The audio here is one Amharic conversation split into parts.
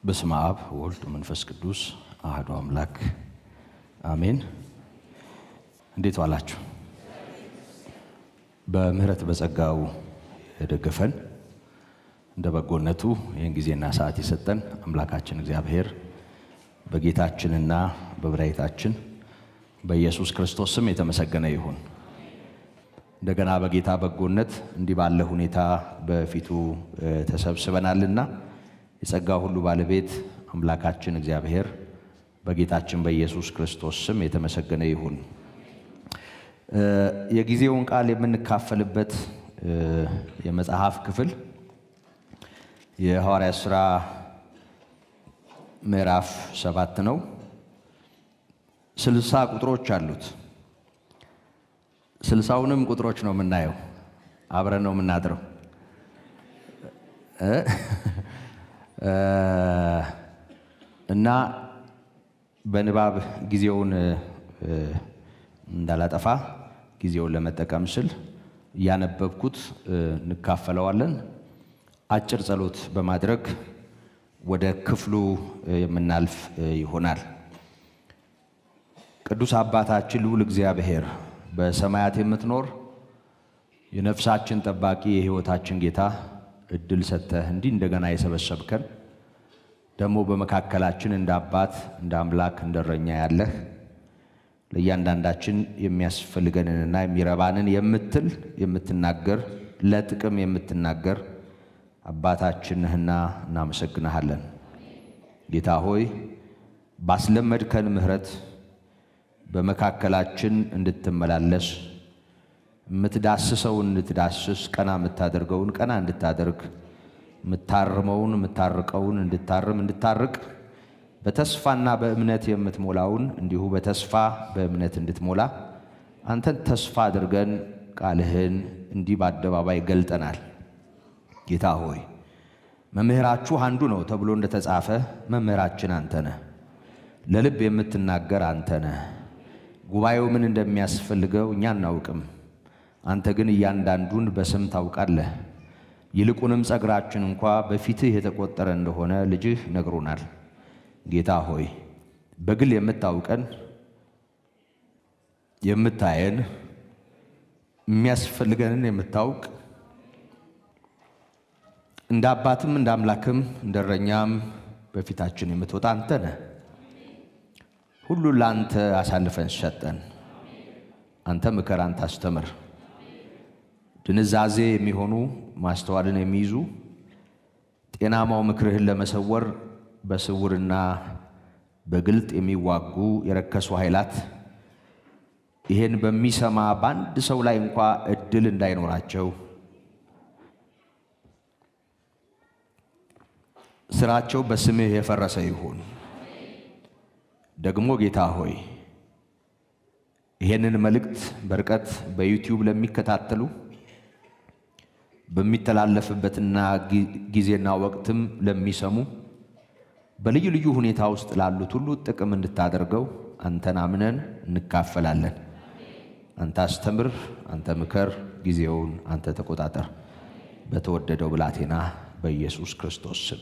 በስመ አብ ወወልድ ወመንፈስ ቅዱስ አሐዱ አምላክ አሜን። እንዴት ዋላችሁ? በምህረት በጸጋው የደገፈን እንደ በጎነቱ ይህን ጊዜና ሰዓት የሰጠን አምላካችን እግዚአብሔር በጌታችንና በመድኃኒታችን በኢየሱስ ክርስቶስ ስም የተመሰገነ ይሁን። እንደገና በጌታ በጎነት እንዲህ ባለ ሁኔታ በፊቱ ተሰብስበናልና የጸጋው ሁሉ ባለቤት አምላካችን እግዚአብሔር በጌታችን በኢየሱስ ክርስቶስ ስም የተመሰገነ ይሁን። የጊዜውን ቃል የምንካፈልበት የመጽሐፍ ክፍል የሐዋርያት ሥራ ምዕራፍ 7 ነው። 60 ቁጥሮች አሉት። 60ውንም ቁጥሮች ነው የምናየው። አብረን ነው የምናድረው። እና በንባብ ጊዜውን እንዳላጠፋ ጊዜውን ለመጠቀም ስል ያነበብኩት እንካፈለዋለን። አጭር ጸሎት በማድረግ ወደ ክፍሉ የምናልፍ ይሆናል። ቅዱስ አባታችን ልዑል እግዚአብሔር በሰማያት የምትኖር የነፍሳችን ጠባቂ የሕይወታችን ጌታ እድል ሰጥተህ እንዲህ እንደገና የሰበሰብከን ደግሞ በመካከላችን እንደ አባት እንደ አምላክ እንደረኛ ያለህ ለእያንዳንዳችን የሚያስፈልገንንና የሚረባንን የምትናገር ለጥቅም የምትናገር አባታችን ነህና እናመሰግንሃለን። ጌታ ሆይ ባስለመድከን ምሕረት በመካከላችን እንድትመላለስ የምትዳስሰውን እንድትዳስስ ቀና የምታደርገውን ቀና እንድታደርግ የምታርመውን የምታርቀውን እንድታርቅ በተስፋና በእምነት የምትሞላውን እንዲሁ በተስፋ በእምነት እንድትሞላ አንተን ተስፋ አድርገን ቃልህን እንዲህ በአደባባይ ገልጠናል። ጌታ ሆይ መምህራችሁ አንዱ ነው ተብሎ እንደተጻፈ መምህራችን አንተ ነህ። ለልብ የምትናገር አንተ ነህ። ጉባኤው ምን እንደሚያስፈልገው እኛ አናውቅም። አንተ ግን እያንዳንዱን በስም ታውቃለህ። ይልቁንም ጸጉራችን እንኳ በፊትህ የተቆጠረ እንደሆነ ልጅህ ነግሮናል። ጌታ ሆይ በግል የምታውቀን የምታየን የሚያስፈልገንን የምታውቅ እንደ አባትም እንደ አምላክም እንደ እረኛም በፊታችን የምትወጣ አንተ ነህ። ሁሉ ላንተ አሳልፈን ሰጠን። አንተ ምከር፣ አንተ አስተምር። ድንዛዜ የሚሆኑ ማስተዋልን የሚይዙ ጤናማው ምክርህን ለመሰወር በስውርና በግልጥ የሚዋጉ የረከሱ ኃይላት ይሄን በሚሰማ በአንድ ሰው ላይ እንኳ እድል እንዳይኖራቸው ስራቸው በስምህ የፈረሰ ይሁን። ደግሞ ጌታ ሆይ ይሄንን መልእክት በርቀት በዩቲዩብ ለሚከታተሉ በሚተላለፍበትና ጊዜና ወቅትም ለሚሰሙ በልዩ ልዩ ሁኔታ ውስጥ ላሉት ሁሉ ጥቅም እንድታደርገው አንተን አምነን እንካፈላለን። አንተ አስተምር፣ አንተ ምከር፣ ጊዜውን አንተ ተቆጣጠር። በተወደደው ብላቴና በኢየሱስ ክርስቶስ ስም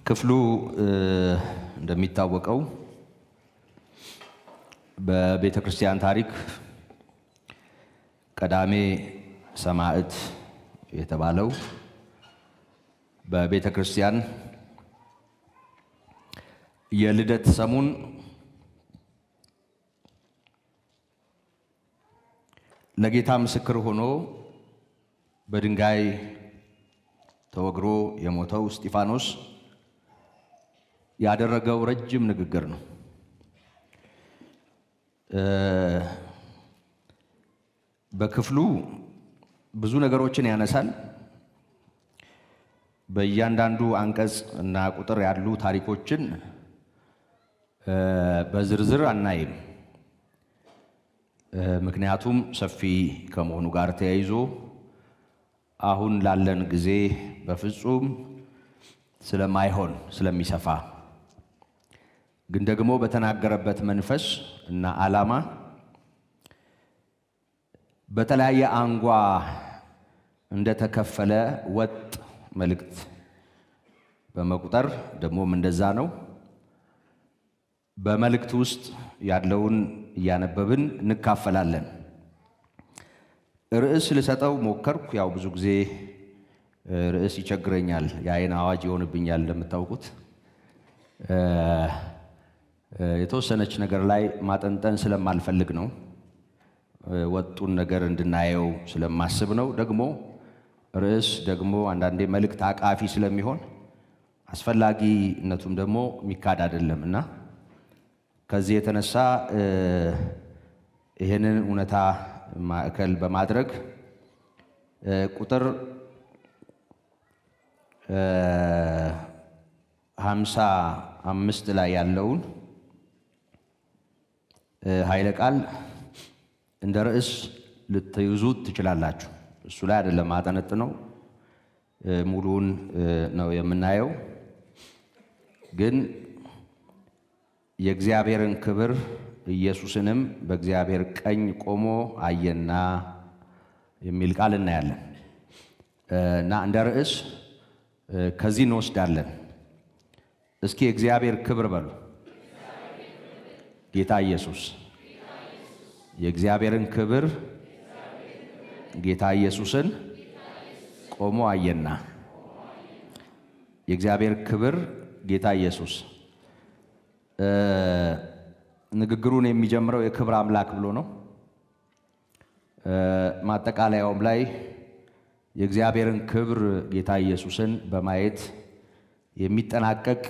ክፍሉ እንደሚታወቀው በቤተ ክርስቲያን ታሪክ ቀዳሜ ሰማዕት የተባለው በቤተ ክርስቲያን የልደት ሰሙን ለጌታ ምስክር ሆኖ በድንጋይ ተወግሮ የሞተው እስጢፋኖስ ያደረገው ረጅም ንግግር ነው። በክፍሉ ብዙ ነገሮችን ያነሳል። በእያንዳንዱ አንቀጽ እና ቁጥር ያሉ ታሪኮችን በዝርዝር አናይም። ምክንያቱም ሰፊ ከመሆኑ ጋር ተያይዞ አሁን ላለን ጊዜ በፍጹም ስለማይሆን ስለሚሰፋ ግን ደግሞ በተናገረበት መንፈስ እና ዓላማ በተለያየ አንጓ እንደተከፈለ ወጥ መልእክት በመቁጠር ደግሞም እንደዛ ነው በመልእክት ውስጥ ያለውን ያነበብን እንካፈላለን። ርዕስ ልሰጠው ሞከርኩ። ያው ብዙ ጊዜ ርዕስ ይቸግረኛል፣ የአይን አዋጅ ይሆንብኛል እንደምታውቁት። የተወሰነች ነገር ላይ ማጠንጠን ስለማልፈልግ ነው። ወጡን ነገር እንድናየው ስለማስብ ነው። ደግሞ ርዕስ ደግሞ አንዳንዴ መልእክት አቃፊ ስለሚሆን አስፈላጊነቱም ደግሞ ሚካድ አይደለምና ከዚህ የተነሳ ይሄንን እውነታ ማዕከል በማድረግ ቁጥር 55 ላይ ያለውን ኃይለ ቃል እንደ ርዕስ ልትይዙት ትችላላችሁ። እሱ ላይ አይደለም ማጠነጥነው፣ ሙሉውን ነው የምናየው። ግን የእግዚአብሔርን ክብር ኢየሱስንም በእግዚአብሔር ቀኝ ቆሞ አየና የሚል ቃል እናያለን እና እንደ ርዕስ ከዚህ እንወስዳለን። እስኪ የእግዚአብሔር ክብር በሉ። ጌታ ኢየሱስ የእግዚአብሔርን ክብር ጌታ ኢየሱስን ቆሞ አየና። የእግዚአብሔር ክብር ጌታ ኢየሱስ ንግግሩን የሚጀምረው የክብር አምላክ ብሎ ነው። ማጠቃለያውም ላይ የእግዚአብሔርን ክብር ጌታ ኢየሱስን በማየት የሚጠናቀቅ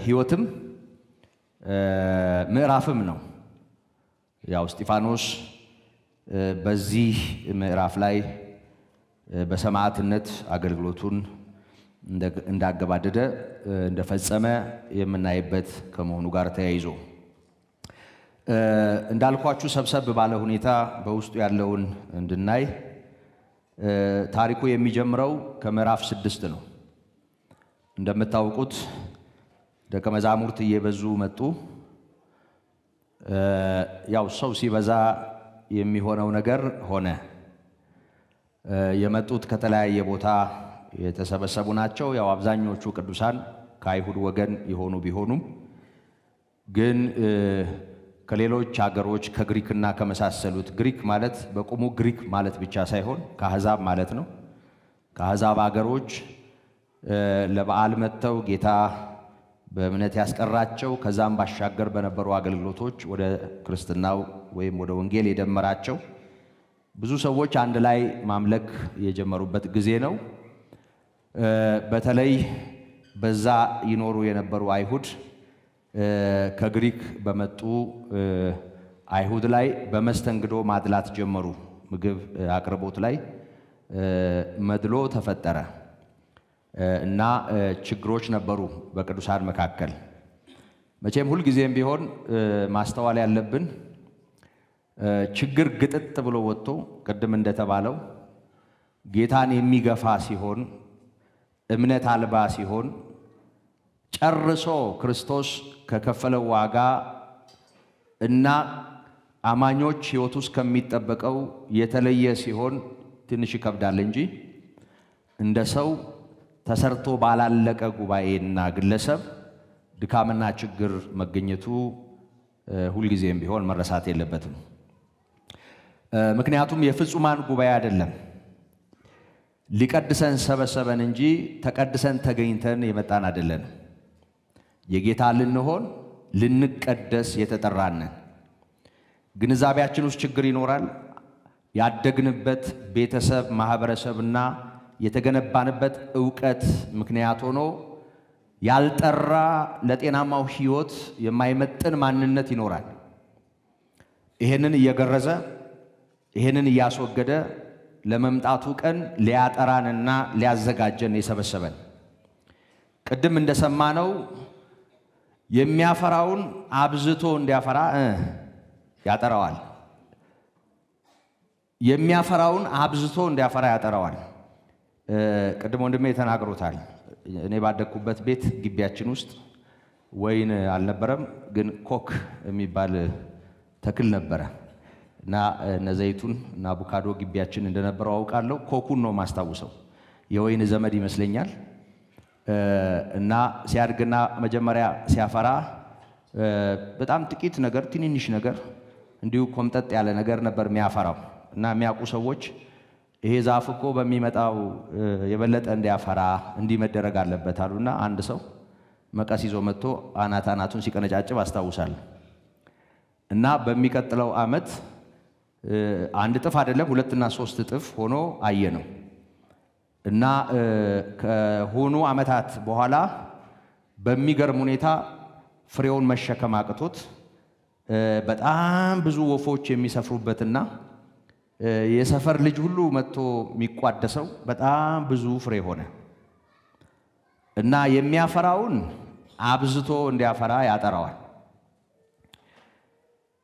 ሕይወትም ምዕራፍም ነው። ያው እስጢፋኖስ በዚህ ምዕራፍ ላይ በሰማዕትነት አገልግሎቱን እንዳገባደደ እንደፈጸመ የምናይበት ከመሆኑ ጋር ተያይዞ እንዳልኳችሁ ሰብሰብ ባለ ሁኔታ በውስጡ ያለውን እንድናይ ታሪኩ የሚጀምረው ከምዕራፍ 6 ነው። እንደምታውቁት ደቀ መዛሙርት እየበዙ መጡ። ያው ሰው ሲበዛ የሚሆነው ነገር ሆነ። የመጡት ከተለያየ ቦታ የተሰበሰቡ ናቸው። ያው አብዛኞቹ ቅዱሳን ከአይሁድ ወገን የሆኑ ቢሆኑም ግን ከሌሎች ሀገሮች ከግሪክና ከመሳሰሉት፣ ግሪክ ማለት በቁሙ ግሪክ ማለት ብቻ ሳይሆን ከአሕዛብ ማለት ነው። ከአሕዛብ ሀገሮች ለበዓል መጥተው ጌታ በእምነት ያስቀራቸው፣ ከዛም ባሻገር በነበሩ አገልግሎቶች ወደ ክርስትናው ወይም ወደ ወንጌል የደመራቸው ብዙ ሰዎች አንድ ላይ ማምለክ የጀመሩበት ጊዜ ነው። በተለይ በዛ ይኖሩ የነበሩ አይሁድ ከግሪክ በመጡ አይሁድ ላይ በመስተንግዶ ማድላት ጀመሩ። ምግብ አቅርቦት ላይ መድሎ ተፈጠረ እና ችግሮች ነበሩ በቅዱሳን መካከል። መቼም ሁል ጊዜም ቢሆን ማስተዋል ያለብን ችግር ግጥጥ ብሎ ወጥቶ ቅድም እንደተባለው ጌታን የሚገፋ ሲሆን፣ እምነት አልባ ሲሆን፣ ጨርሶ ክርስቶስ ከከፈለው ዋጋ እና አማኞች ሕይወት ውስጥ ከሚጠበቀው የተለየ ሲሆን ትንሽ ይከብዳል እንጂ እንደ ሰው ተሰርቶ ባላለቀ ጉባኤና ግለሰብ ድካምና ችግር መገኘቱ ሁልጊዜም ቢሆን መረሳት የለበትም። ምክንያቱም የፍጹማን ጉባኤ አይደለም፣ ሊቀድሰን ሰበሰበን እንጂ ተቀድሰን ተገኝተን የመጣን አይደለም። የጌታ ልንሆን ልንቀደስ የተጠራን። ግንዛቤያችን ውስጥ ችግር ይኖራል። ያደግንበት ቤተሰብ ማህበረሰብና የተገነባንበት ዕውቀት ምክንያት ሆኖ ያልጠራ ለጤናማው ሕይወት የማይመጥን ማንነት ይኖራል። ይሄንን እየገረዘ ይሄንን እያስወገደ ለመምጣቱ ቀን ሊያጠራንና ሊያዘጋጀን የሰበሰበን። ቅድም እንደሰማነው የሚያፈራውን አብዝቶ እንዲያፈራ ያጠራዋል። የሚያፈራውን አብዝቶ እንዲያፈራ ያጠራዋል። ቅድም ወንድሜ ተናግሮታል። እኔ ባደኩበት ቤት ግቢያችን ውስጥ ወይን አልነበረም ግን ኮክ የሚባል ተክል ነበረ እና ነዘይቱን እና አቮካዶ ግቢያችን እንደነበረው አውቃለሁ ኮኩን ነው ማስታውሰው የወይን ዘመድ ይመስለኛል እና ሲያድግና መጀመሪያ ሲያፈራ በጣም ጥቂት ነገር ትንንሽ ነገር እንዲሁ ኮምጠጥ ያለ ነገር ነበር የሚያፈራው እና የሚያውቁ ሰዎች ይሄ ዛፍ እኮ በሚመጣው የበለጠ እንዲያፈራ እንዲመደረግ አለበት አሉና አንድ ሰው መቀስ ይዞ መጥቶ አናቱን ሲቀነጫጭብ አስታውሳለሁ እና በሚቀጥለው አመት አንድ ጥፍ አይደለም ሁለትና ሶስት ጥፍ ሆኖ አየነው እና ከሆኑ አመታት በኋላ በሚገርም ሁኔታ ፍሬውን መሸከም አቅቶት በጣም ብዙ ወፎች የሚሰፍሩበትና የሰፈር ልጅ ሁሉ መጥቶ የሚቋደሰው በጣም ብዙ ፍሬ ሆነ እና የሚያፈራውን አብዝቶ እንዲያፈራ ያጠራዋል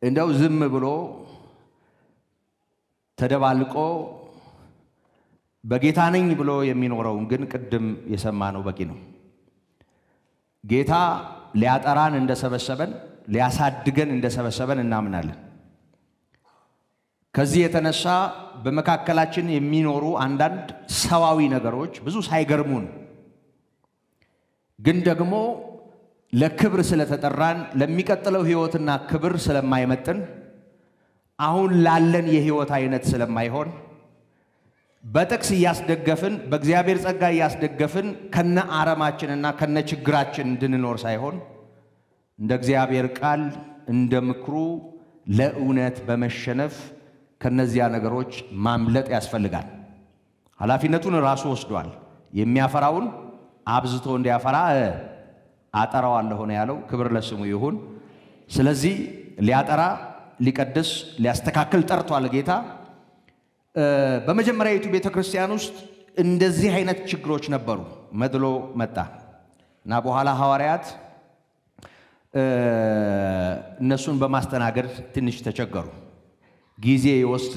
እንደው ዝም ብሎ ተደባልቆ በጌታ ነኝ ብሎ የሚኖረውን ግን ቅድም የሰማነው በቂ ነው ጌታ ሊያጠራን እንደሰበሰበን ሊያሳድገን እንደሰበሰበን እናምናለን ከዚህ የተነሳ በመካከላችን የሚኖሩ አንዳንድ ሰዋዊ ነገሮች ብዙ ሳይገርሙን ግን ደግሞ ለክብር ስለተጠራን ለሚቀጥለው ህይወትና ክብር ስለማይመጥን አሁን ላለን የህይወት አይነት ስለማይሆን በጥቅስ ያስደገፍን በእግዚአብሔር ጸጋ ያስደገፍን ከነ አረማችንና ከነ ችግራችን እንድንኖር ሳይሆን እንደ እግዚአብሔር ቃል እንደምክሩ ለእውነት በመሸነፍ ከነዚያ ነገሮች ማምለጥ ያስፈልጋል ኃላፊነቱን ራሱ ወስዷል የሚያፈራውን አብዝቶ እንዲያፈራ አጠራዋለሁ ነው ያለው ክብር ለስሙ ይሁን ስለዚህ ሊያጠራ ሊቀድስ ሊያስተካክል ጠርቷል ጌታ በመጀመሪያዊቱ ቤተክርስቲያን ውስጥ እንደዚህ አይነት ችግሮች ነበሩ መድሎ መጣና በኋላ ሐዋርያት እነሱን በማስተናገድ ትንሽ ተቸገሩ ጊዜ ይወስድ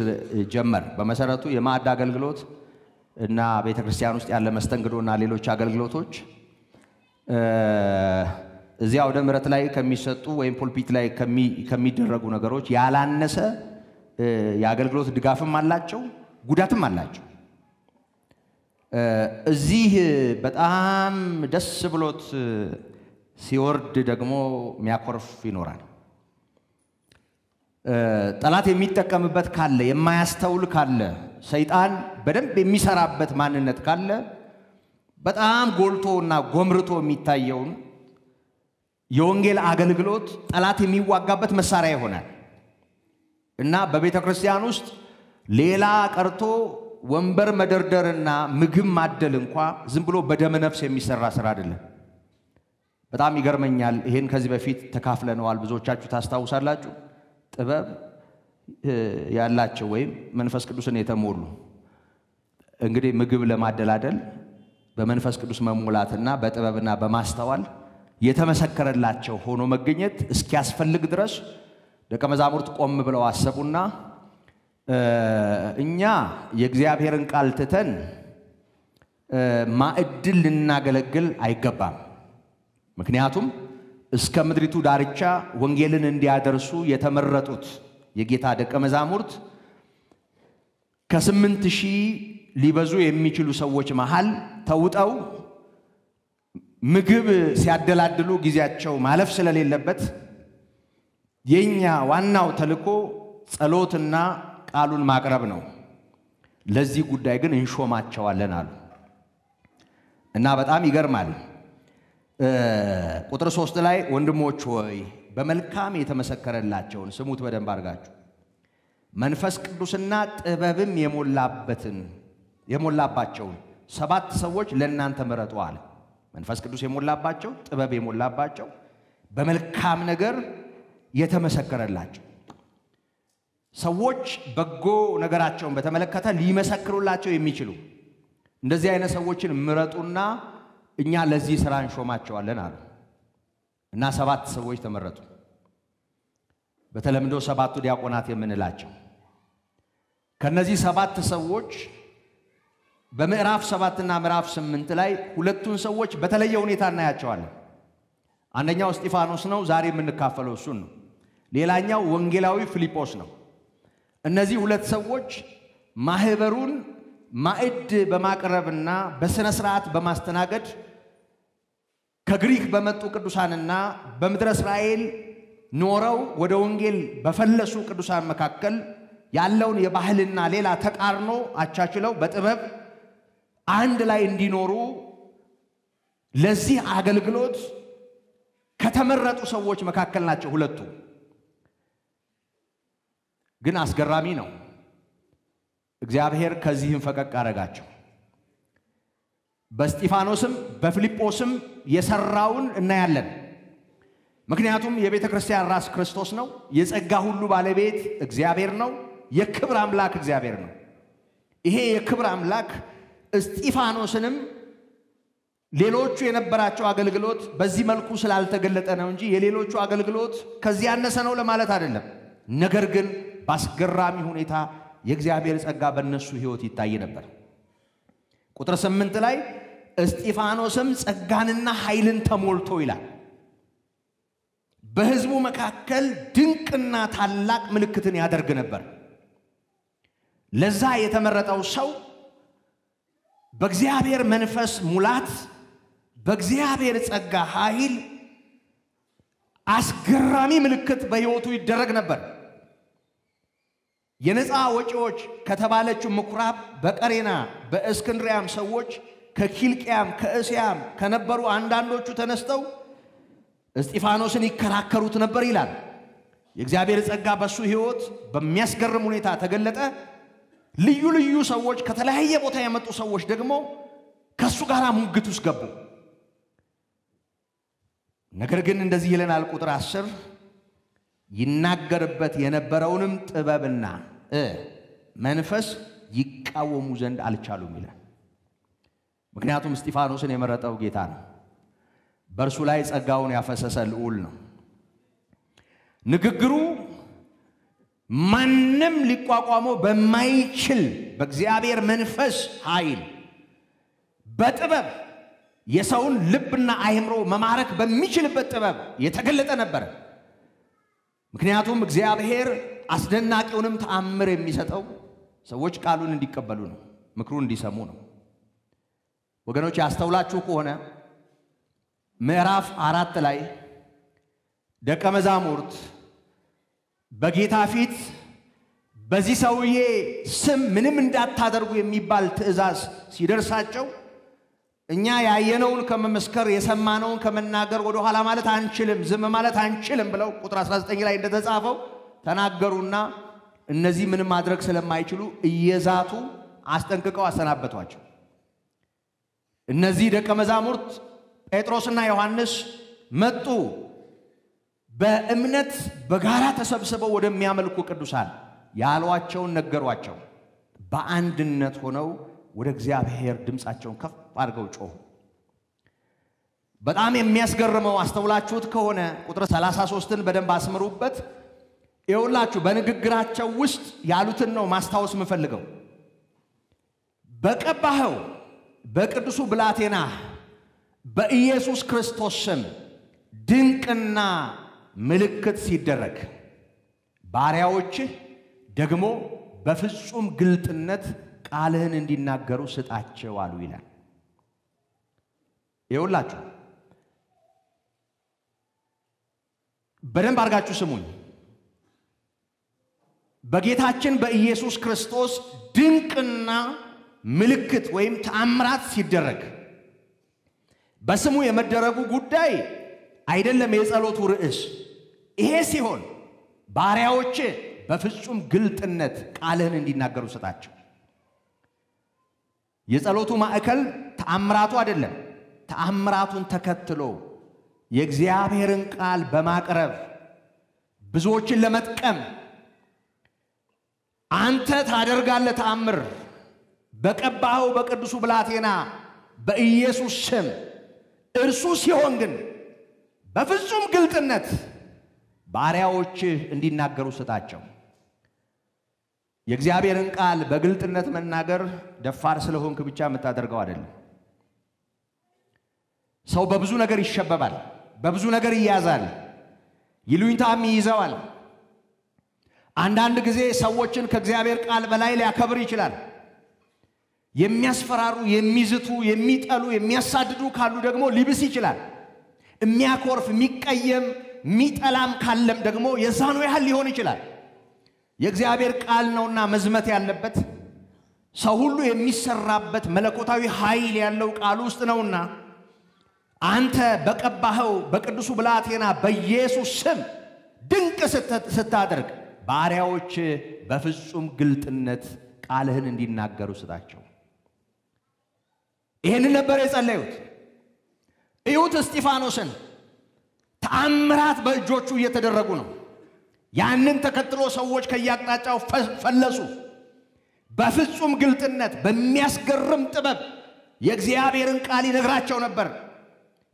ጀመር በመሰረቱ የማዕድ አገልግሎት እና ቤተክርስቲያን ውስጥ ያለ መስተንግዶና ሌሎች አገልግሎቶች እዚያው ወደ ምረት ላይ ከሚሰጡ ወይም ፑልፒት ላይ ከሚደረጉ ነገሮች ያላነሰ የአገልግሎት ድጋፍም አላቸው ጉዳትም አላቸው እዚህ በጣም ደስ ብሎት ሲወርድ ደግሞ የሚያኮርፍ ይኖራል ጠላት የሚጠቀምበት ካለ የማያስተውል ካለ ሰይጣን በደንብ የሚሰራበት ማንነት ካለ በጣም ጎልቶና ጎምርቶ የሚታየው የወንጌል አገልግሎት ጠላት የሚዋጋበት መሳሪያ ይሆናል እና በቤተክርስቲያን ውስጥ ሌላ ቀርቶ ወንበር መደርደርና ምግብ ማደል እንኳን ዝም ብሎ በደም ነፍስ የሚሰራ ስራ አይደለም በጣም ይገርመኛል ይሄን ከዚህ በፊት ተካፍለናል ብዙዎቻችሁ ታስታውሳላችሁ ጥበብ ያላቸው ወይም መንፈስ ቅዱስን የተሞሉ እንግዲህ ምግብ ለማደላደል በመንፈስ ቅዱስ መሙላትና በጥበብና በማስተዋል የተመሰከረላቸው ሆኖ መገኘት እስኪያስፈልግ ድረስ ደቀ መዛሙርት ቆም ብለው አሰቡና እኛ የእግዚአብሔርን ቃል ትተን ማዕድል ልናገለግል አይገባም ምክንያቱም እስከ ምድሪቱ ዳርቻ ወንጌልን እንዲያደርሱ የተመረጡት የጌታ ደቀ መዛሙርት ከ8000 ሊበዙ የሚችሉ ሰዎች መሃል ተውጠው ምግብ ሲያደላድሉ ጊዜያቸው ማለፍ ስለሌለበት የኛ ዋናው ተልኮ ጸሎትና ቃሉን ማቅረብ ነው ለዚህ ጉዳይ ግን እንሾማቸዋለን አሉ እና በጣም ይገርማል ቁጥር 3 ላይ ወንድሞች ሆይ በመልካም የተመሰከረላቸውን ስሙት በደንብ አርጋችሁ መንፈስ ቅዱስና ጥበብም የሞላባቸውን 7 ሰዎች ለእናንተ መረጡ አለ መንፈስ ቅዱስ የሞላባቸው ጥበብ የሞላባቸው በመልካም ነገር የተመሰከረላቸው ሰዎች በጎ ነገራቸውን በተመለከተ ሊመሰክሩላቸው የሚችሉ እንደዚህ አይነት ሰዎችን ምረጡና እኛ ለዚህ ስራ እንሾማቸዋለን አሉ እና 7 ሰዎች ተመረጡ በተለምዶ 7ቱ ዲያቆናት የምንላቸው ከነዚህ 7 ሰዎች በምዕራፍ 7 እና ምዕራፍ 8 ላይ ሁለቱን ሰዎች በተለየ ሁኔታ እናያቸዋለን አንደኛው እስጢፋኖስ ነው ዛሬ የምንካፈለው እሱን ነው ሌላኛው ወንጌላዊ ፊልጶስ ነው እነዚህ ሁለት ሰዎች ማህበሩን ማዕድ በማቅረብና በስነ ስርዓት በማስተናገድ ከግሪክ በመጡ ቅዱሳንና በምድረ እስራኤል ኖረው ወደ ወንጌል በፈለሱ ቅዱሳን መካከል ያለውን የባህልና ሌላ ተቃርኖ አቻችለው በጥበብ አንድ ላይ እንዲኖሩ ለዚህ አገልግሎት ከተመረጡ ሰዎች መካከል ናቸው ሁለቱ ግን አስገራሚ ነው እግዚአብሔር ከዚህም ፈቀቅ አረጋቸው በእስጢፋኖስም በፊልጶስም የሰራውን እናያለን ምክንያቱም የቤተ ክርስቲያን ራስ ክርስቶስ ነው የጸጋ ሁሉ ባለቤት እግዚአብሔር ነው የክብር አምላክ እግዚአብሔር ነው ይሄ የክብር አምላክ እስጢፋኖስንም ሌሎቹ የነበራቸው አገልግሎት በዚህ መልኩ ስላልተገለጠ ነው እንጂ የሌሎቹ አገልግሎት ከዚህ ያነሰ ነው ለማለት አይደለም ነገር ግን ባስገራሚ ሁኔታ የእግዚአብሔር ጸጋ በእነሱ ሕይወት ይታይ ነበር ቁጥር 8 ላይ እስጢፋኖስም ጸጋንና ኃይልን ተሞልቶ ይላል በሕዝቡ መካከል ድንቅና ታላቅ ምልክትን ያደርግ ነበር ለዛ የተመረጠው ሰው በእግዚአብሔር መንፈስ ሙላት በእግዚአብሔር ጸጋ ኃይል አስገራሚ ምልክት በሕይወቱ ይደረግ ነበር የነፃ ወጪዎች ከተባለችው ምኩራብ በቀሬና በእስክንድሪያም ሰዎች ከኪልቅያም ከእስያም ከነበሩ አንዳንዶቹ ተነስተው እስጢፋኖስን ይከራከሩት ነበር ይላል የእግዚአብሔር ጸጋ በሱ ሕይወት በሚያስገርም ሁኔታ ተገለጠ ልዩ ልዩ ሰዎች ከተለያየ ቦታ የመጡ ሰዎች ደግሞ ከሱ ጋር ሙግት ውስጥ ገቡ ነገር ግን እንደዚህ ይለናል ቁጥር 10 ይናገርበት የነበረውንም ጥበብና መንፈስ ይቃወሙ ዘንድ አልቻሉም ይላል ምክንያቱም እስጢፋኖስን የመረጠው ጌታ ነው በእርሱ ላይ ጸጋውን ያፈሰሰ ልዑል ነው ንግግሩ ማንም ሊቋቋመው በማይችል በእግዚአብሔር መንፈስ ኃይል በጥበብ የሰውን ልብና አይምሮ መማረክ በሚችልበት ጥበብ የተገለጠ ነበር ምክንያቱም እግዚአብሔር አስደናቂውንም ተአምር የሚሰጠው ሰዎች ቃሉን እንዲቀበሉ ነው ምክሩን እንዲሰሙ ነው ወገኖች ያስተውላችሁ ከሆነ ምዕራፍ 4 ላይ ደቀ መዛሙርት በጌታ ፊት በዚህ ሰውዬ ስም ምንም እንዳታደርጉ የሚባል ትእዛዝ ሲደርሳቸው እኛ ያየነውን ከመመስከር የሰማነውን ከመናገር ወደ ኋላ ማለት አንችልም ዝም ማለት አንችልም ብለው ቁጥር 19 ላይ እንደተጻፈው ተናገሩና እነዚህ ምንም ማድረግ ስለማይችሉ እየዛቱ አስጠንቅቀው አሰናበቷቸው እነዚህ ደቀ መዛሙርት ጴጥሮስና ዮሐንስ መጡ በእምነት በጋራ ተሰብስበው ወደሚያመልኩ ቅዱሳን ያሏቸውን ነገሯቸው በአንድነት ሆነው ወደ እግዚአብሔር ድምጻቸውን ከፍ አድርገው ጮሁ በጣም የሚያስገርመው አስተውላችሁት ከሆነ ቁጥር 33ን በደንብ አስምሩበት ይኸውላችሁ በንግግራቸው ውስጥ ያሉትን ነው ማስታወስ የምፈልገው በቀባኸው በቅዱሱ ብላቴና በኢየሱስ ክርስቶስ ስም ድንቅና ምልክት ሲደረግ ባሪያዎች ደግሞ በፍጹም ግልጥነት ቃልህን እንዲናገሩ ስጣቸው አሉ ይላል ይኸውላችሁ በደንብ አድርጋችሁ ስሙኝ በጌታችን በኢየሱስ ክርስቶስ ድንቅና ምልክት ወይም ተአምራት ሲደረግ በስሙ የመደረጉ ጉዳይ አይደለም የጸሎቱ ርዕስ ይሄ ሲሆን ባሪያዎች በፍጹም ግልጥነት ቃልህን እንዲናገሩ ስጣቸው የጸሎቱ ማዕከል ተአምራቱ አይደለም ተአምራቱን ተከትሎ የእግዚአብሔርን ቃል በማቅረብ ብዙዎችን ለመጥቀም አንተ ታደርጋለህ ተአምር በቀባው በቅዱሱ ብላቴና በኢየሱስ ስም እርሱ ሲሆን ግን በፍጹም ግልጥነት ባሪያዎች እንዲናገሩ ስጣቸው የእግዚአብሔርን ቃል በግልጥነት መናገር ደፋር ስለሆንክ ብቻ የምታደርገው አይደለም ሰው በብዙ ነገር ይሸበባል በብዙ ነገር ይያዛል፣ ይሉኝታም ይይዘዋል። አንዳንድ ጊዜ ሰዎችን ከእግዚአብሔር ቃል በላይ ሊያከብር ይችላል። የሚያስፈራሩ፣ የሚዝቱ፣ የሚጠሉ፣ የሚያሳድዱ ካሉ ደግሞ ሊብስ ይችላል። የሚያኮርፍ፣ የሚቀየም፣ የሚጠላም ካለም ደግሞ የዛኑ ያህል ሊሆን ይችላል። የእግዚአብሔር ቃል ነውና መዝመት ያለበት ሰው ሁሉ የሚሰራበት መለኮታዊ ኃይል ያለው ቃል ውስጥ ነውና አንተ በቀባኸው በቅዱሱ ብላቴና በኢየሱስ ስም ድንቅ ስታደርግ ባሪያዎች በፍጹም ግልጥነት ቃልህን እንዲናገሩ ስጣቸው። ይሄንን ነበር የጸለዩት። እዩት እስጢፋኖስን። ተአምራት በእጆቹ እየተደረጉ ነው። ያንን ተከትሎ ሰዎች ከያቅጣጫው ፈለሱ። በፍጹም ግልጥነት በሚያስገርም ጥበብ የእግዚአብሔርን ቃል ይነግራቸው ነበር።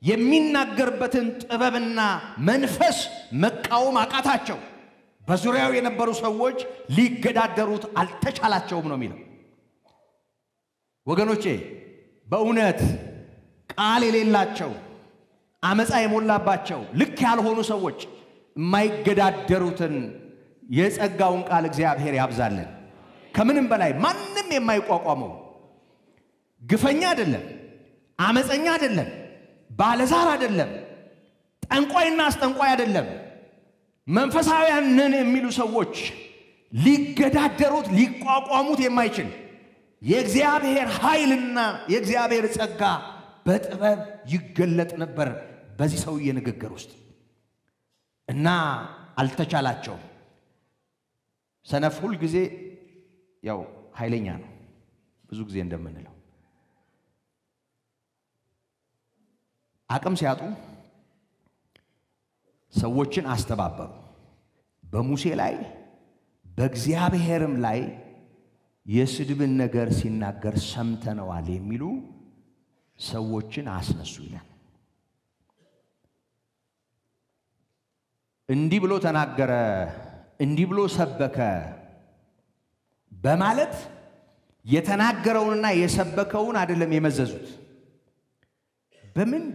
የሚናገርበትን ጥበብና መንፈስ መቃወም አቃታቸው። በዙሪያው የነበሩ ሰዎች ሊገዳደሩት አልተቻላቸውም ነው የሚለው። ወገኖቼ በእውነት ቃል የሌላቸው አመፃ የሞላባቸው ልክ ያልሆኑ ሰዎች የማይገዳደሩትን የጸጋውን ቃል እግዚአብሔር ያብዛልን። ከምንም በላይ ማንም የማይቋቋመው ግፈኛ አይደለም፣ አመፀኛ አይደለም፣ ባለዛር አይደለም፣ ጠንቋይና አስጠንቋይ አይደለም። መንፈሳውያን ነን የሚሉ ሰዎች ሊገዳደሩት ሊቋቋሙት የማይችል የእግዚአብሔር ኃይልና የእግዚአብሔር ጸጋ በጥበብ ይገለጥ ነበር በዚህ ሰውዬ ንግግር ውስጥ እና አልተቻላቸውም። ሰነፍ ሁል ጊዜ ያው ኃይለኛ ነው። ብዙ ጊዜ እንደምንለው አቅም ሲያጡ ሰዎችን አስተባበሩ። በሙሴ ላይ በእግዚአብሔርም ላይ የስድብን ነገር ሲናገር ሰምተነዋል የሚሉ ሰዎችን አስነሱ ይላል። እንዲህ ብሎ ተናገረ፣ እንዲህ ብሎ ሰበከ በማለት የተናገረውንና የሰበከውን አይደለም የመዘዙት።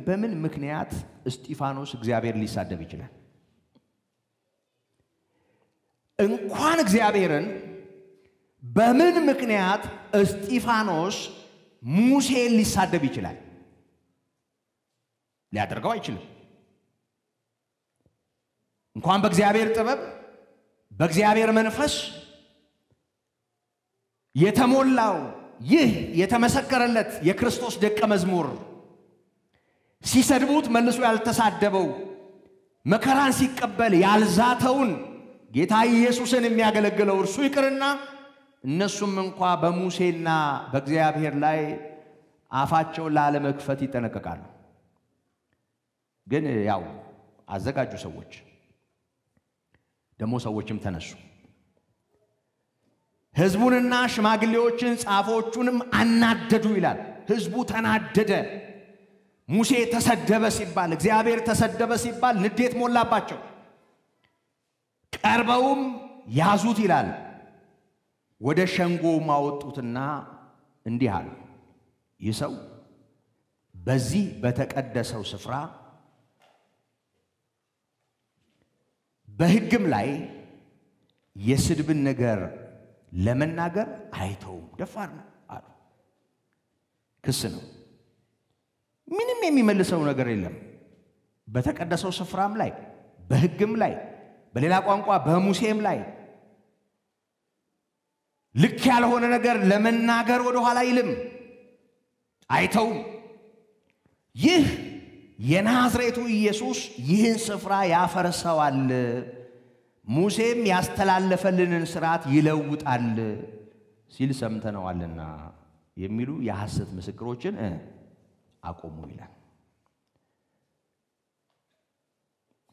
በምን ምክንያት እስጢፋኖስ እግዚአብሔር ሊሳደብ ይችላል? እንኳን እግዚአብሔርን በምን ምክንያት እስጢፋኖስ ሙሴን ሊሳደብ ይችላል? ሊያደርገው አይችልም። እንኳን በእግዚአብሔር ጥበብ በእግዚአብሔር መንፈስ የተሞላው ይህ የተመሰከረለት የክርስቶስ ደቀ መዝሙር ሲሰድቡት መልሶ ያልተሳደበው መከራን ሲቀበል ያልዛተውን ጌታ ኢየሱስን የሚያገለግለው እርሱ ይቅርና እነሱም እንኳን በሙሴና በእግዚአብሔር ላይ አፋቸውን ላለመክፈት ይጠነቀቃሉ። ግን ያው አዘጋጁ ሰዎች ደሞ ሰዎችም ተነሱ። ሕዝቡንና ሽማግሌዎችን ጻፎቹንም አናደዱ ይላል። ሕዝቡ ተናደደ። ሙሴ ተሰደበ ሲባል እግዚአብሔር ተሰደበ ሲባል ንዴት ሞላባቸው። ቀርበውም ያዙት ይላል። ወደ ሸንጎ ማወጡትና እንዲህ አሉ፣ ይህ ሰው በዚህ በተቀደሰው ስፍራ በሕግም ላይ የስድብን ነገር ለመናገር አይተውም፣ ደፋር ነው አሉ። ክስ ነው። ምንም የሚመልሰው ነገር የለም። በተቀደሰው ስፍራም ላይ በሕግም ላይ በሌላ ቋንቋ በሙሴም ላይ ልክ ያልሆነ ነገር ለመናገር ወደ ኋላ አይልም፣ አይተውም። ይህ የናዝሬቱ ኢየሱስ ይህን ስፍራ ያፈርሰዋል፣ ሙሴም ያስተላለፈልንን ሥርዓት ይለውጣል ሲል ሰምተነዋልና የሚሉ የሐሰት ምስክሮችን አቆሙ ይላል።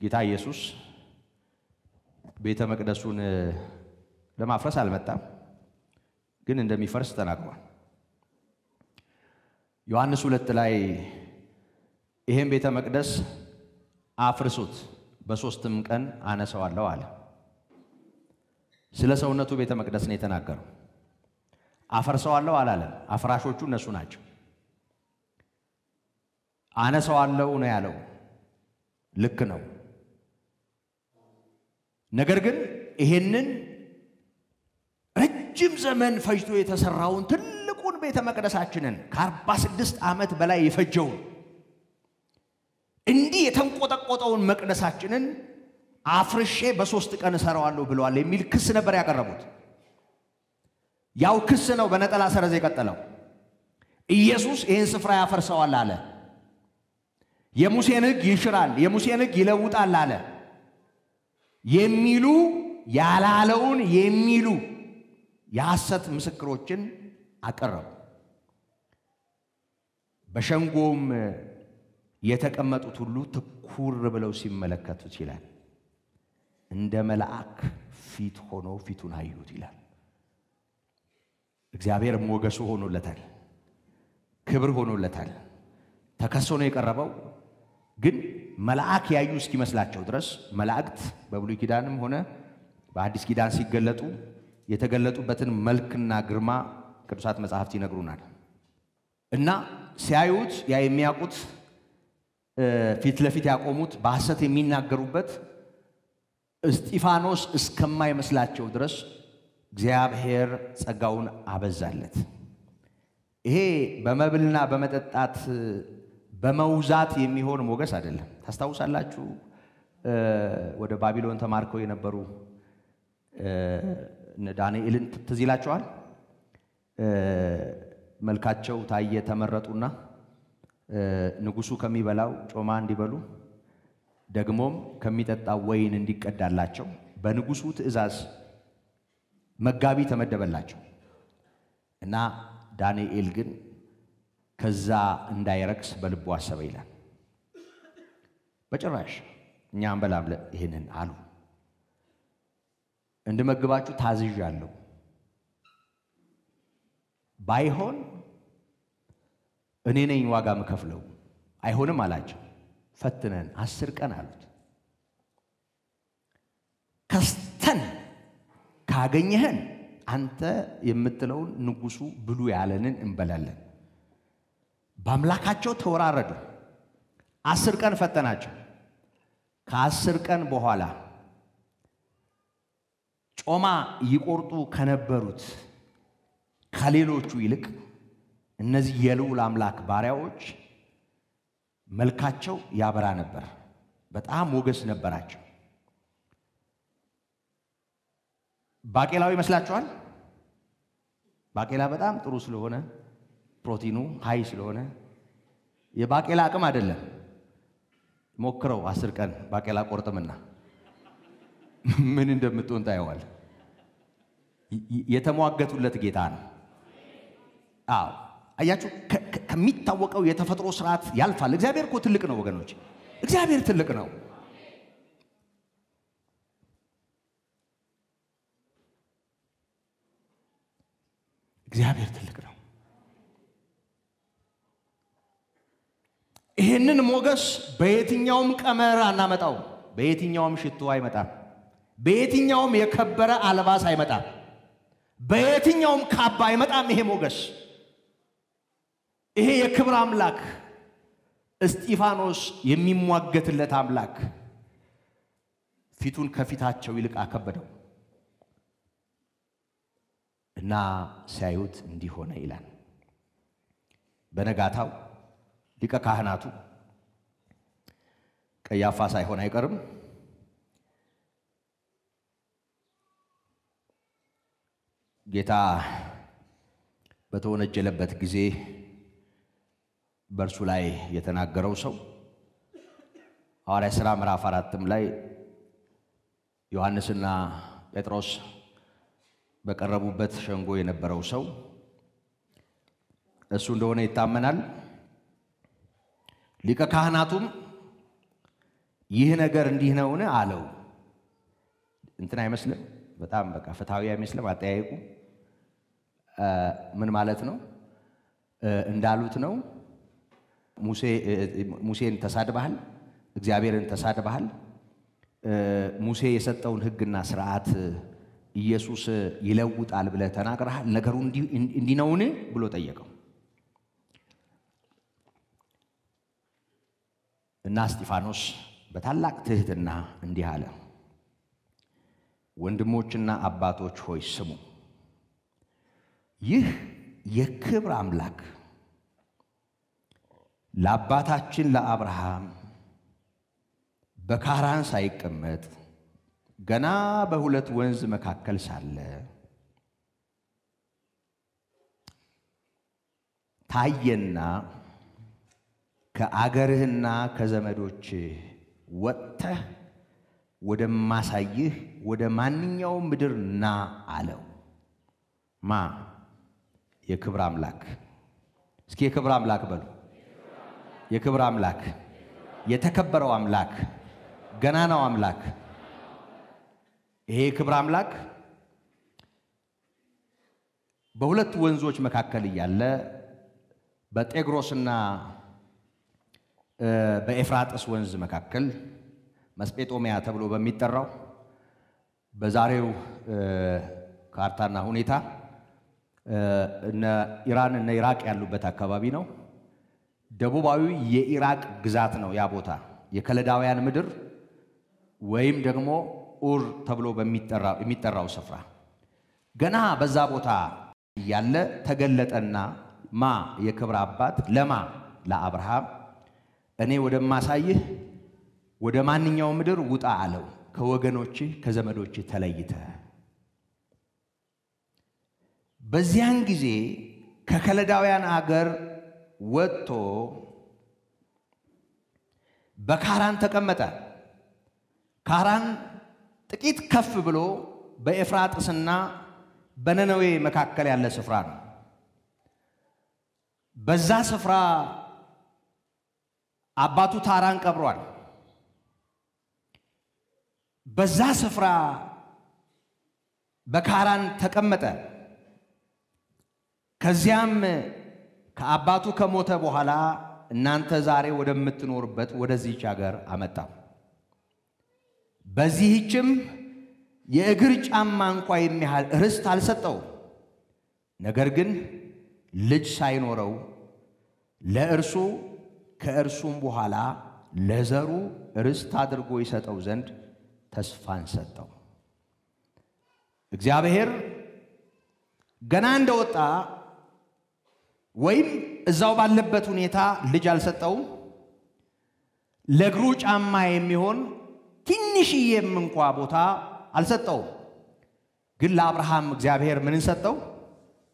ጌታ ኢየሱስ ቤተ መቅደሱን ለማፍረስ አልመጣም፣ ግን እንደሚፈርስ ተናግሯል። ዮሐንስ 2 ላይ ይሄን ቤተ መቅደስ አፍርሱት በ3ም ቀን አነሳዋለሁ አለ። ስለ ሰውነቱ ቤተ መቅደስ ነው የተናገረው። አፈርሰዋለሁ አላለም። አፍራሾቹ እነሱ ናቸው። አነሳዋለሁ ነው ያለው። ልክ ነው። ነገር ግን ይሄንን ረጅም ዘመን ፈጅቶ የተሰራውን ትልቁን ቤተ መቅደሳችንን ከ46 ዓመት በላይ የፈጀው እንዲህ የተንቆጠቆጠውን መቅደሳችንን አፍርሼ በ3 ቀን እሰራዋለሁ ብለዋል የሚል ክስ ነበር ያቀረቡት። ያው ክስ ነው በነጠላ ሰረዝ የቀጠለው። ኢየሱስ ይህን ስፍራ ያፈርሰዋል አለ። የሙሴን ሕግ ይሽራል፣ የሙሴን ሕግ ይለውጣል አለ የሚሉ ያላለውን የሚሉ የሐሰት ምስክሮችን አቀረቡ። በሸንጎም የተቀመጡት ሁሉ ትኩር ብለው ሲመለከቱት ይላል እንደ መልአክ ፊት ሆኖ ፊቱን አዩት ይላል። እግዚአብሔር ሞገሱ ሆኖለታል፣ ክብር ሆኖለታል። ተከሶ ነው የቀረበው። ግን መልአክ ያዩ እስኪመስላቸው ድረስ መላእክት በብሉይ ኪዳንም ሆነ በአዲስ ኪዳን ሲገለጡ የተገለጡበትን መልክና ግርማ ቅዱሳት መጻሕፍት ይነግሩናል። እና ሲያዩት ያ የሚያውቁት ፊት ለፊት ያቆሙት በሐሰት የሚናገሩበት እስጢፋኖስ እስከማይመስላቸው ድረስ እግዚአብሔር ጸጋውን አበዛለት። ይሄ በመብልና በመጠጣት በመውዛት የሚሆን ሞገስ አይደለም። ታስታውሳላችሁ ወደ ባቢሎን ተማርከው የነበሩ ዳንኤልን ትዝ ይላችኋል። መልካቸው ታየ ተመረጡና ንጉሱ ከሚበላው ጮማ እንዲበሉ ደግሞም ከሚጠጣው ወይን እንዲቀዳላቸው በንጉሱ ትእዛዝ መጋቢ ተመደበላቸው። እና ዳንኤል ግን ከዛ እንዳይረክስ በልቡ አሰበ ይላል። በጭራሽ እኛ አንበላም ይሄንን አሉ። እንድመግባችሁ ታዝዣለሁ፣ ባይሆን እኔ ነኝ ዋጋ መከፍለው። አይሆንም አላቸው። ፈትነን 10 ቀን አሉት። ከስተን ካገኘህን አንተ የምትለውን ንጉሱ ብሉ ያለንን እንበላለን። በአምላካቸው ተወራረዱ። 10 ቀን ፈተናቸው። ከ10 ቀን በኋላ ጮማ ይቆርጡ ከነበሩት ከሌሎቹ ይልቅ እነዚህ የልዑል አምላክ ባሪያዎች መልካቸው ያበራ ነበር፣ በጣም ሞገስ ነበራቸው። ባቄላው ይመስላችኋል? ባቄላ በጣም ጥሩ ስለሆነ ፕሮቲኑ ሃይ ስለሆነ የባቄላ አቅም አይደለም። ሞክረው 10 ቀን ባቄላ ቆርጥምና ምን እንደምትሆን ታየዋል። የተሟገቱለት ጌታ ነው። አዎ አያችሁ፣ ከሚታወቀው የተፈጥሮ ስርዓት ያልፋል። እግዚአብሔር እኮ ትልቅ ነው ወገኖች፣ እግዚአብሔር ትልቅ ነው። እግዚአብሔር ትልቅ ነው። ይህንን ሞገስ በየትኛውም ቀመር አናመጣው፣ በየትኛውም ሽቱ አይመጣም፣ በየትኛውም የከበረ አልባስ አይመጣም፣ በየትኛውም ካባ አይመጣም። ይሄ ሞገስ ይሄ የክብር አምላክ እስጢፋኖስ የሚሟገትለት አምላክ ፊቱን ከፊታቸው ይልቅ አከበደው እና ሲያዩት እንዲህ ሆነ ይላል። በነጋታው ሊቀ ካህናቱ ቀያፋ ሳይሆን አይቀርም ጌታ በተወነጀለበት ጊዜ በእርሱ ላይ የተናገረው ሰው ሐዋርያ ሥራ ምዕራፍ 4 ላይ ዮሐንስና ጴጥሮስ በቀረቡበት ሸንጎ የነበረው ሰው እሱ እንደሆነ ይታመናል። ሊቀ ካህናቱም ይህ ነገር እንዲህ ነውን አለው። እንትን አይመስልም? በጣም በቃ ፍትሃዊ አይመስልም አጠያየቁ። ምን ማለት ነው? እንዳሉት ነው። ሙሴን ተሳድበሃል፣ እግዚአብሔርን ተሳድበሃል፣ ሙሴ የሰጠውን ሕግና ሥርዓት ኢየሱስ ይለውጣል ብለህ ተናግረሃል። ነገሩ እንዲህ ነውን ብሎ ጠየቀው እና እስጢፋኖስ በታላቅ ትህትና እንዲህ አለ። ወንድሞችና አባቶች ሆይ ስሙ። ይህ የክብር አምላክ ለአባታችን ለአብርሃም በካራን ሳይቀመጥ ገና በሁለት ወንዝ መካከል ሳለ ታየና ከአገርህና ከዘመዶች ወጥተህ ወደማሳይህ ወደ ማንኛውም ምድር ና አለው። ማ? የክብር አምላክ። እስኪ የክብር አምላክ በሉ። የክብር አምላክ፣ የተከበረው አምላክ፣ ገናናው አምላክ። ይሄ የክብር አምላክ በሁለት ወንዞች መካከል እያለ በጤግሮስና በኤፍራጥስ ወንዝ መካከል መስጴጦሚያ ተብሎ በሚጠራው በዛሬው ካርታና ሁኔታ እነ ኢራን እና ኢራቅ ያሉበት አካባቢ ነው። ደቡባዊ የኢራቅ ግዛት ነው ያ ቦታ፣ የከለዳውያን ምድር ወይም ደግሞ ኡር ተብሎ በሚጠራው ስፍራ። ገና በዛ ቦታ ያለ ተገለጠና ማ? የክብር አባት ለማ? ለአብርሃም እኔ ወደማሳይህ ወደ ማንኛውም ምድር ውጣ አለው። ከወገኖችህ ከዘመዶችህ ተለይተህ። በዚያን ጊዜ ከከለዳውያን አገር ወጥቶ በካራን ተቀመጠ። ካራን ጥቂት ከፍ ብሎ በኤፍራጥስና በነነዌ መካከል ያለ ስፍራ ነው። በዛ ስፍራ አባቱ ታራን ቀብሯል። በዛ ስፍራ በካራን ተቀመጠ። ከዚያም ከአባቱ ከሞተ በኋላ እናንተ ዛሬ ወደምትኖርበት ወደዚህች ሀገር አመጣ። በዚህችም የእግር ጫማ እንኳን የሚያህል ርስት አልሰጠው። ነገር ግን ልጅ ሳይኖረው ለእርሱ ከእርሱም በኋላ ለዘሩ ርስት አድርጎ ይሰጠው ዘንድ ተስፋን ሰጠው። እግዚአብሔር ገና እንደወጣ ወይም እዛው ባለበት ሁኔታ ልጅ አልሰጠውም። ለእግሩ ጫማ የሚሆን ትንሽዬም እንኳን ቦታ አልሰጠውም። ግን ለአብርሃም እግዚአብሔር ምንን ሰጠው?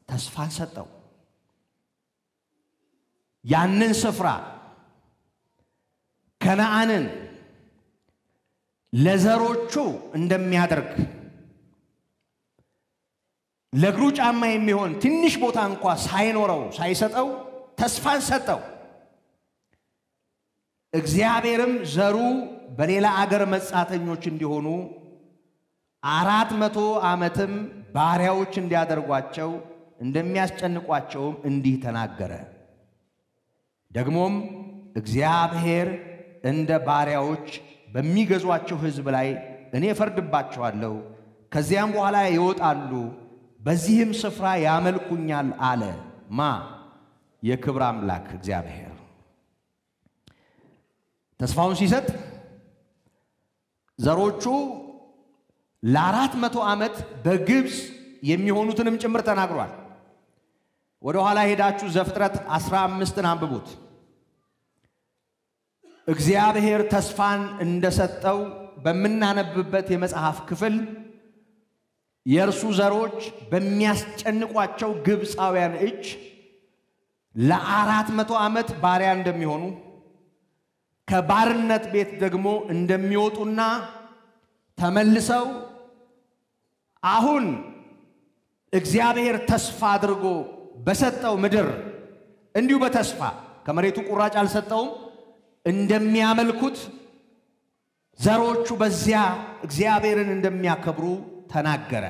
ተስፋን ሰጠው። ያንን ስፍራ ከነዓንን ለዘሮቹ እንደሚያደርግ ለእግሩ ጫማ የሚሆን ትንሽ ቦታ እንኳን ሳይኖረው ሳይሰጠው ተስፋን ሰጠው። እግዚአብሔርም ዘሩ በሌላ አገር መጻተኞች እንዲሆኑ 400 ዓመትም ባሪያዎች እንዲያደርጓቸው እንደሚያስጨንቋቸውም እንዲህ ተናገረ። ደግሞም እግዚአብሔር እንደ ባሪያዎች በሚገዟቸው ሕዝብ ላይ እኔ እፈርድባቸዋለሁ፣ ከዚያም በኋላ ይወጣሉ፣ በዚህም ስፍራ ያመልኩኛል አለ። ማ? የክብር አምላክ እግዚአብሔር። ተስፋውን ሲሰጥ ዘሮቹ ለ400 ዓመት በግብፅ የሚሆኑትንም ጭምር ተናግሯል። ወደ ኋላ ሄዳችሁ ዘፍጥረት 15ን አንብቡት። እግዚአብሔር ተስፋን እንደሰጠው በመናነብበት የመጽሐፍ ክፍል የእርሱ ዘሮች በሚያስጨንቋቸው ግብፃውያን እጅ ለ400 ዓመት ባሪያ እንደሚሆኑ ከባርነት ቤት ደግሞ እንደሚወጡና ተመልሰው አሁን እግዚአብሔር ተስፋ አድርጎ በሰጠው ምድር እንዲሁ በተስፋ ከመሬቱ ቁራጭ አልሰጠውም እንደሚያመልኩት ዘሮቹ በዚያ እግዚአብሔርን እንደሚያከብሩ ተናገረ።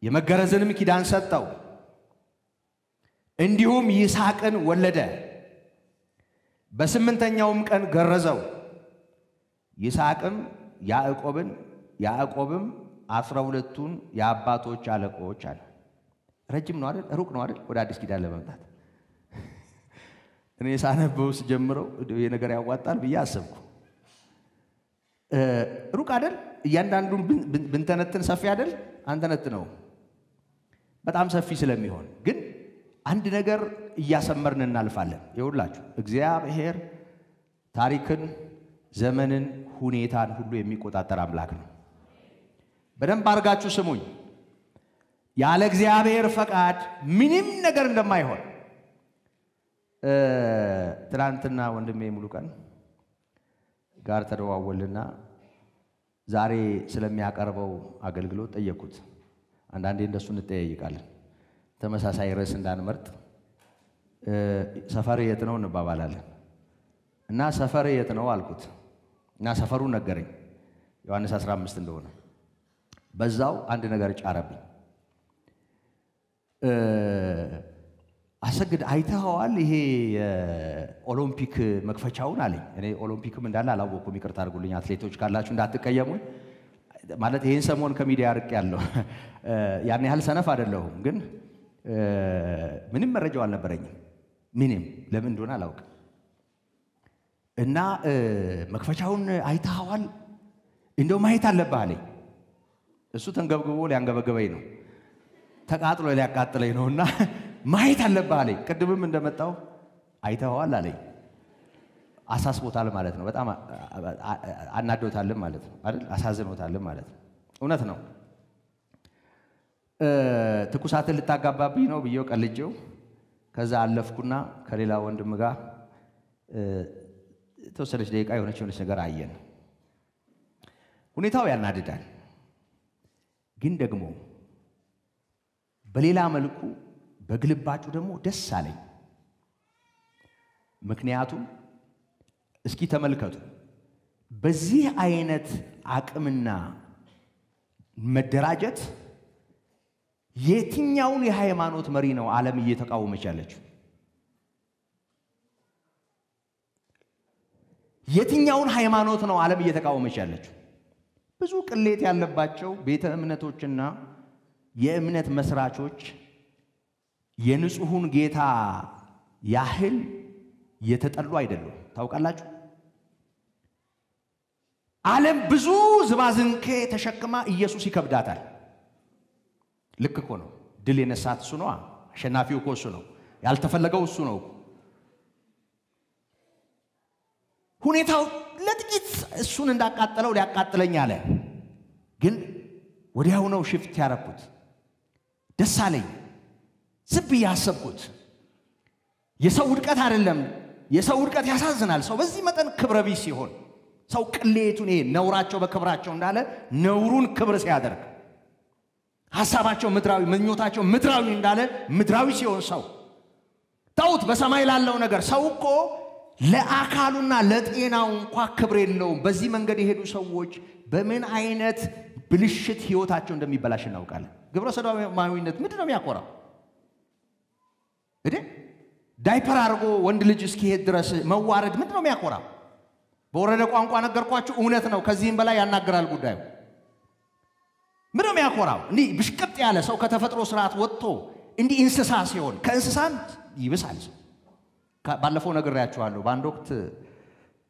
የመገረዝንም ኪዳን ሰጠው። እንዲሁም ይስሐቅን ወለደ። በስምንተኛውም ቀን ገረዘው። ይስሐቅም ያዕቆብን፣ ያዕቆብም 12ቱን የአባቶች አለቆች አለ። ረጅም ነው አይደል? ሩቅ ነው አይደል? ወደ አዲስ ኪዳን ለመምጣት እኔ ሳነበው ጀምረው ይሄ ነገር ያዋጣል ብዬ አሰብኩ። ሩቅ አይደል? እያንዳንዱን ብንተነትን ሰፊ አይደል? አንተነትነው በጣም ሰፊ ስለሚሆን ግን አንድ ነገር እያሰመርን እናልፋለን። ይኸውላችሁ እግዚአብሔር ታሪክን፣ ዘመንን፣ ሁኔታን ሁሉ የሚቆጣጠር አምላክ ነው። በደንብ አድርጋችሁ ስሙኝ። ያለ እግዚአብሔር ፈቃድ ምንም ነገር እንደማይሆን ትናንትና ወንድሜ ሙሉቀን ጋር ተደዋወልና ዛሬ ስለሚያቀርበው አገልግሎት ጠየቁት። አንዳንዴ እንደሱ እንጠያይቃለን። ተመሳሳይ ርዕስ እንዳንመርጥ ሰፈር የት ነው እንባባላለን። እና ሰፈር የት ነው አልኩት እና ሰፈሩን ነገረኝ። ዮሐንስ 15 እንደሆነ በዛው አንድ ነገር ጫረብኝ። አሰግድ አይተኸዋል ይሄ ኦሎምፒክ መክፈቻውን አለኝ። እኔ ኦሎምፒክም እንዳለ አላወቅኩም። ይቅርታ አድርጉልኝ አትሌቶች ካላችሁ እንዳትቀየሙኝ። ማለት ይሄን ሰሞን ከሚዲያ ርቅ ያለው ያን ያህል ሰነፍ አይደለሁም፣ ግን ምንም መረጃው አልነበረኝም። ምንም ለምን እንደሆነ አላውቅም። እና መክፈቻውን አይተኸዋል እንደው ማየት አለብህ አለኝ። እሱ ተንገብግቦ ሊያንገበግበኝ ነው፣ ተቃጥሎ ሊያቃጥለኝ ነውና ማየት አለብህ አለኝ። ቅድምም እንደመጣው አይተኸዋል አለኝ። አሳስቦታል ማለት ነው። በጣም አናዶታል ማለት ነው አይደል? አሳዝኖታል ማለት ነው። እውነት ነው። ትኩሳትን ልታጋባብኝ ነው ብዬው ቀልጄው ከዛ አለፍኩና ከሌላ ወንድም ጋር ተወሰነች ደቂቃ የሆነች ነገር አየን። ሁኔታው ያናድዳል፣ ግን ደግሞ በሌላ መልኩ በግልባጩ ደግሞ ደስ አለኝ። ምክንያቱም እስኪ ተመልከቱ፣ በዚህ አይነት አቅምና መደራጀት የትኛውን የሃይማኖት መሪ ነው ዓለም እየተቃወመች ያለችው? የትኛውን ሃይማኖት ነው ዓለም እየተቃወመች ያለችው? ብዙ ቅሌት ያለባቸው ቤተ እምነቶችና የእምነት መስራቾች የንጹሑን ጌታ ያህል የተጠሉ አይደሉም። ታውቃላችሁ? ዓለም ብዙ ዝባዝንኬ ተሸክማ ኢየሱስ ይከብዳታል። ልክ እኮ ነው። ድል የነሳት እሱ ነው። አሸናፊው እኮ እሱ ነው። ያልተፈለገው እሱ ነው። ሁኔታው ለጥቂት እሱን እንዳቃጠለው ሊያቃጥለኝ አለ። ግን ወዲያው ነው ሽፍት ያረኩት። ደስ አለኝ። ዝም ብዬ አሰብኩት። የሰው ውድቀት አይደለም። የሰው ውድቀት ያሳዝናል። ሰው በዚህ መጠን ክብረ ቢስ ሲሆን፣ ሰው ቅሌቱን ይሄ ነውራቸው በክብራቸው እንዳለ ነውሩን ክብር ሲያደርግ፣ ሐሳባቸው ምድራዊ ምኞታቸው ምድራዊ እንዳለ ምድራዊ ሲሆን፣ ሰው ታውት በሰማይ ላለው ነገር ሰው እኮ ለአካሉና ለጤናው እንኳን ክብር የለውም። በዚህ መንገድ የሄዱ ሰዎች በምን አይነት ብልሽት ህይወታቸው እንደሚበላሽ እናውቃለን። ግብረ ሰዶማዊነት ምንድነው የሚያቆራው? እዴ ዳይፐር አርጎ ወንድ ልጅ እስኪሄድ ድረስ መዋረድ ምንድነው የሚያቆራው? በወረደ ቋንቋ ነገርኳችሁ፣ እውነት ነው። ከዚህም በላይ ያናገራል ጉዳዩ። ምንድነው የሚያቆራው? እንዲህ ብሽቅጥ ያለ ሰው ከተፈጥሮ ስርዓት ወጥቶ እንዲህ እንስሳ ሲሆን ከእንስሳም ይብሳል። ባለፈው ነግሬያችኋለሁ። በአንድ ወቅት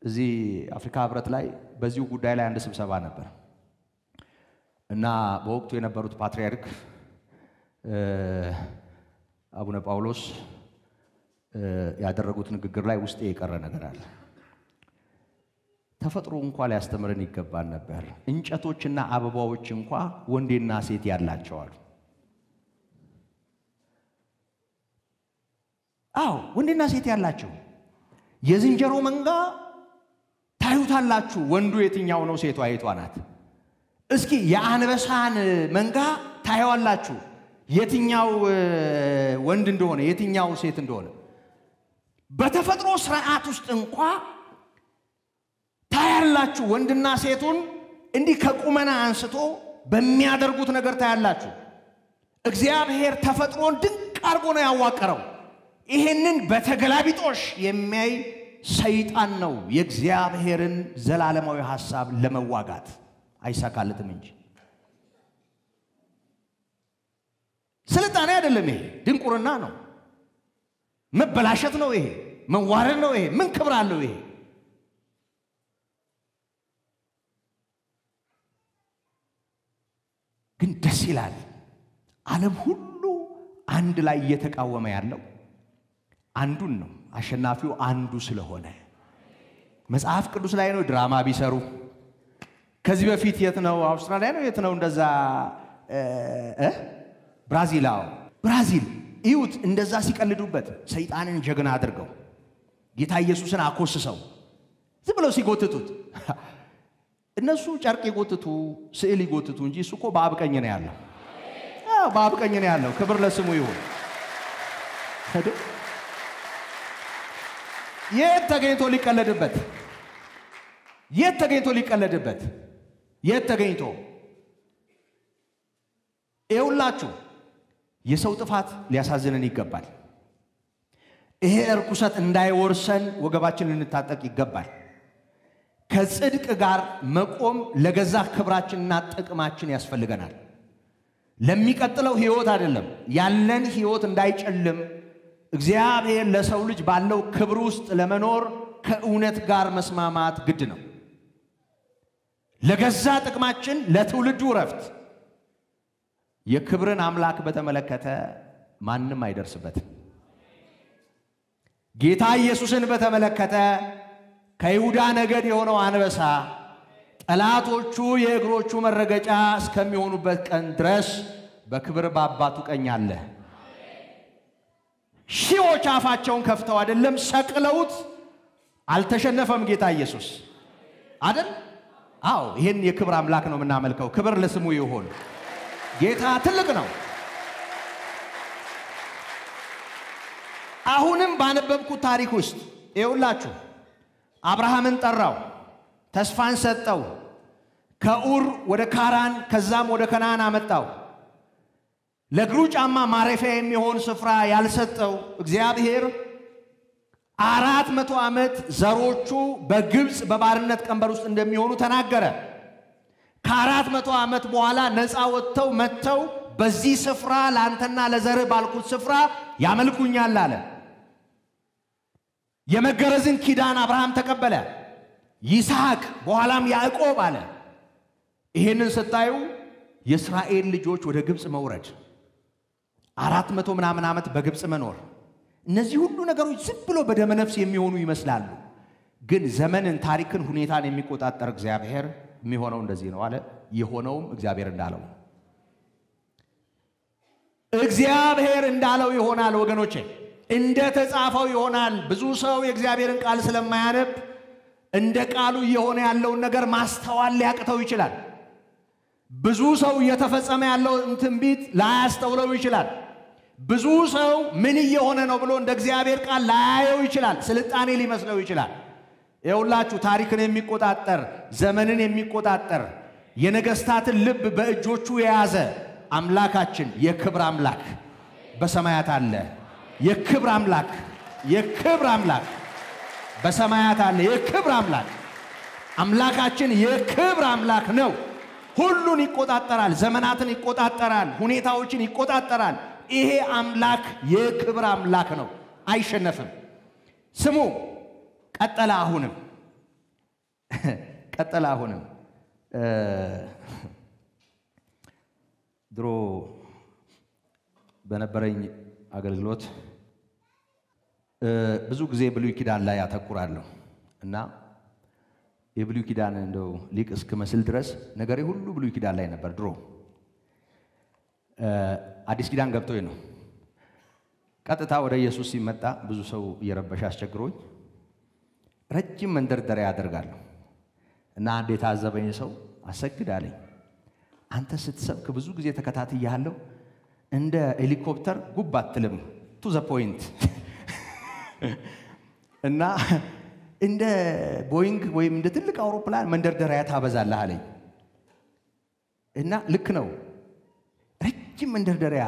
እዚህ አፍሪካ ህብረት ላይ በዚሁ ጉዳይ ላይ አንድ ስብሰባ ነበር እና በወቅቱ የነበሩት ፓትርያርክ አቡነ ጳውሎስ ያደረጉት ንግግር ላይ ውስጤ የቀረ ነገር አለ። ተፈጥሮ እንኳን ሊያስተምረን ይገባል ነበር። እንጨቶችና አበባዎች እንኳን ወንዴና ሴት ያላቸው አሉ። አዎ ወንዴና ሴት ያላቸው። የዝንጀሮ መንጋ ታዩታላችሁ፣ ወንዱ የትኛው ነው፣ ሴቷ የቷ ናት? እስኪ የአንበሳን መንጋ ታዩዋላችሁ፣ የትኛው ወንድ እንደሆነ የትኛው ሴት እንደሆነ። በተፈጥሮ ስርዓት ውስጥ እንኳን ታያላችሁ፣ ወንድና ሴቱን እንዲህ ከቁመና አንስቶ በሚያደርጉት ነገር ታያላችሁ። እግዚአብሔር ተፈጥሮን ድንቅ አድርጎ ነው ያዋቀረው። ይሄንን በተገላቢጦሽ የሚያይ ሰይጣን ነው የእግዚአብሔርን ዘላለማዊ ሐሳብ ለመዋጋት አይሳካለትም እንጂ። ስልጣኔ አይደለም ይሄ፣ ድንቁርና ነው፣ መበላሸት ነው ይሄ። መዋረድ ነው ይሄ? ምን ክብር አለው ይሄ? ግን ደስ ይላል። ዓለም ሁሉ አንድ ላይ እየተቃወመ ያለው አንዱን ነው። አሸናፊው አንዱ ስለሆነ መጽሐፍ ቅዱስ ላይ ነው ድራማ ቢሰሩ። ከዚህ በፊት የት ነው? አውስትራሊያ ነው የት ነው? እንደዛ ብራዚል እዩት። እንደዛ ሲቀልዱበት ሰይጣንን ጀግና አድርገው ጌታ ኢየሱስን አኮስሰው ዝም ብለው ሲጎትቱት እነሱ ጨርቅ ይጎትቱ ስዕል ይጎትቱ እንጂ እሱ እኮ በአብ ቀኝ ነው ያለው። በአብ ቀኝ ነው ያለው። ክብር ለስሙ ይሁን። የት ተገኝቶ ሊቀለድበት? የት ተገኝቶ ሊቀለድበት? የት ተገኝቶ? ይኸውላችሁ የሰው ጥፋት ሊያሳዝነን ይገባል። ይሄ እርኩሰት እንዳይወርሰን ወገባችንን እንታጠቅ ይገባል። ከጽድቅ ጋር መቆም ለገዛ ክብራችንና ጥቅማችን ያስፈልገናል። ለሚቀጥለው ህይወት አይደለም ያለን ህይወት እንዳይጨልም እግዚአብሔር ለሰው ልጅ ባለው ክብር ውስጥ ለመኖር ከእውነት ጋር መስማማት ግድ ነው። ለገዛ ጥቅማችን ለትውልዱ ረፍት የክብርን አምላክ በተመለከተ ማንም አይደርስበትም። ጌታ ኢየሱስን በተመለከተ ከይሁዳ ነገድ የሆነው አንበሳ ጠላቶቹ የእግሮቹ መረገጫ እስከሚሆኑበት ቀን ድረስ በክብር በአባቱ ቀኝ አለ። ሺዎች አፋቸውን ከፍተው አይደለም ሰቅለውት አልተሸነፈም ጌታ ኢየሱስ አይደል? አዎ ይሄን የክብር አምላክ ነው የምናመልከው። ክብር ለስሙ ይሁን። ጌታ ትልቅ ነው። አሁንም ባነበብኩት ታሪክ ውስጥ ይኸውላችሁ አብርሃምን ጠራው፣ ተስፋን ሰጠው፣ ከኡር ወደ ካራን ከዛም ወደ ከነዓን አመጣው። ለእግሩ ጫማ ማረፊያ የሚሆን ስፍራ ያልሰጠው እግዚአብሔር 400 ዓመት ዘሮቹ በግብጽ በባርነት ቀንበር ውስጥ እንደሚሆኑ ተናገረ። ከ400 ዓመት በኋላ ነፃ ወጥተው መጥተው በዚህ ስፍራ ላንተና ለዘርህ ባልኩት ስፍራ ያመልኩኛል አለ። የመገረዝን ኪዳን አብርሃም ተቀበለ። ይስሐቅ በኋላም ያዕቆብ አለ። ይሄንን ስታዩ የእስራኤል ልጆች ወደ ግብጽ መውረድ 400 ምናምን ዓመት በግብጽ መኖር እነዚህ ሁሉ ነገሮች ዝም ብሎ በደመነፍስ የሚሆኑ ይመስላሉ። ግን ዘመንን፣ ታሪክን፣ ሁኔታን የሚቆጣጠር እግዚአብሔር የሚሆነው እንደዚህ ነው አለ። የሆነውም እግዚአብሔር እንዳለው እግዚአብሔር እንዳለው ይሆናል ወገኖቼ። እንደ ተጻፈው ይሆናል። ብዙ ሰው የእግዚአብሔርን ቃል ስለማያነብ እንደ ቃሉ እየሆነ ያለውን ነገር ማስተዋል ሊያቅተው ይችላል። ብዙ ሰው እየተፈጸመ ያለው ትንቢት ላያስተውለው ይችላል። ብዙ ሰው ምን እየሆነ ነው ብሎ እንደ እግዚአብሔር ቃል ላያየው ይችላል። ስልጣኔ ሊመስለው ይችላል። ይኸውላችሁ ታሪክን የሚቆጣጠር ዘመንን የሚቆጣጠር የነገስታትን ልብ በእጆቹ የያዘ አምላካችን የክብር አምላክ በሰማያት አለ። የክብር አምላክ የክብር አምላክ በሰማያት አለ። የክብር አምላክ አምላካችን የክብር አምላክ ነው። ሁሉን ይቆጣጠራል። ዘመናትን ይቆጣጠራል። ሁኔታዎችን ይቆጣጠራል። ይሄ አምላክ የክብር አምላክ ነው። አይሸነፍም። ስሙ ቀጠለ። አሁንም ድሮ በነበረኝ አገልግሎት ብዙ ጊዜ ብሉይ ኪዳን ላይ አተኩራለሁ እና የብሉይ ኪዳን እንደው ሊቅ እስክመስል ድረስ ነገሬ ሁሉ ብሉይ ኪዳን ላይ ነበር። ድሮ አዲስ ኪዳን ገብቶኝ ነው ቀጥታ ወደ ኢየሱስ ሲመጣ ብዙ ሰው እየረበሸ አስቸግሮኝ ረጅም መንደርደሪያ ያደርጋለሁ እና አንድ የታዘበኝ ሰው አሰግዳለኝ። አንተ ስትሰብክ ብዙ ጊዜ ተከታትያለሁ፣ እንደ ሄሊኮፕተር ጉብ አትልም፣ ቱ ዘ ፖይንት እና እንደ ቦይንግ ወይም እንደ ትልቅ አውሮፕላን መንደርደሪያ ታበዛለህ አለኝ። እና ልክ ነው። ረጅም መንደርደሪያ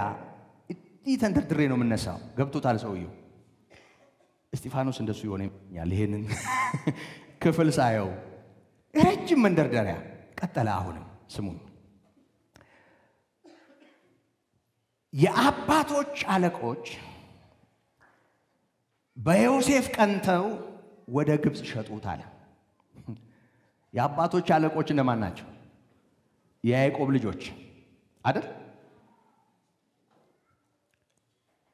እዚህ ተንደርድሬ ነው የምነሳው። ገብቶታል ሰውየው። እስጢፋኖስ እንደሱ ይሆነኛል። ይሄንን ክፍል ሳየው ረጅም መንደርደሪያ ቀጠለ። አሁንም ስሙን የአባቶች አለቆች በዮሴፍ ቀንተው ወደ ግብጽ ሸጡት አለ። የአባቶች አለቆች እነማን ናቸው? የያዕቆብ ልጆች አይደል?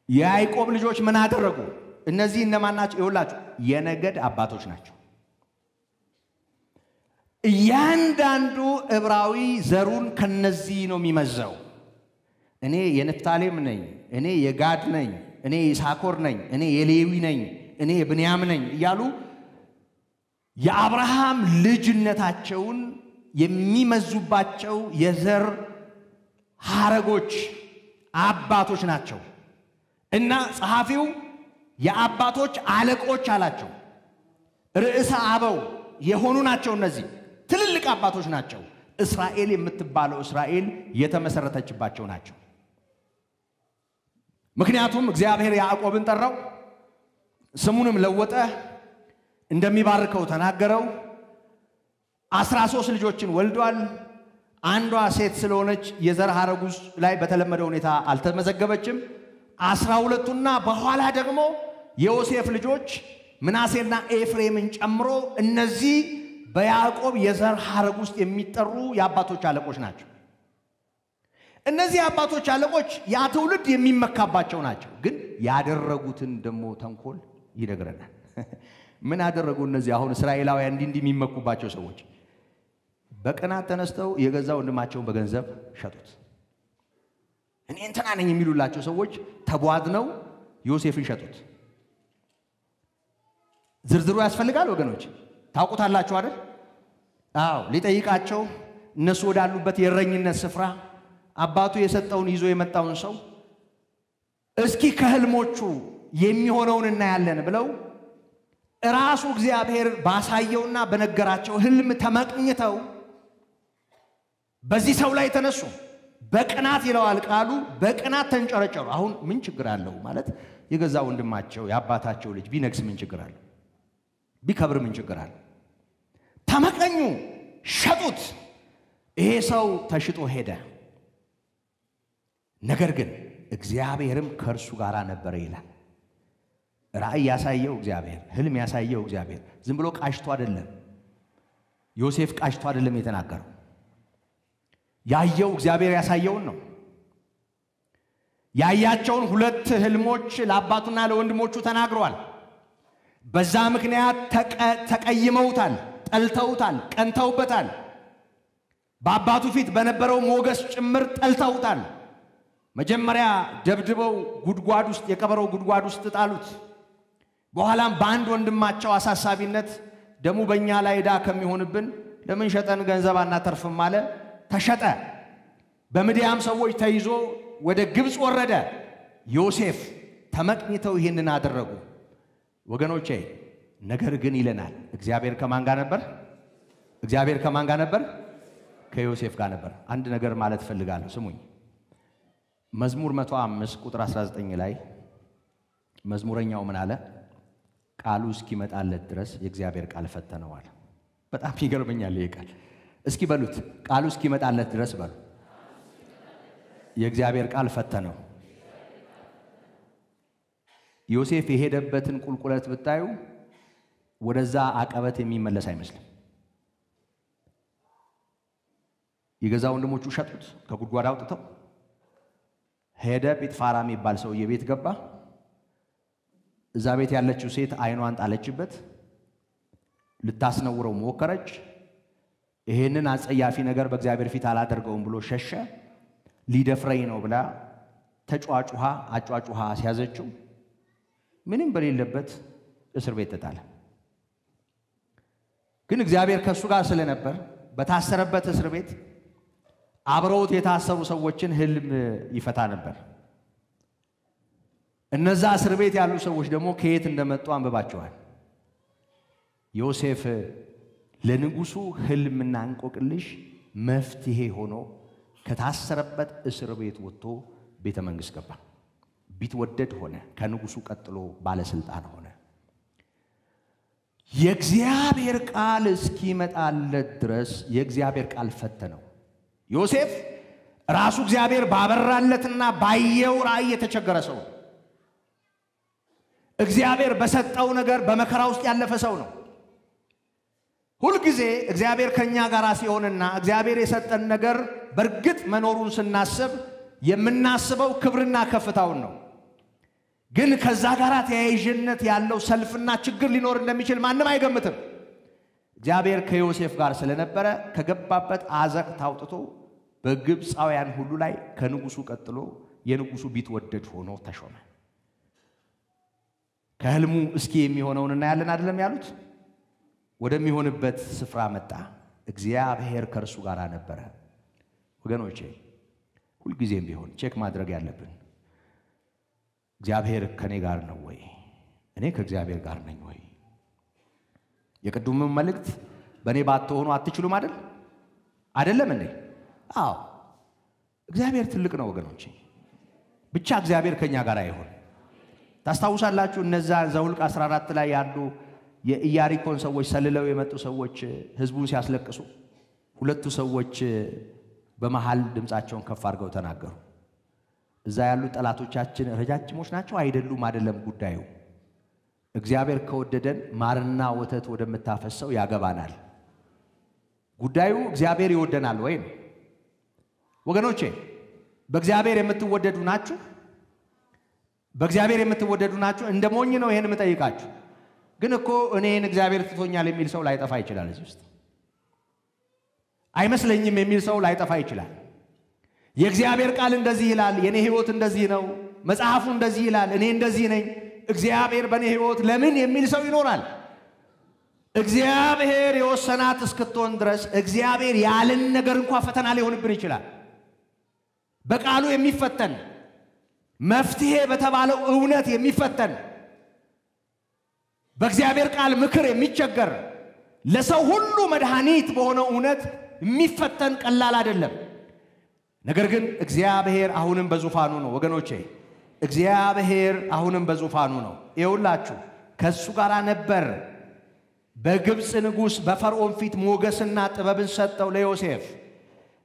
የያዕቆብ ልጆች ምን አደረጉ? እነዚህ እነማን ናቸው? ይኸውላችሁ የነገድ አባቶች ናቸው። እያንዳንዱ ዕብራዊ ዘሩን ከነዚህ ነው የሚመዘው። እኔ የንፍታሌም ነኝ፣ እኔ የጋድ ነኝ፣ እኔ የይሳኮር ነኝ፣ እኔ የሌዊ ነኝ፣ እኔ የብንያም ነኝ እያሉ የአብርሃም ልጅነታቸውን የሚመዙባቸው የዘር ሐረጎች አባቶች ናቸው። እና ጸሐፊው የአባቶች አለቆች አላቸው። ርዕሰ አበው የሆኑ ናቸው። እነዚህ ትልልቅ አባቶች ናቸው። እስራኤል የምትባለው እስራኤል የተመሰረተችባቸው ናቸው። ምክንያቱም እግዚአብሔር ያዕቆብን ጠራው፣ ስሙንም ለወጠ፣ እንደሚባርከው ተናገረው። 13 ልጆችን ወልዷል። አንዷ ሴት ስለሆነች የዘር ሐረጉ ላይ በተለመደ ሁኔታ አልተመዘገበችም። 12ቱና በኋላ ደግሞ የዮሴፍ ልጆች ምናሴና ኤፍሬምን ጨምሮ እነዚህ በያዕቆብ የዘር ሐረግ ውስጥ የሚጠሩ የአባቶች አለቆች ናቸው። እነዚህ አባቶች አለቆች ያ ትውልድ የሚመካባቸው ናቸው። ግን ያደረጉትን ደግሞ ተንኮል ይነግረናል። ምን አደረጉ እነዚህ አሁን እስራኤላውያን እንዲህ የሚመኩባቸው ሰዎች? በቅናት ተነስተው የገዛ ወንድማቸውን በገንዘብ ሸጡት። እኔ እንትና ነኝ የሚሉላቸው ሰዎች ተቧድነው ዮሴፍን ሸጡት። ዝርዝሩ ያስፈልጋል ወገኖች፣ ታውቁታላችሁ አይደል? አዎ። ሊጠይቃቸው እነሱ ወዳሉበት የእረኝነት ስፍራ አባቱ የሰጠውን ይዞ የመጣውን ሰው እስኪ ከህልሞቹ የሚሆነውን እናያለን ብለው ራሱ እግዚአብሔር ባሳየውና በነገራቸው ህልም ተመቅኝተው በዚህ ሰው ላይ ተነሱ። በቅናት ይለዋል ቃሉ፣ በቅናት ተንጨረጨሩ። አሁን ምን ችግር አለው ማለት የገዛ ወንድማቸው የአባታቸው ልጅ ቢነግስ ምን ችግር አለው? ቢከብር ምን ችግር አለው? ተመቀኙ፣ ሸጡት። ይሄ ሰው ተሽጦ ሄደ። ነገር ግን እግዚአብሔርም ከእርሱ ጋር ነበረ ይላል። ራእይ ያሳየው እግዚአብሔር፣ ህልም ያሳየው እግዚአብሔር። ዝም ብሎ ቃሽቶ አይደለም። ዮሴፍ ቃሽቶ አይደለም የተናገረው። ያየው እግዚአብሔር ያሳየውን ነው። ያያቸውን 2 ህልሞች ለአባቱና ለወንድሞቹ ተናግሯል። በዛ ምክንያት ተቀይመውታል፣ ጠልተውታል፣ ቀንተውበታል። በአባቱ ፊት በነበረው ሞገስ ጭምር ጠልተውታል። መጀመሪያ ደብድበው ጉድጓድ ውስጥ የቀበረው ጉድጓድ ውስጥ ጣሉት። በኋላም በአንድ ወንድማቸው አሳሳቢነት ደሙ በእኛ ላይ ዕዳ ከሚሆንብን ለምን ሸጠን ገንዘብ አናተርፍም አለ። ተሸጠ። በምድያም ሰዎች ተይዞ ወደ ግብጽ ወረደ። ዮሴፍ ተመቅኝተው ይህንን አደረጉ። ወገኖቼ ነገር ግን ይለናል እግዚአብሔር ከማን ጋር ነበር? እግዚአብሔር ከማን ጋር ነበር? ከዮሴፍ ጋር ነበር። አንድ ነገር ማለት ፈልጋለሁ፣ ስሙኝ። መዝሙር 105 ቁጥር 19 ላይ መዝሙረኛው ምን አለ? ቃሉ እስኪመጣለት ድረስ የእግዚአብሔር ቃል ፈተነዋል። በጣም ይገርመኛል ይሄ ቃል። እስኪ በሉት፣ ቃሉ እስኪመጣለት ድረስ በሉ። የእግዚአብሔር ቃል ፈተነው። ዮሴፍ የሄደበትን ቁልቁለት ብታዩ ወደዛ አቀበት የሚመለስ አይመስልም። የገዛ ወንድሞቹ ሸጡት፣ ከጉድጓድ አውጥተው ሄደ። ጲጥፋራ የሚባል ሰውዬ ቤት ገባ። እዛ ቤት ያለችው ሴት አይኗን ጣለችበት፣ ልታስነውረው ሞከረች። ይሄንን አጸያፊ ነገር በእግዚአብሔር ፊት አላደርገውም ብሎ ሸሸ። ሊደፍረኝ ነው ብላ ተጫጫሃ አጫጫሃ ሲያዘችው ምንም በሌለበት እስር ቤት ተጣለ። ግን እግዚአብሔር ከሱ ጋር ስለነበር በታሰረበት እስር ቤት አብረውት የታሰሩ ሰዎችን ህልም ይፈታ ነበር። እነዛ እስር ቤት ያሉ ሰዎች ደግሞ ከየት እንደመጡ አንብባቸዋል። ዮሴፍ ለንጉሱ ህልምና እንቆቅልሽ መፍትሄ ሆኖ ከታሰረበት እስር ቤት ወጥቶ ቤተ መንግስት ገባ። ቢትወደድ ሆነ። ከንጉሱ ቀጥሎ ባለስልጣን ሆነ። የእግዚአብሔር ቃል እስኪመጣለት ድረስ የእግዚአብሔር ቃል ፈተነው። ዮሴፍ ራሱ እግዚአብሔር ባበራለትና ባየው ራእይ የተቸገረ ሰው፣ እግዚአብሔር በሰጠው ነገር በመከራ ውስጥ ያለፈ ሰው ነው። ሁሉ ጊዜ እግዚአብሔር ከኛ ጋር ሲሆንና እግዚአብሔር የሰጠን ነገር በርግጥ መኖሩን ስናስብ የምናስበው ክብርና ከፍታውን ነው። ግን ከዛ ጋር ተያይዥነት ያለው ሰልፍና ችግር ሊኖር እንደሚችል ማንም አይገምትም። እግዚአብሔር ከዮሴፍ ጋር ስለነበረ ከገባበት አዘቅት አውጥቶ በግብፃውያን ሁሉ ላይ ከንጉሱ ቀጥሎ የንጉሱ ቢትወደድ ሆኖ ተሾመ። ከህልሙ እስኪ የሚሆነውን እናያለን አይደለም ያሉት? ወደሚሆንበት ስፍራ መጣ። እግዚአብሔር ከእርሱ ጋር ነበረ። ወገኖቼ ሁሉ ጊዜም ቢሆን ቼክ ማድረግ ያለብን እግዚአብሔር ከኔ ጋር ነው ወይ? እኔ ከእግዚአብሔር ጋር ነኝ ወይ? የቅዱም መልእክት በእኔ ባትሆኑ አትችሉም አይደለም እንዴ? አዎ እግዚአብሔር ትልቅ ነው ወገኖቼ። ብቻ እግዚአብሔር ከኛ ጋር ይሁን። ታስታውሳላችሁ እነዛ ዘኍልቍ 14 ላይ ያሉ የኢያሪኮን ሰዎች ሰልለው የመጡ ሰዎች ህዝቡን ሲያስለቅሱ ሁለቱ ሰዎች በመሃል ድምጻቸውን ከፍ አድርገው ተናገሩ። እዛ ያሉ ጠላቶቻችን ረጃጅሞች ናቸው አይደለም ጉዳዩ። እግዚአብሔር ከወደደን ማርና ወተት ወደምታፈሰው ያገባናል። ጉዳዩ እግዚአብሔር ይወደናል ወይ ነው። ወገኖቼ በእግዚአብሔር የምትወደዱ ናችሁ? በእግዚአብሔር የምትወደዱ ናችሁ? እንደ ሞኝ ነው ይሄን የምጠይቃችሁ። ግን እኮ እኔን እግዚአብሔር ትቶኛል የሚል ሰው ላይጠፋ ይችላል። እዚህ ውስጥ አይመስለኝም የሚል ሰው ላይጠፋ ይችላል። የእግዚአብሔር ቃል እንደዚህ ይላል፣ የኔ ህይወት እንደዚህ ነው፣ መጽሐፉ እንደዚህ ይላል፣ እኔ እንደዚህ ነኝ፣ እግዚአብሔር በኔ ህይወት ለምን የሚል ሰው ይኖራል። እግዚአብሔር የወሰናት እስክትሆን ድረስ እግዚአብሔር ያለን ነገር እንኳን ፈተና ሊሆንብን ይችላል። በቃሉ የሚፈተን መፍትሄ በተባለው እውነት የሚፈተን በእግዚአብሔር ቃል ምክር የሚቸገር ለሰው ሁሉ መድኃኒት በሆነው እውነት የሚፈተን ቀላል አይደለም። ነገር ግን እግዚአብሔር አሁንም በዙፋኑ ነው ወገኖቼ። እግዚአብሔር አሁንም በዙፋኑ ነው። ይኸውላችሁ ከሱ ጋር ነበር። በግብፅ ንጉሥ በፈርዖን ፊት ሞገስና ጥበብን ሰጠው ለዮሴፍ።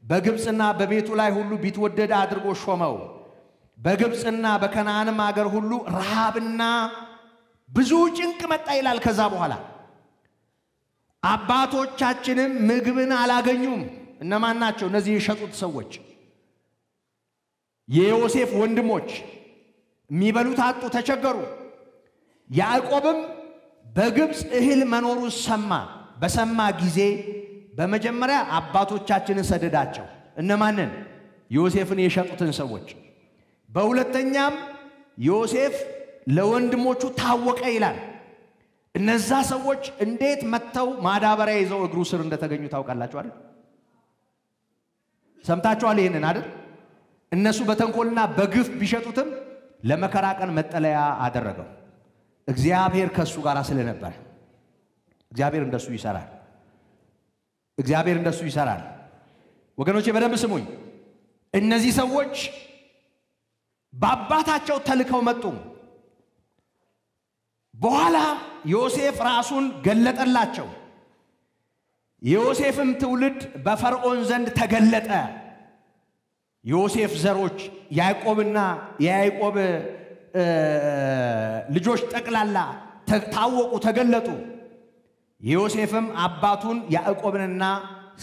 በግብፅና በቤቱ ላይ ሁሉ ቢትወደድ አድርጎ ሾመው። በግብፅና በከነዓንም አገር ሁሉ ረሃብና ብዙ ጭንቅ መጣ ይላል። ከዛ በኋላ አባቶቻችንም ምግብን አላገኙም። እነማን ናቸው እነዚህ የሸጡት ሰዎች? የዮሴፍ ወንድሞች የሚበሉት አጡ፣ ተቸገሩ። ያዕቆብም በግብፅ እህል መኖሩን ሰማ። በሰማ ጊዜ በመጀመሪያ አባቶቻችንን ሰደዳቸው። እነማንን? ዮሴፍን የሸጡትን ሰዎች። በሁለተኛም ዮሴፍ ለወንድሞቹ ታወቀ ይላል። እነዛ ሰዎች እንዴት መተው ማዳበሪያ ይዘው እግሩ ስር እንደተገኙ ታውቃላችሁ አይደል? ሰምታችኋል ይሄንን አይደል? እነሱ በተንኮልና በግፍ ቢሸጡትም ለመከራ ቀን መጠለያ አደረገው። እግዚአብሔር ከሱ ጋር ስለነበር እግዚአብሔር እንደሱ ይሰራል። እግዚአብሔር እንደሱ ይሰራል። ወገኖቼ በደንብ ስሙኝ። እነዚህ ሰዎች በአባታቸው ተልከው መጡ። በኋላ ዮሴፍ ራሱን ገለጠላቸው። የዮሴፍም ትውልድ በፈርዖን ዘንድ ተገለጠ። ዮሴፍ ዘሮች ያዕቆብና የያዕቆብ ልጆች ጠቅላላ ታወቁ፣ ተገለጡ። ዮሴፍም አባቱን ያዕቆብንና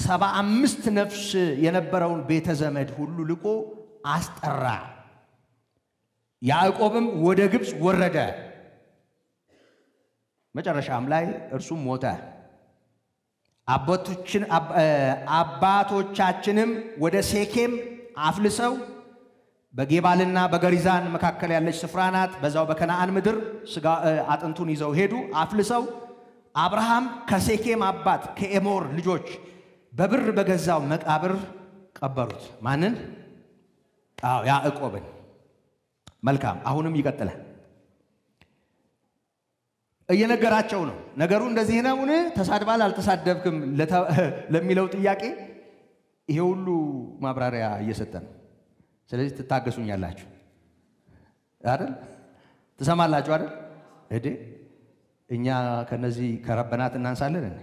75 ነፍስ የነበረውን ቤተ ዘመድ ሁሉ ልቆ አስጠራ። ያዕቆብም ወደ ግብፅ ወረደ። መጨረሻም ላይ እርሱም ሞተ። አባቶቻችንም ወደ ሴኬም አፍልሰው በጌባልና በገሪዛን መካከል ያለች ስፍራ ናት፣ በዛው በከነዓን ምድር ስጋ አጥንቱን ይዘው ሄዱ። አፍልሰው አብርሃም ከሴኬም አባት ከኤሞር ልጆች በብር በገዛው መቃብር ቀበሩት። ማንን? ያዕቆብን። መልካም፣ አሁንም ይቀጥላል። እየነገራቸው ነው። ነገሩ እንደዚህ ነውን? ተሳድባል አልተሳደብክም ለሚለው ጥያቄ ይሄ ሁሉ ማብራሪያ እየሰጠ ነው። ስለዚህ ትታገሱኛላችሁ አይደል? ትሰማላችሁ አይደል? እዴ እኛ ከነዚህ ከረበናት እናንሳለን እንዴ?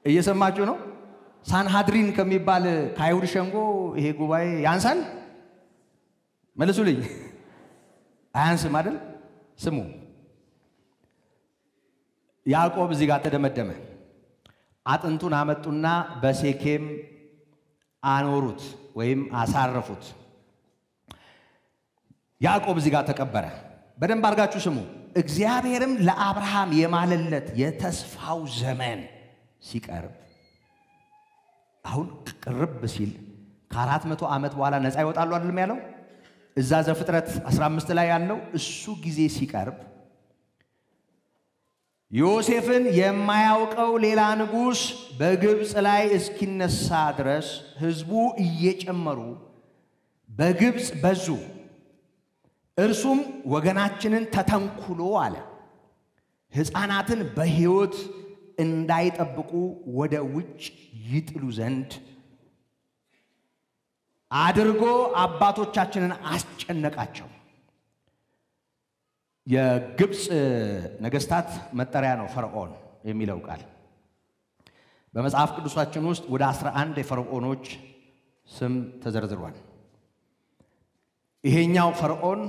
እየሰማችሁ ነው? ሳንሃድሪን ከሚባል ከአይሁድ ሸንጎ ይሄ ጉባኤ ያንሳል? መልሱልኝ። አያንስም አይደል? ስሙ ያዕቆብ እዚህ ጋር ተደመደመ። አጥንቱን አመጡና በሴኬም አኖሩት ወይም አሳረፉት። ያዕቆብ እዚህ ጋር ተቀበረ። በደንብ አድርጋችሁ ስሙ። እግዚአብሔርም ለአብርሃም የማለለት የተስፋው ዘመን ሲቀርብ አሁን ቅርብ ሲል ከ400 ዓመት በኋላ ነፃ ይወጣሉ አይደለም ያለው? እዛ ዘፍጥረት 15 ላይ ያለው እሱ ጊዜ ሲቀርብ ዮሴፍን የማያውቀው ሌላ ንጉሥ በግብፅ ላይ እስኪነሳ ድረስ ሕዝቡ እየጨመሩ በግብፅ በዙ። እርሱም ወገናችንን ተተንኩሎ አለ ሕፃናትን በሕይወት እንዳይጠብቁ ወደ ውጭ ይጥሉ ዘንድ አድርጎ አባቶቻችንን አስጨነቃቸው። የግብፅ ነገስታት መጠሪያ ነው ፈርዖን የሚለው ቃል። በመጽሐፍ ቅዱሳችን ውስጥ ወደ 11 የፈርዖኖች ስም ተዘርዝሯል። ይሄኛው ፈርዖን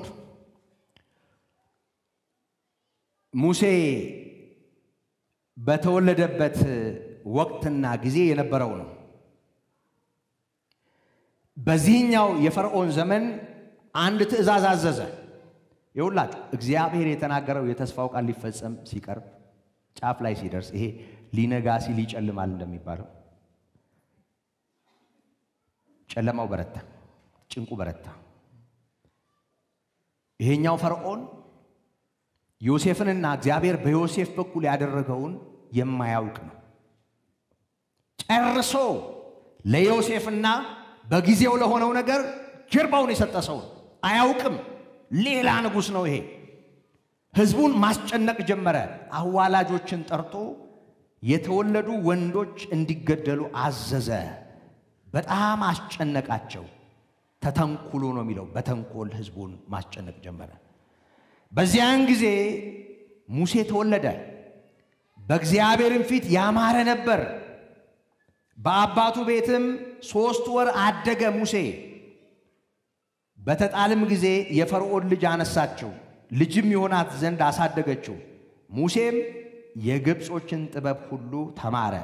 ሙሴ በተወለደበት ወቅትና ጊዜ የነበረው ነው። በዚህኛው የፈርዖን ዘመን አንድ ትእዛዝ አዘዘ። ይኸውላችሁ እግዚአብሔር የተናገረው የተስፋው ቃል ሊፈጸም ሲቀርብ ጫፍ ላይ ሲደርስ ይሄ ሊነጋ ሲል ይጨልማል እንደሚባለው ጨለማው በረታ፣ ጭንቁ በረታ። ይሄኛው ፈርዖን ዮሴፍንና እግዚአብሔር በዮሴፍ በኩል ያደረገውን የማያውቅ ነው። ጨርሶ ለዮሴፍና በጊዜው ለሆነው ነገር ጀርባውን የሰጠ ሰው አያውቅም። ሌላ ንጉሥ ነው ይሄ። ሕዝቡን ማስጨነቅ ጀመረ። አዋላጆችን ጠርቶ የተወለዱ ወንዶች እንዲገደሉ አዘዘ። በጣም አስጨነቃቸው። ተተንኩሎ ነው የሚለው፣ በተንኮል ሕዝቡን ማስጨነቅ ጀመረ። በዚያን ጊዜ ሙሴ ተወለደ። በእግዚአብሔርም ፊት ያማረ ነበር። በአባቱ ቤትም 3 ወር አደገ ሙሴ። በተጣልም ጊዜ የፈርዖን ልጅ አነሳችው፣ ልጅም ይሆናት ዘንድ አሳደገችው። ሙሴም የግብጾችን ጥበብ ሁሉ ተማረ፣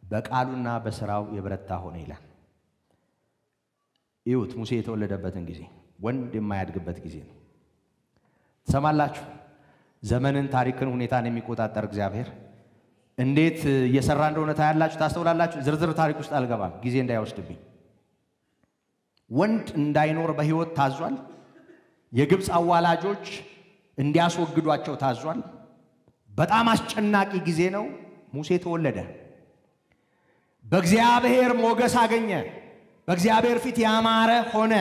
በቃሉና በሥራው የበረታ ሆነ ይላል። ይሁት ሙሴ የተወለደበትን ጊዜ ወንድ የማያድግበት ጊዜ ነው። ትሰማላችሁ? ዘመንን፣ ታሪክን፣ ሁኔታን የሚቆጣጠር እግዚአብሔር እንዴት እየሰራ እንደሆነ ታያላችሁ፣ ታስተውላላችሁ። ዝርዝር ታሪክ ውስጥ አልገባም ጊዜ እንዳይወስድብኝ። ወንድ እንዳይኖር በሕይወት ታዟል። የግብፅ አዋላጆች እንዲያስወግዷቸው ታዟል። በጣም አስጨናቂ ጊዜ ነው። ሙሴ ተወለደ። በእግዚአብሔር ሞገስ አገኘ። በእግዚአብሔር ፊት ያማረ ሆነ።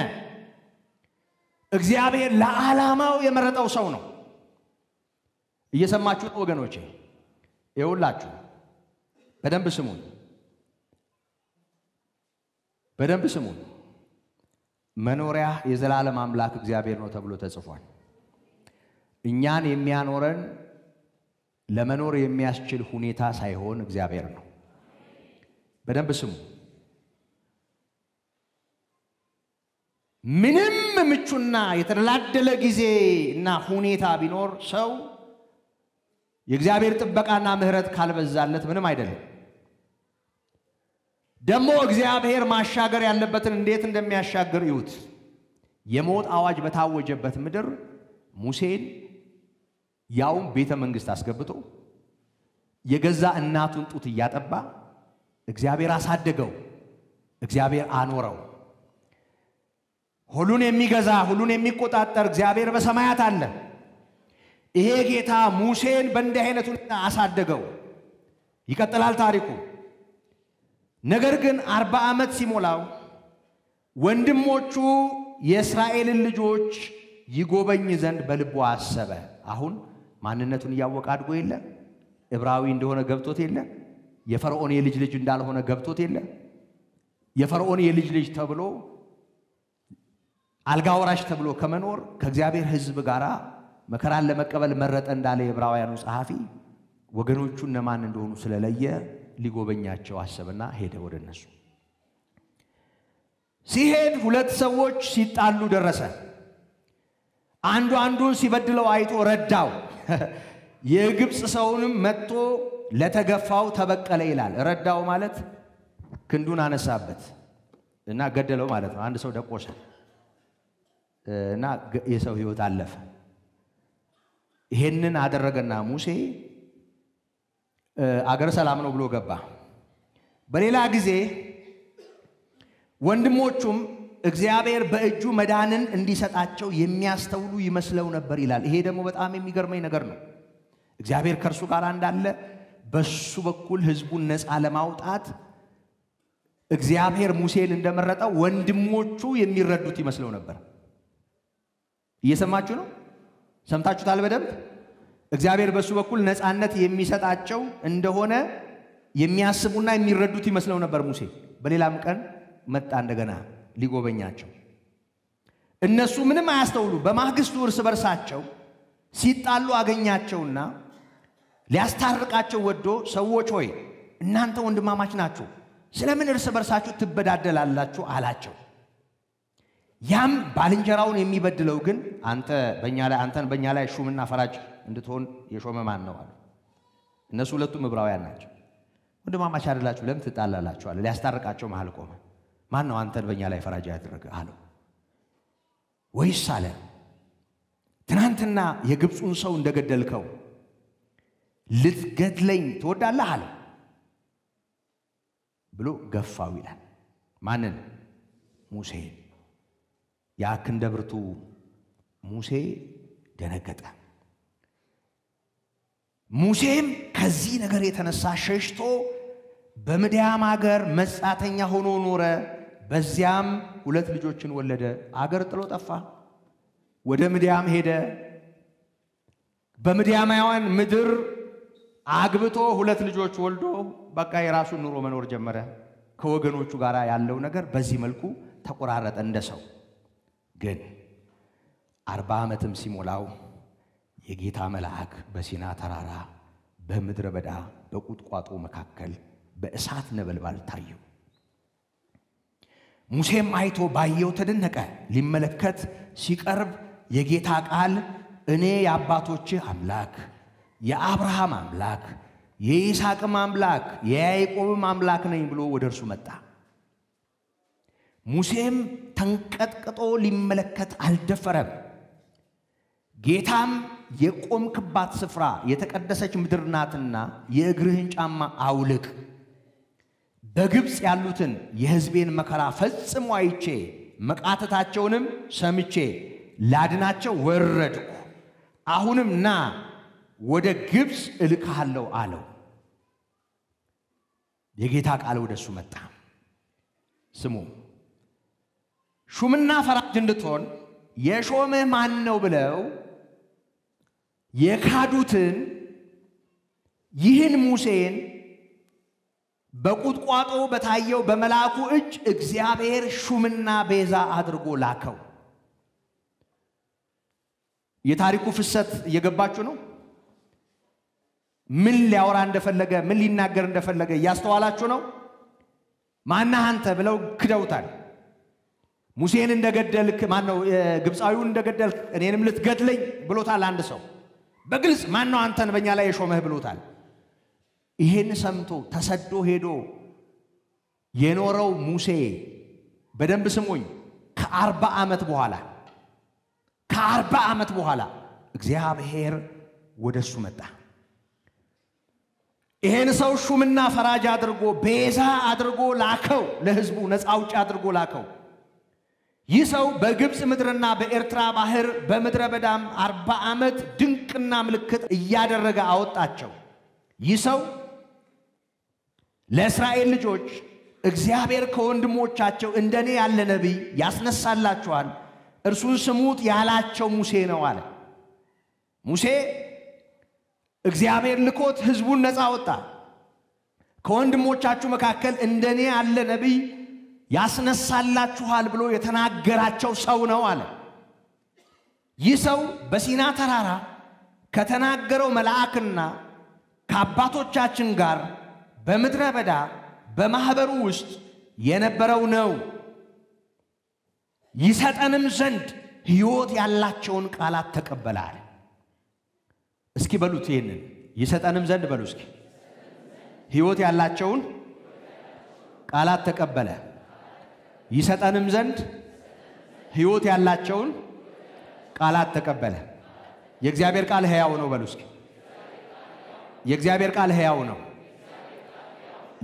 እግዚአብሔር ለዓላማው የመረጠው ሰው ነው። እየሰማችሁ ወገኖቼ? ይኸውላችሁ በደንብ ስሙን፣ በደንብ ስሙን። መኖሪያ የዘላለም አምላክ እግዚአብሔር ነው ተብሎ ተጽፏል። እኛን የሚያኖረን ለመኖር የሚያስችል ሁኔታ ሳይሆን እግዚአብሔር ነው። በደንብ ስሙ። ምንም ምቹና የተደላደለ ጊዜና ሁኔታ ቢኖር ሰው የእግዚአብሔር ጥበቃና ምሕረት ካልበዛለት ምንም አይደለም። ደግሞ እግዚአብሔር ማሻገር ያለበትን እንዴት እንደሚያሻገር ይዩት። የሞት አዋጅ በታወጀበት ምድር ሙሴን ያውም ቤተ መንግሥት አስገብቶ የገዛ እናቱን ጡት እያጠባ እግዚአብሔር አሳደገው፣ እግዚአብሔር አኖረው። ሁሉን የሚገዛ ሁሉን የሚቆጣጠር እግዚአብሔር በሰማያት አለ። ይሄ ጌታ ሙሴን በእንዲህ አይነት ሁኔታ አሳደገው። ይቀጥላል ታሪኩ። ነገር ግን 40 ዓመት ሲሞላው ወንድሞቹ የእስራኤልን ልጆች ይጎበኝ ዘንድ በልቡ አሰበ። አሁን ማንነቱን እያወቀ አድጎ የለ፣ ዕብራዊ እንደሆነ ገብቶት የለ፣ የፈርዖን የልጅ ልጅ እንዳልሆነ ገብቶት የለ። የፈርዖን የልጅ ልጅ ተብሎ አልጋ ወራሽ ተብሎ ከመኖር ከእግዚአብሔር ሕዝብ ጋር መከራን ለመቀበል መረጠ እንዳለ የዕብራውያኑ ጸሐፊ ወገኖቹ እነማን እንደሆኑ ስለለየ ሊጎበኛቸው አሰበና ሄደ ወደ እነሱ። ሲሄድ 2 ሰዎች ሲጣሉ ደረሰ። አንዱን ሲበድለው አይቶ ረዳው የግብጽ ሰውንም መጥቶ ለተገፋው ተበቀለ ይላል ረዳው ማለት ክንዱን አነሳበት እና ገደለው ማለት ነው አንድ ሰው ደቆሰ እና የሰው ሕይወት አለፈ ይሄንን አደረገና ሙሴ አገር ሰላም ነው ብሎ ገባ በሌላ ጊዜ ወንድሞቹም እግዚአብሔር በእጁ መዳንን እንዲሰጣቸው የሚያስተውሉ ይመስለው ነበር ይላል ይሄ ደግሞ በጣም የሚገርመኝ ነገር ነው እግዚአብሔር ከርሱ ጋር እንዳለ በሱ በኩል ህዝቡን ነፃ ለማውጣት እግዚአብሔር ሙሴን እንደመረጠው ወንድሞቹ የሚረዱት ይመስለው ነበር እየሰማችሁ ነው ሰምታችሁታል በደንብ እግዚአብሔር በሱ በኩል ነፃነት የሚሰጣቸው እንደሆነ የሚያስቡና የሚረዱት ይመስለው ነበር ሙሴ በሌላም ቀን መጣ እንደገና ሊጎበኛቸው እነሱ ምንም አያስተውሉ በማግስቱ እርስ በርሳቸው ሲጣሉ አገኛቸውና ሊያስታርቃቸው ወዶ ሰዎች ሆይ እናንተ ወንድማማች ናችሁ ስለምን እርስ በርሳችሁ ትበዳደላላችሁ አላቸው ያም ባልንጀራውን የሚበድለው ግን አንተን በእኛ ላይ ሹምና ፈራጅ እንድትሆን የሾመ ማን ነው አሉ እነሱ ሁለቱም ዕብራውያን ናቸው ወንድማማች አይደላችሁ ለምን ትጣላላችሁ አለ ሊያስታርቃቸው መሃል ቆመ ማን ነው አንተን በእኛ ላይ ፈራጅ ያደረገ አለው ወይስ አለ ትናንትና የግብፁን ሰው እንደገደልከው ልትገድለኝ ትወዳለህ አለ ብሎ ገፋው ይላል ማንን ሙሴ ያ ክንደ ብርቱ ሙሴ ደነገጠ ሙሴም ከዚህ ነገር የተነሳ ሸሽቶ በምድያም አገር መጻተኛ ሆኖ ኖረ በዚያም 2 ልጆችን ወለደ አገር ጥሎ ጠፋ ወደ ምድያም ሄደ በምድያማውያን ምድር አግብቶ 2 ልጆች ወልዶ በቃ የራሱን ኑሮ መኖር ጀመረ ከወገኖቹ ጋር ያለው ነገር በዚህ መልኩ ተቆራረጠ እንደሰው ግን 40 ዓመትም ሲሞላው የጌታ መልአክ በሲና ተራራ በምድረ በዳ በቁጥቋጦ መካከል በእሳት ነበልባል ታየው ሙሴም አይቶ ባየው ተደነቀ ሊመለከት ሲቀርብ የጌታ ቃል እኔ የአባቶችህ አምላክ የአብርሃም አምላክ የይስሐቅም አምላክ የያዕቆብም አምላክ ነኝ ብሎ ወደርሱ መጣ ሙሴም ተንቀጥቅጦ ሊመለከት አልደፈረም ጌታም የቆምክባት ስፍራ የተቀደሰች ምድር ናትና የእግርህን ጫማ አውልቅ በግብጽ ያሉትን የሕዝቤን መከራ ፈጽሞ አይቼ መቃተታቸውንም ሰምቼ ላድናቸው ወረድኩ አሁንም ና ወደ ግብጽ እልካለሁ አለው የጌታ ቃል ወደሱ መጣ ስሙ ሹምና ፈራጅ እንድትሆን የሾመህ ማን ነው ብለው የካዱትን ይህን ሙሴን በቁጥቋጦ በታየው በመላኩ እጅ እግዚአብሔር ሹምና ቤዛ አድርጎ ላከው የታሪኩ ፍሰት እየገባችሁ ነው ምን ሊያወራ እንደፈለገ ምን ሊናገር እንደፈለገ ያስተዋላችሁ ነው ማነህ አንተ ብለው ክደውታል ሙሴን እንደገደልክ ማን ነው ግብፃዊውን እንደገደልክ እኔንም ልትገድለኝ ብሎታል አንድ ሰው በግልጽ ማን ነው አንተን በእኛ ላይ የሾመህ ብሎታል ይሄን ሰምቶ ተሰዶ ሄዶ የኖረው ሙሴ በደንብ ስሙኝ ከ40 ዓመት በኋላ እግዚአብሔር ወደሱ መጣ ይሄን ሰው ሹምና ፈራጅ አድርጎ ቤዛ አድርጎ ላከው ለሕዝቡ ነፃ አውጪ አድርጎ ላከው ይህ ሰው በግብጽ ምድርና በኤርትራ ባህር በምድረ በዳም 40 ዓመት ድንቅና ምልክት እያደረገ አወጣቸው ይህ ሰው ለእስራኤል ልጆች እግዚአብሔር ከወንድሞቻቸው እንደኔ ያለ ነብይ ያስነሳላቸዋል እርሱን ስሙት ያላቸው ሙሴ ነው አለ ሙሴ እግዚአብሔር ልኮት ሕዝቡን ነፃ አወጣ ከወንድሞቻችሁ መካከል እንደኔ ያለ ነብይ ያስነሳላችኋል ብሎ የተናገራቸው ሰው ነው አለ ይህ ሰው በሲና ተራራ ከተናገረው መልአክና ከአባቶቻችን ጋር በምድረ በዳ በማህበሩ ውስጥ የነበረው ነው ይሰጠንም ዘንድ ሕይወት ያላቸውን ቃላት ተቀበለ አለ። እስኪ በሉት ይሄንን ይሰጠንም ዘንድ በሉ እስኪ ሕይወት ያላቸውን ቃላት ተቀበለ ይሰጠንም ዘንድ ሕይወት ያላቸውን ቃላት ተቀበለ። የእግዚአብሔር ቃል ሕያው ነው በሉ እስኪ የእግዚአብሔር ቃል ሕያው ነው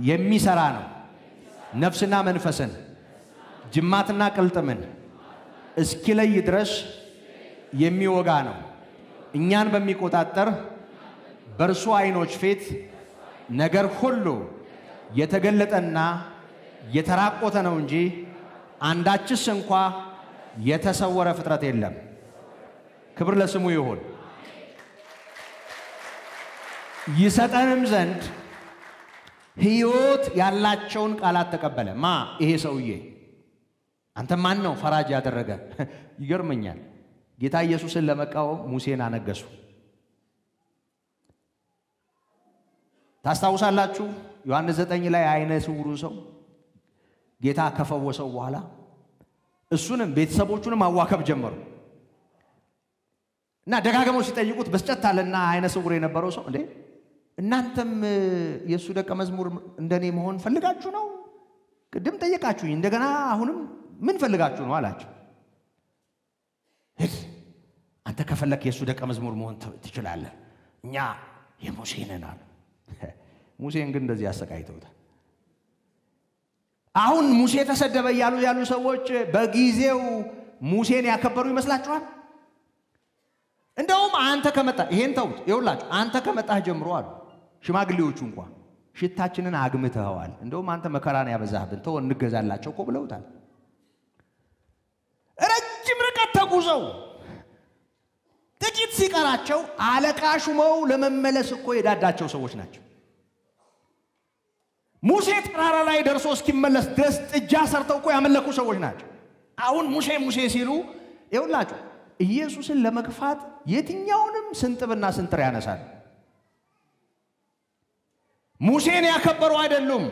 የሚሰራ ነው ነፍስና መንፈስን ጅማትና ቅልጥምን እስኪለይ ድረስ የሚወጋ ነው እኛን በሚቆጣጠር በእርሱ ዓይኖች ፊት ነገር ሁሉ የተገለጠና የተራቆተ ነው እንጂ አንዳችስ እንኳ የተሰወረ ፍጥረት የለም። ክብር ለስሙ ይሁን። ይሰጠንም ዘንድ ሕይወት ያላቸውን ቃላት ተቀበለ። ማ ይሄ ሰውዬ አንተ ማን ነው ፈራጅ ያደረገ? ይገርመኛል። ጌታ ኢየሱስን ለመቃወም ሙሴን አነገሱ። ታስታውሳላችሁ? ዮሐንስ 9 ላይ አይነ ስውሩ ሰው ጌታ ከፈወሰው በኋላ እሱንም ቤተሰቦቹንም አዋከብ ጀመሩ እና ደጋግመው ሲጠይቁት በስጨታለና አይነ ስውር የነበረው ሰው እንዴ እናንተም የሱ ደቀ መዝሙር እንደኔ መሆን ፈልጋችሁ ነው? ቅድም ጠየቃችሁኝ እንደገና አሁንም ምን ፈልጋችሁ ነው አላችሁ። አንተ ከፈለክ የሱ ደቀ መዝሙር መሆን ትችላለህ፣ እኛ የሙሴ ነን አሉ። ሙሴን ግን እንደዚህ ያሰቃይተውታል። አሁን ሙሴ ተሰደበ ያሉ ሰዎች በጊዜው ሙሴን ያከበሩ ይመስላችኋል? እንደውም አንተ ከመጣ ይሄን ተውት፣ ይኸውላችሁ አንተ ከመጣህ ጀምሮ አሉ ሽማግሌዎቹ እንኳን ሽታችንን አግምተዋል፣ እንደውም አንተ መከራን ያበዛህብን ተው እንገዛላቸው እኮ ብለውታል። ረጅም ርቀት ተጉዘው ጥቂት ሲቀራቸው አለቃ ሹመው ለመመለስ እኮ የዳዳቸው ሰዎች ናቸው። ሙሴ ተራራ ላይ ደርሶ እስኪመለስ ድረስ ጥጃ ሰርተው እኮ ያመለኩ ሰዎች ናቸው። አሁን ሙሴ ሙሴ ሲሉ ይኸውላችሁ ኢየሱስን ለመግፋት የትኛውንም ስንጥብና ስንጥር ያነሳል። ሙሴን ያከበሩ አይደሉም።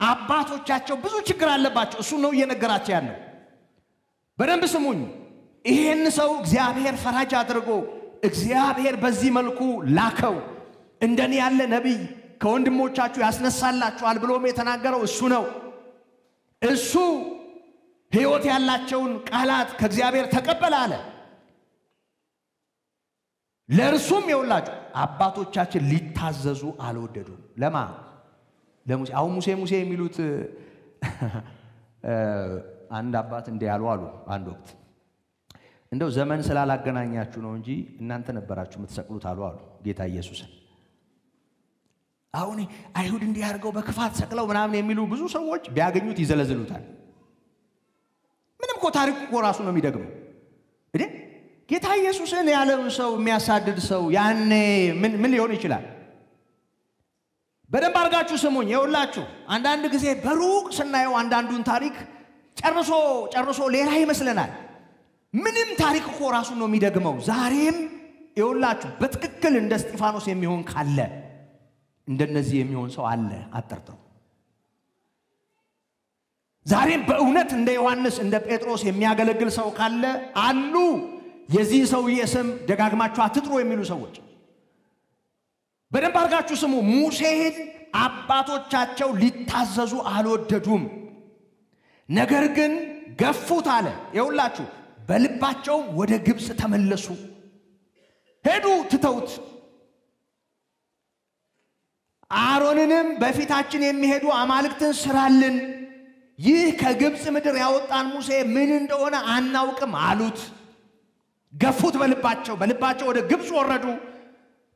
አባቶቻቸው ብዙ ችግር አለባቸው። እሱ ነው እየነገራቸው ያለው። በደንብ ስሙኝ። ይሄን ሰው እግዚአብሔር ፈራጅ አድርጎ እግዚአብሔር በዚህ መልኩ ላከው። እንደኔ ያለ ነብይ ከወንድሞቻችሁ ያስነሳላችኋል ብሎም የተናገረው እሱ ነው። እሱ ሕይወት ያላቸውን ቃላት ከእግዚአብሔር ተቀበለ አለ። ለእርሱም ይኸውላችሁ አባቶቻችን ሊታዘዙ አልወደዱም። ለማ ለሙሴ አሁን ሙሴ የሚሉት አንድ አባት እንዲያሉ አሉ አንድ ወቅት እንደው ዘመን ስላላገናኛችሁ ነው እንጂ እናንተ ነበራችሁ የምትሰቅሉት አሉ ጌታ ኢየሱስን። አሁን አይሁድ እንዲያርገው በክፋት ሰቅለው ምናምን የሚሉ ብዙ ሰዎች ቢያገኙት ይዘለዝሉታል። ምንም እኮ ታሪኩ እኮ ራሱ ነው የሚደግመው እንዴ። ጌታ ኢየሱስን ያለውን ሰው የሚያሳድድ ሰው ያኔ ምን ሊሆን ይችላል? በደንብ አድርጋችሁ ስሙኝ። ይኸውላችሁ አንዳንድ ጊዜ በሩቅ ስናየው አንዳንዱን ታሪክ ጨርሶ ሌላ ይመስለናል። ምንም ታሪክ እኮ ራሱ ነው የሚደግመው። ዛሬም ይኸውላችሁ በትክክል እንደ እስጢፋኖስ የሚሆን ካለ እንደነዚህ የሚሆን ሰው አለ አጥርጥሩ። ዛሬም በእውነት እንደ ዮሐንስ እንደ ጴጥሮስ የሚያገለግል ሰው ካለ አሉ። የዚህ ሰውዬ ስም ደጋግማችሁ አትጥሩ የሚሉ ሰዎች በደንብ አድርጋችሁ ስሙ። ሙሴን አባቶቻቸው ሊታዘዙ አልወደዱም፣ ነገር ግን ገፉት አለ። ይኸውላችሁ በልባቸው ወደ ግብጽ ተመለሱ፣ ሄዱ ትተውት። አሮንንም በፊታችን የሚሄዱ አማልክትን ስራልን፣ ይህ ከግብጽ ምድር ያወጣን ሙሴ ምን እንደሆነ አናውቅም አሉት። ገፉት በልባቸው ወደ ግብጽ ወረዱ፣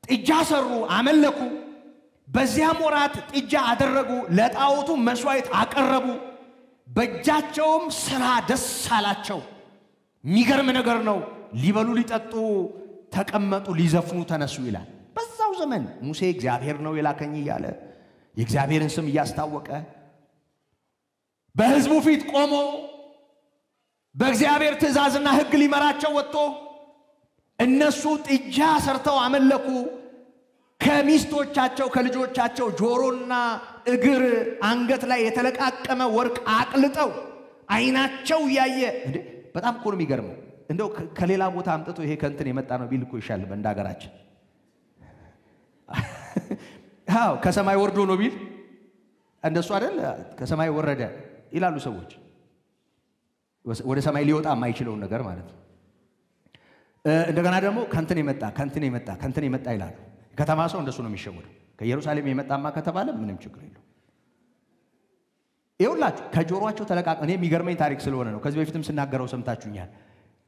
ጥጃ ሰሩ፣ አመለኩ። በዚያም ወራት ጥጃ አደረጉ፣ ለጣዖቱ መስዋዕት አቀረቡ። በእጃቸውም ስራ ደስ አላቸው። የሚገርም ነገር ነው። ሊበሉ ሊጠጡ ተቀመጡ፣ ሊዘፍኑ ተነሱ ይላል። በዛው ዘመን ሙሴ እግዚአብሔር ነው የላከኝ እያለ የእግዚአብሔርን ስም እያስታወቀ በሕዝቡ ፊት ቆሞ በእግዚአብሔር ትእዛዝና ሕግ ሊመራቸው ወጥቶ እነሱ ጥጃ ሰርተው አመለኩ። ከሚስቶቻቸው ከልጆቻቸው ጆሮና እግር አንገት ላይ የተለቃቀመ ወርቅ አቅልጠው አይናቸው ያየ እንዴ! በጣም እኮ ነው የሚገርመው። እንደው ከሌላ ቦታ አምጥቶ ይሄ ከእንትን የመጣ ነው ቢል እኮ ይሻል በእንዳገራችን አዎ ከሰማይ ወርዶ ነው ቢል እንደሱ አይደል ከሰማይ ወረደ ይላሉ ሰዎች ወደ ሰማይ ሊወጣ የማይችለው ነገር ማለት ነው እንደገና ደግሞ ከእንትን የመጣ ይላሉ ከተማ ሰው እንደሱ ነው የሚሸወደው ከኢየሩሳሌም የመጣማ ከተባለ ምንም ችግር የለው ይውላችሁ ከጆሮአቸው ተለቃቀ እኔ የሚገርመኝ ታሪክ ስለሆነ ነው ከዚህ በፊትም ስናገረው ሰምታችሁኛል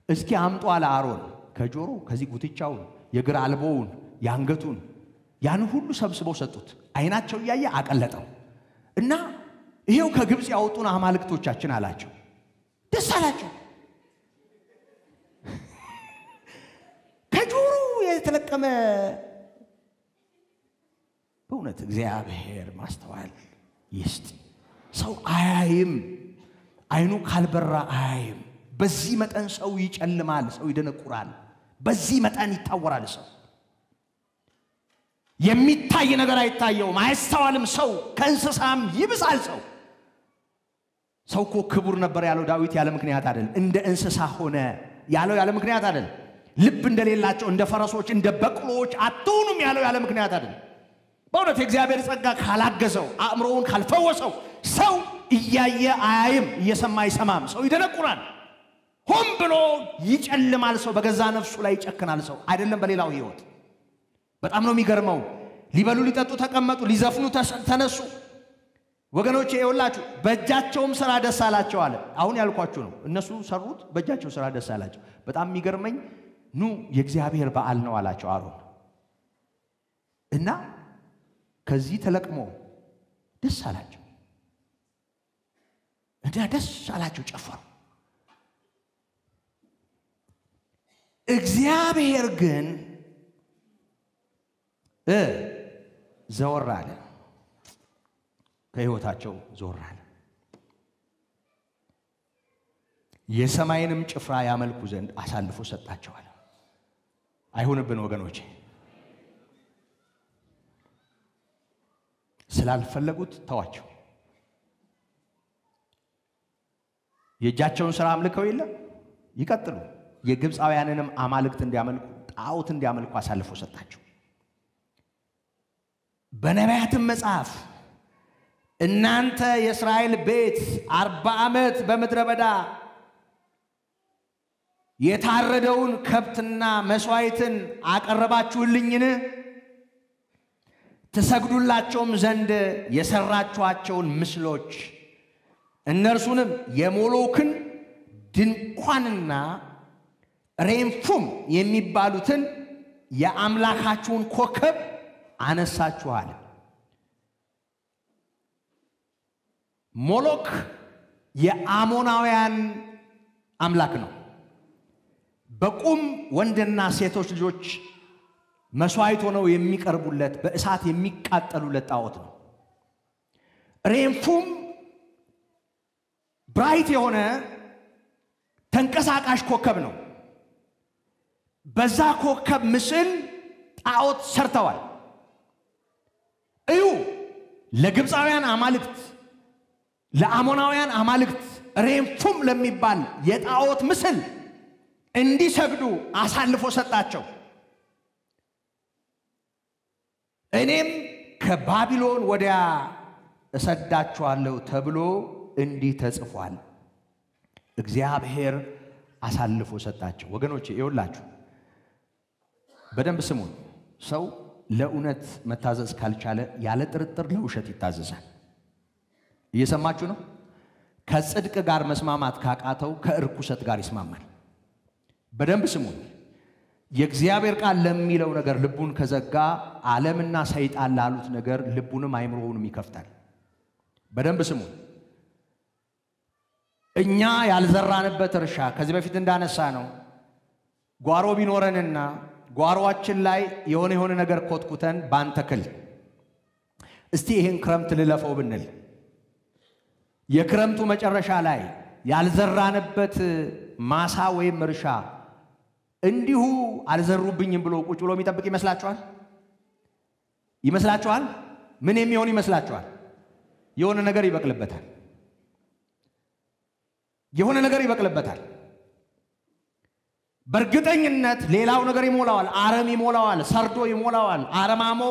እስኪ አምጡ አለ አሮን ከጆሮ ከዚህ ጉትቻውን የግራ አልቦውን ያንገቱን ያን ሁሉ ሰብስበው ሰጡት አይናቸው ያየ አቀለጠው እና ይሄው ከግብጽ ያወጡን አማልክቶቻችን አላቸው ደስ አላቸው ከጆሮ የተለቀመ በእውነት እግዚአብሔር ማስተዋል ይስጥ ሰው አያይም አይኑ ካልበራ አያይም በዚህ መጠን ሰው ይጨልማል ሰው ይደነቁራል በዚህ መጠን ይታወራል ሰው የሚታይ ነገር አይታየውም አይስተዋልም ሰው ከእንስሳም ይብሳል ሰው እኮ ክቡር ነበር ያለው ዳዊት ያለ ምክንያት አይደል እንደ እንስሳ ሆነ ያለው ያለ ምክንያት አይደል ልብ እንደሌላቸው እንደ ፈረሶች እንደ በቅሎች አትሁኑም ያለው ያለ ምክንያት አይደል በእውነት የእግዚአብሔር ጸጋ ካላገዘው አእምሮውን ካልፈወሰው ሰው እያየ አያይም እየሰማ አይሰማም ሰው ይደነቁራል ሆን ብሎ ይጨልማል ሰው በገዛ ነፍሱ ላይ ይጨክናል ሰው አይደለም በሌላው ህይወት በጣም ነው የሚገርመው ሊበሉ ሊጠጡ ተቀመጡ ሊዘፍኑ ተነሱ ወገኖቼ ይወላችሁ በእጃቸውም ሥራ ደስ አላቸው አለ አሁን ያልኳችሁ ነው እነሱ ሰሩት በእጃቸው ሥራ ደስ አላቸው በጣም የሚገርመኝ ኑ የእግዚአብሔር በዓል ነው አላቸው አሮን እና ከዚህ ተለቅሞ ደስ አላቸው ደስ አላቸው ጨፈሩ እግዚአብሔር ግን ዘወር አለ ከህይወታቸው ዘወር አለ የሰማይንም ጭፍራ ያመልኩ ዘንድ አሳልፎ ሰጣቸው አለ አይሁንብን ወገኖቼ ስላልፈለጉት ተዋቸው የእጃቸውን ሥራ አምልከው የለ ይቀጥሉ የግብፃውያንንም አማልክት እንዲያመልኩ ጣዖት እንዲያመልኩ አሳልፎ ሰጣቸው በነቢያትም መጽሐፍ እናንተ የእስራኤል ቤት 40 ዓመት በምድረ በዳ የታረደውን ከብትና መስዋዕትን አቀረባችሁልኝን ተሰግዱላቸውም ዘንድ የሰራችኋቸውን ምስሎች እነርሱንም የሞሎክን ድንኳንና ሬምፉም የሚባሉትን የአምላካችሁን ኮከብ አነሳችኋል ሞሎክ የአሞናውያን አምላክ ነው በቁም ወንድና ሴቶች ልጆች መስዋዕት ሆነው የሚቀርቡለት በእሳት የሚቃጠሉለት ጣዖት ነው ሬምፉም ብራይት የሆነ ተንቀሳቃሽ ኮከብ ነው በዛ ኮከብ ምስል ጣዖት ሰርተዋል እዩ ለግብፃውያን አማልክት ለአሞናውያን አማልክት ሬምፉም ለሚባል የጣዖት ምስል እንዲሰግዱ አሳልፎ ሰጣቸው እኔም ከባቢሎን ወዲያ እሰዳቸዋለሁ ተብሎ እንዲህ ተጽፏል እግዚአብሔር አሳልፎ ሰጣቸው ወገኖቼ ይውላችሁ በደንብ ስሙን ሰው ለእውነት መታዘዝ ካልቻለ ያለ ጥርጥር ለውሸት ይታዘዛል እየሰማችሁ ነው ከጽድቅ ጋር መስማማት ካቃተው ከእርኩሰት ጋር ይስማማል በደንብ ስሙን የእግዚአብሔር ቃል ለሚለው ነገር ልቡን ከዘጋ ዓለምና ሰይጣን ላሉት ነገር ልቡንም አይምሮውንም ይከፍታል በደንብ ስሙን እኛ ያልዘራንበት እርሻ ከዚህ በፊት እንዳነሳ ነው ጓሮ ቢኖረንና ጓሮአችን ላይ የሆነ ነገር ኮትኩተን ባንተክል እስቲ ይሄን ክረምት ልለፈው ብንል የክረምቱ መጨረሻ ላይ ያልዘራንበት ማሳ ወይም እርሻ እንዲሁ አልዘሩብኝም ብሎ ቁጭ ብሎ የሚጠብቅ ይመስላችኋል ምን የሚሆን ይመስላችኋል የሆነ ነገር ይበቅልበታል በርግጠኝነት ሌላው ነገር ይሞላዋል። አረም ይሞላዋል፣ ሰርዶ ይሞላዋል፣ አረማሞ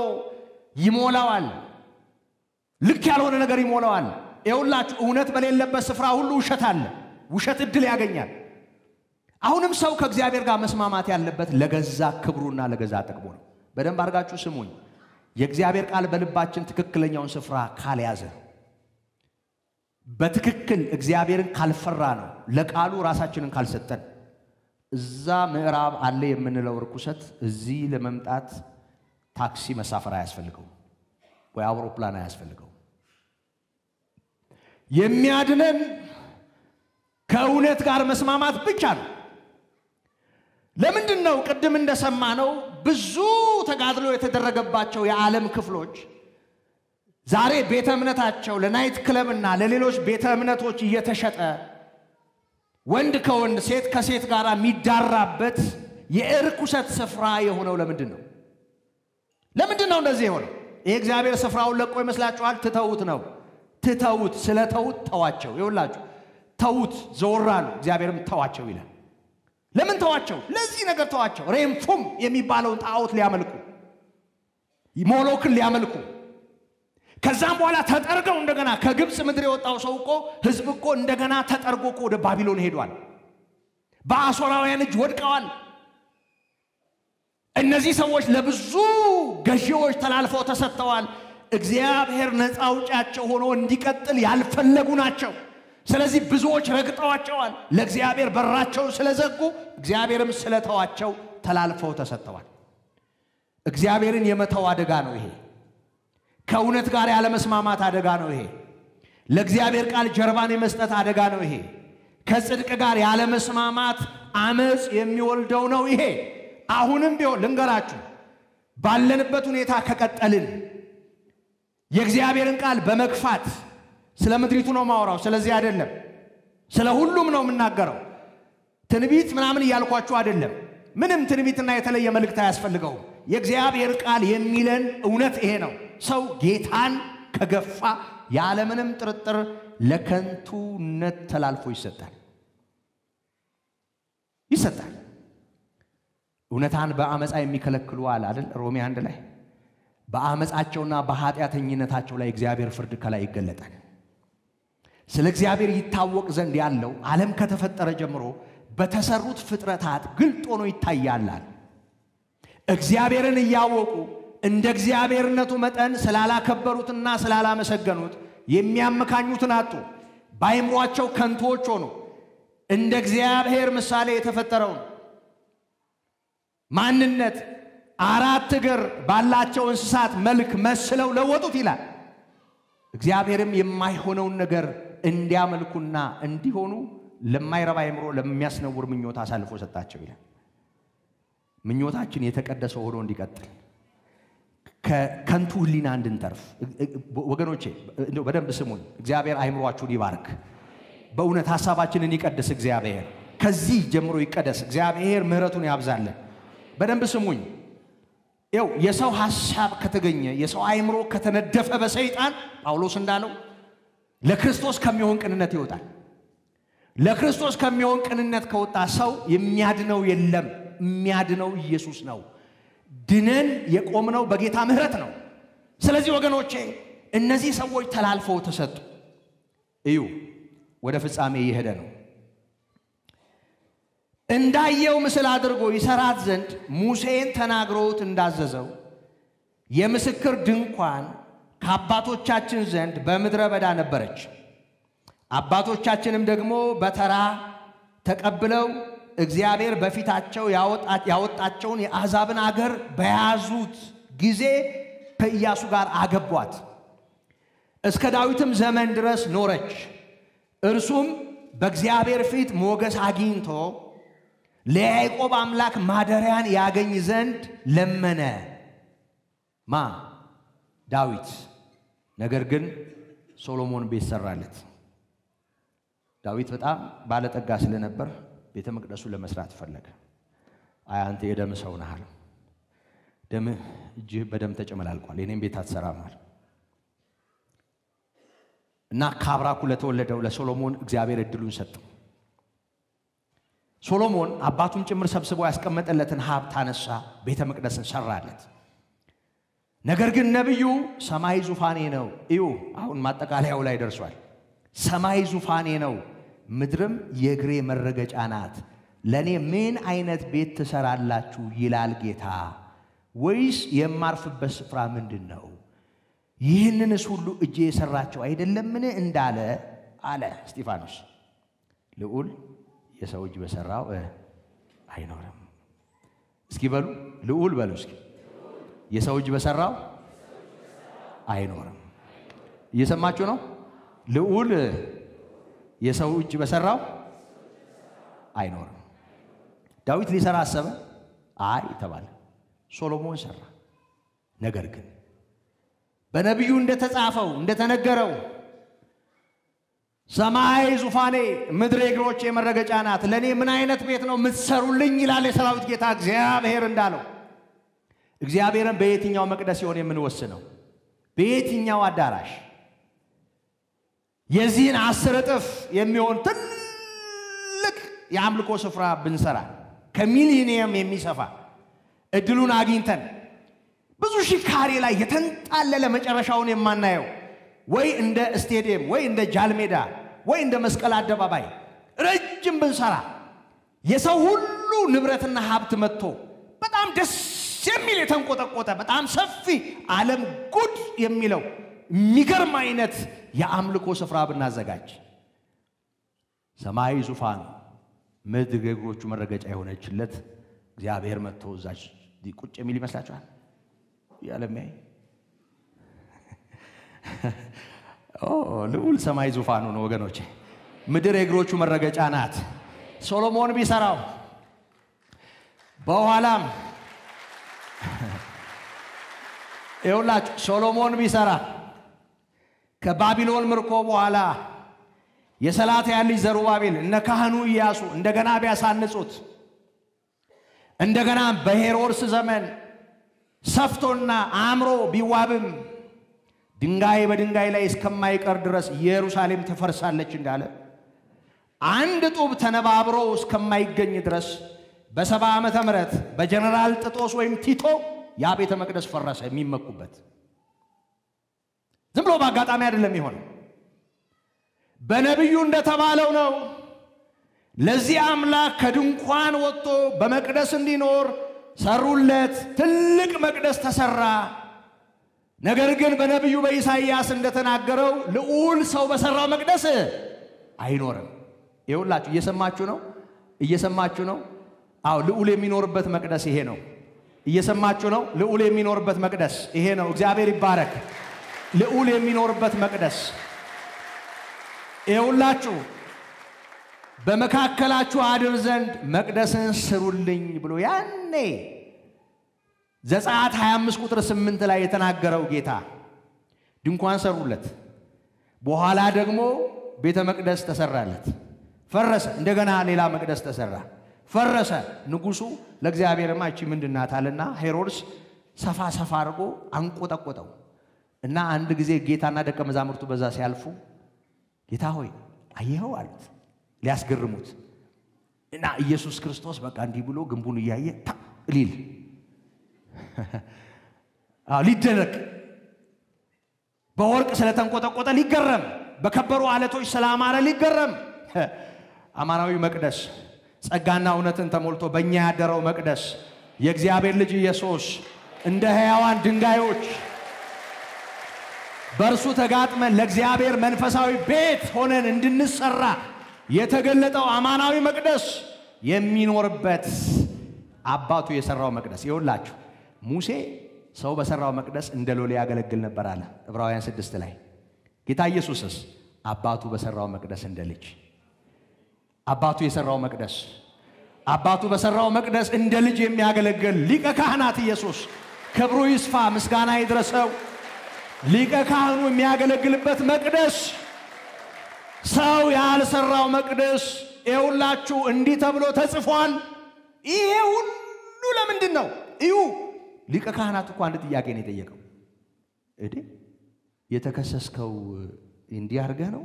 ይሞላዋል፣ ልክ ያልሆነ ነገር ይሞላዋል። ይኸውላችሁ እውነት በሌለበት ስፍራ ሁሉ ውሸት አለ። ውሸት እድል ያገኛል። አሁንም ሰው ከእግዚአብሔር ጋር መስማማት ያለበት ለገዛ ክብሩና ለገዛ ጥቅሙ ነው። በደንብ አድርጋችሁ ስሙኝ። የእግዚአብሔር ቃል በልባችን ትክክለኛውን ስፍራ ካልያዘ በትክክል እግዚአብሔርን ካልፈራ ነው ለቃሉ ራሳችንን ካልሰጠን እዛ ምዕራብ አለ የምንለው ርኩሰት እዚህ ለመምጣት ታክሲ መሳፈር አያስፈልገው ወይ አውሮፕላን አያስፈልገው። የሚያድነን ከእውነት ጋር መስማማት ብቻ ነው። ለምንድነው ቅድም እንደሰማነው ብዙ ተጋድሎ የተደረገባቸው የዓለም ክፍሎች ዛሬ ቤተ እምነታቸው ለናይት ክለብና ለሌሎች ቤተ እምነቶች እየተሸጠ ወንድ ከወንድ ሴት ከሴት ጋር የሚዳራበት የርኩሰት ስፍራ የሆነው ለምንድነው? ለምንድነው እንደዚህ የሆነው? ይሄ እግዚአብሔር ስፍራውን ለቆ ይመስላችኋል? ትተውት ነው። ትተውት ስለተውት ተዋቸው። ይኸውላችሁ ተውት ዘወራሉ። እግዚአብሔርም ተዋቸው ይላል። ለምን ተዋቸው? ለዚህ ነገር ተዋቸው። ሬምፉም የሚባለውን ጣዖት ሊያመልኩ ሞሎክን ሊያመልኩ ከዛም በኋላ ተጠርገው እንደገና ከግብጽ ምድር የወጣው ሰው እኮ ህዝብ እኮ እንደገና ተጠርጎ እኮ ወደ ባቢሎን ሄዷል። በአሦራውያን እጅ ወድቀዋል። እነዚህ ሰዎች ለብዙ ገዢዎች ተላልፈው ተሰጥተዋል። እግዚአብሔር ነፃ አውጫቸው ሆኖ እንዲቀጥል ያልፈለጉ ናቸው። ስለዚህ ብዙዎች ረግጠዋቸዋል። ለእግዚአብሔር በራቸውን ስለዘጉ እግዚአብሔርም ስለተዋቸው ተላልፈው ተሰጥተዋል። እግዚአብሔርን የመተው አደጋ ነው ይሄ። ከእውነት ጋር ያለ መስማማት አደጋ ነው ይሄ። ለእግዚአብሔር ቃል ጀርባን የመስጠት አደጋ ነው ይሄ። ከጽድቅ ጋር ያለ መስማማት አመጽ የሚወልደው ነው ይሄ። አሁንም ቢሆን ልንገራችሁ ባለንበት ሁኔታ ከቀጠልን የእግዚአብሔርን ቃል በመግፋት ስለ ምድሪቱ ነው ማወራው፣ ስለዚህ አይደለም። ስለ ሁሉም ነው የምናገረው። ትንቢት ምናምን እያልኳችሁ አይደለም። ምንም ትንቢትና የተለየ መልእክት አያስፈልገውም። የእግዚአብሔር ቃል የሚለን እውነት ይሄ ነው። ሰው ጌታን ከገፋ ያለምንም ጥርጥር ለከንቱነት ተላልፎ ይሰጣል። እውነታን በአመፃ የሚከለክሉ አለ አይደል? ሮሜ 1 ላይ በአመፃቸውና በኃጢአተኝነታቸው ላይ እግዚአብሔር ፍርድ ከላይ ይገለጣል። ስለ እግዚአብሔር ይታወቅ ዘንድ ያለው ዓለም ከተፈጠረ ጀምሮ በተሰሩት ፍጥረታት ግልጥ ሆኖ ይታያል። እግዚአብሔርን እያወቁ እንደ እግዚአብሔርነቱ መጠን ስላላከበሩትና ስላላመሰገኑት የሚያመካኙትን አጡ። ባይምሯቸው ከንቶች ሆኑ። እንደ እግዚአብሔር ምሳሌ የተፈጠረው ማንነት አራት እግር ባላቸው እንስሳት መልክ መስለው ለወጡት ይላል። እግዚአብሔርም የማይሆነውን ነገር እንዲያመልኩና እንዲሆኑ ለማይረባ አይምሮ ለሚያስነውር ምኞት አሳልፎ ሰጣቸው ይላል። ምኞታችን የተቀደሰ ሆኖ እንዲቀጥል ከከንቱ ህሊና እንድንተርፍ ወገኖቼ በደንብ ስሙኝ። እግዚአብሔር አይምሮአችሁን ይባርክ። በእውነት ሐሳባችንን ይቀድስ እግዚአብሔር። ከዚህ ጀምሮ ይቀደስ እግዚአብሔር። ምህረቱን ያብዛልን። በደንብ ስሙኝ። ይው የሰው ሐሳብ ከተገኘ የሰው አይምሮ ከተነደፈ በሰይጣን ጳውሎስ እንዳለው ለክርስቶስ ከሚሆን ቅንነት ይወጣል። ለክርስቶስ ከሚሆን ቅንነት ከወጣ ሰው የሚያድነው የለም። የሚያድነው ኢየሱስ ነው። ድነን የቆምነው በጌታ ምህረት ነው። ስለዚህ ወገኖቼ እነዚህ ሰዎች ተላልፈው ተሰጡ። እዩ ወደ ፍጻሜ እየሄደ ነው። እንዳየው ምስል አድርጎ ይሰራት ዘንድ ሙሴን ተናግሮት እንዳዘዘው የምስክር ድንኳን ከአባቶቻችን ዘንድ በምድረ በዳ ነበረች። አባቶቻችንም ደግሞ በተራ ተቀብለው እግዚአብሔር በፊታቸው ያወጣቸውን የአሕዛብን አገር በያዙት ጊዜ ከኢያሱ ጋር አገቧት። እስከ ዳዊትም ዘመን ድረስ ኖረች። እርሱም በእግዚአብሔር ፊት ሞገስ አግኝቶ ለያዕቆብ አምላክ ማደሪያን ያገኝ ዘንድ ለመነ። ዳዊት። ነገር ግን ሶሎሞን ቤት ሰራለት። ዳዊት በጣም ባለጠጋ ስለነበር ቤተ መቅደሱ ለመስራት ፈለገ። አንተ የደም ሰው ነህ፣ ደም እጅህ በደም ተጨመላልቋል፣ የኔን ቤት አትሰራም አለ እና ከአብራኩ ለተወለደው ለሶሎሞን እግዚአብሔር እድሉን ሰጠው። ሶሎሞን አባቱን ጭምር ሰብስቦ ያስቀመጠለትን ሀብት አነሳ፣ ቤተ መቅደስን ሰራለት። ነገር ግን ነብዩ ሰማይ ዙፋኔ ነው፣ እዩ አሁን ማጠቃለያው ላይ ደርሷል። ሰማይ ዙፋኔ ነው፣ ምድርም የእግሬ መረገጫ ናት። ለኔ ምን አይነት ቤት ትሰራላችሁ ይላል ጌታ? ወይስ የማርፍበት ስፍራ ምንድነው? ይህንንስ ሁሉ እጄ የሰራቸው አይደለምን እንዳለ አለ እስጢፋኖስ። ልዑል የሰው እጅ በሰራው አይኖርም። እስኪ በሉ ልዑል በሉ እስኪ የሰው እጅ በሰራው አይኖርም። እየሰማችሁ ነው? ልዑል የሰው እጅ በሰራው አይኖርም። ዳዊት ሊሰራ አሰበ፣ አይ ተባለ። ሶሎሞን ሰራ። ነገር ግን በነቢዩ እንደተጻፈው እንደተነገረው ሰማይ ዙፋኔ ምድር የእግሮቼ መረገጫ ናት፣ ለኔ ምን አይነት ቤት ነው የምትሰሩልኝ ይላል የሰራዊት ጌታ እግዚአብሔር እንዳለው። እግዚአብሔርን በየትኛው መቅደስ ይሆን የምንወስነው? በየትኛው አዳራሽ? የዚህን 10 እጥፍ የሚሆን ትልቅ የአምልኮ ስፍራ ብንሰራ ከሚሊኒየም የሚሰፋ እድሉን አግኝተን ብዙ ሺህ ካሬ ላይ የተንጣለለ መጨረሻውን የማናየው ወይ እንደ ስቴዲየም ወይ እንደ ጃልሜዳ ወይ እንደ መስቀል አደባባይ ረጅም ብንሰራ የሰው ሁሉ ንብረትና ሀብት መጥቶ በጣም ደስ የሚል የተንቆጠቆጠ በጣም ሰፊ ዓለም ጉድ የሚለው የሚገርም አይነት የአምልኮ ስፍራ ብናዘጋጅ ሰማይ ዙፋን ምድር የእግሮቹ መረገጫ የሆነችለት እግዚአብሔር መጥቶ እዛች ቁጭ የሚል ይመስላችኋል? ያለማይ ልዑል ሰማይ ዙፋኑ ነው ወገኖቼ። ምድር የእግሮቹ መረገጫ ናት። ሶሎሞን ቢሰራው በኋላም ይኸውላችሁ ሶሎሞን ቢሰራ ከባቢሎን ምርኮ በኋላ የሰላትያል ልጅ ዘሩባቤል እነ ካህኑ ኢያሱ እንደገና ቢያሳንጹት እንደገና በሄሮድስ ዘመን ሰፍቶና አምሮ ቢዋብም ድንጋይ በድንጋይ ላይ እስከማይቀር ድረስ ኢየሩሳሌም ተፈርሳለች እንዳለ አንድ ጡብ ተነባብሮ እስከማይገኝ ድረስ በ70 ዓመተ ምህረት በጀነራል ጥጦስ ወይም ቲቶ ያ ቤተ መቅደስ ፈረሰ። የሚመኩበት ዝም ብሎ በአጋጣሚ አይደለም ይሆነው፣ በነብዩ እንደተባለው ነው። ለዚህ አምላክ ከድንኳን ወጥቶ በመቅደስ እንዲኖር ሰሩለት። ትልቅ መቅደስ ተሰራ። ነገር ግን በነብዩ በኢሳይያስ እንደተናገረው ልዑል ሰው በሰራው መቅደስ አይኖርም። ይኸውላችሁ እየሰማችሁ ነው? አዎ ልዑል የሚኖርበት መቅደስ ይሄ ነው። እየሰማችሁ ነው? ልዑል የሚኖርበት መቅደስ ይሄ ነው። እግዚአብሔር ይባረክ። ልዑል የሚኖርበት መቅደስ ይኸውላችሁ በመካከላችሁ አድር ዘንድ መቅደስን ስሩልኝ ብሎ ያኔ ዘጸአት 25 ቁጥር 8 ላይ የተናገረው ጌታ ድንኳን ሰሩለት። በኋላ ደግሞ ቤተ መቅደስ ተሰራለት። ፈረሰ። እንደገና ሌላ መቅደስ ተሰራ። ፈረሰ። ንጉሱ ለእግዚአብሔርማ እቺ ምንድናት አለና ሄሮድስ ሰፋ አድርጎ አንቆጠቆጠው እና አንድ ጊዜ ጌታና ደቀ መዛሙርቱ በዛ ሲያልፉ ጌታ ሆይ አየኸው አሉት ሊያስገርሙት እና ኢየሱስ ክርስቶስ በቃ እንዲህ ብሎ ግንቡን እያየ ሊል ሊደረቅ በወርቅ ስለተንቆጠቆጠ ሊገረም በከበሩ አለቶች ሰላማረ ሊገረም አማናዊ መቅደስ ጸጋና እውነትን ተሞልቶ በእኛ ያደረው መቅደስ የእግዚአብሔር ልጅ ኢየሱስ እንደ ሕያዋን ድንጋዮች በእርሱ ተጋጥመን ለእግዚአብሔር መንፈሳዊ ቤት ሆነን እንድንሰራ የተገለጠው አማናዊ መቅደስ የሚኖርበት አባቱ የሰራው መቅደስ ይኸውላችሁ ሙሴ ሰው በሰራው መቅደስ እንደ ሎሌ ያገለግል ነበር አለ ዕብራውያን 6 ላይ። ጌታ ኢየሱስስ አባቱ በሰራው መቅደስ እንደ ልጅ አባቱ የሰራው መቅደስ አባቱ በሰራው መቅደስ እንደ ልጅ የሚያገለግል ሊቀ ካህናት ኢየሱስ ክብሩ ይስፋ ምስጋና ይድረሰው። ሊቀ ካህኑ የሚያገለግልበት መቅደስ ሰው ያልሰራው መቅደስ ይኸውላችሁ እንዲህ ተብሎ ተጽፏል። ይሄ ሁሉ ለምንድን ነው? እዩ ሊቀ ካህናት እኮ አንድ ጥያቄ ነው የጠየቀው። የተከሰስከው እንዲህ አድርገህ ነው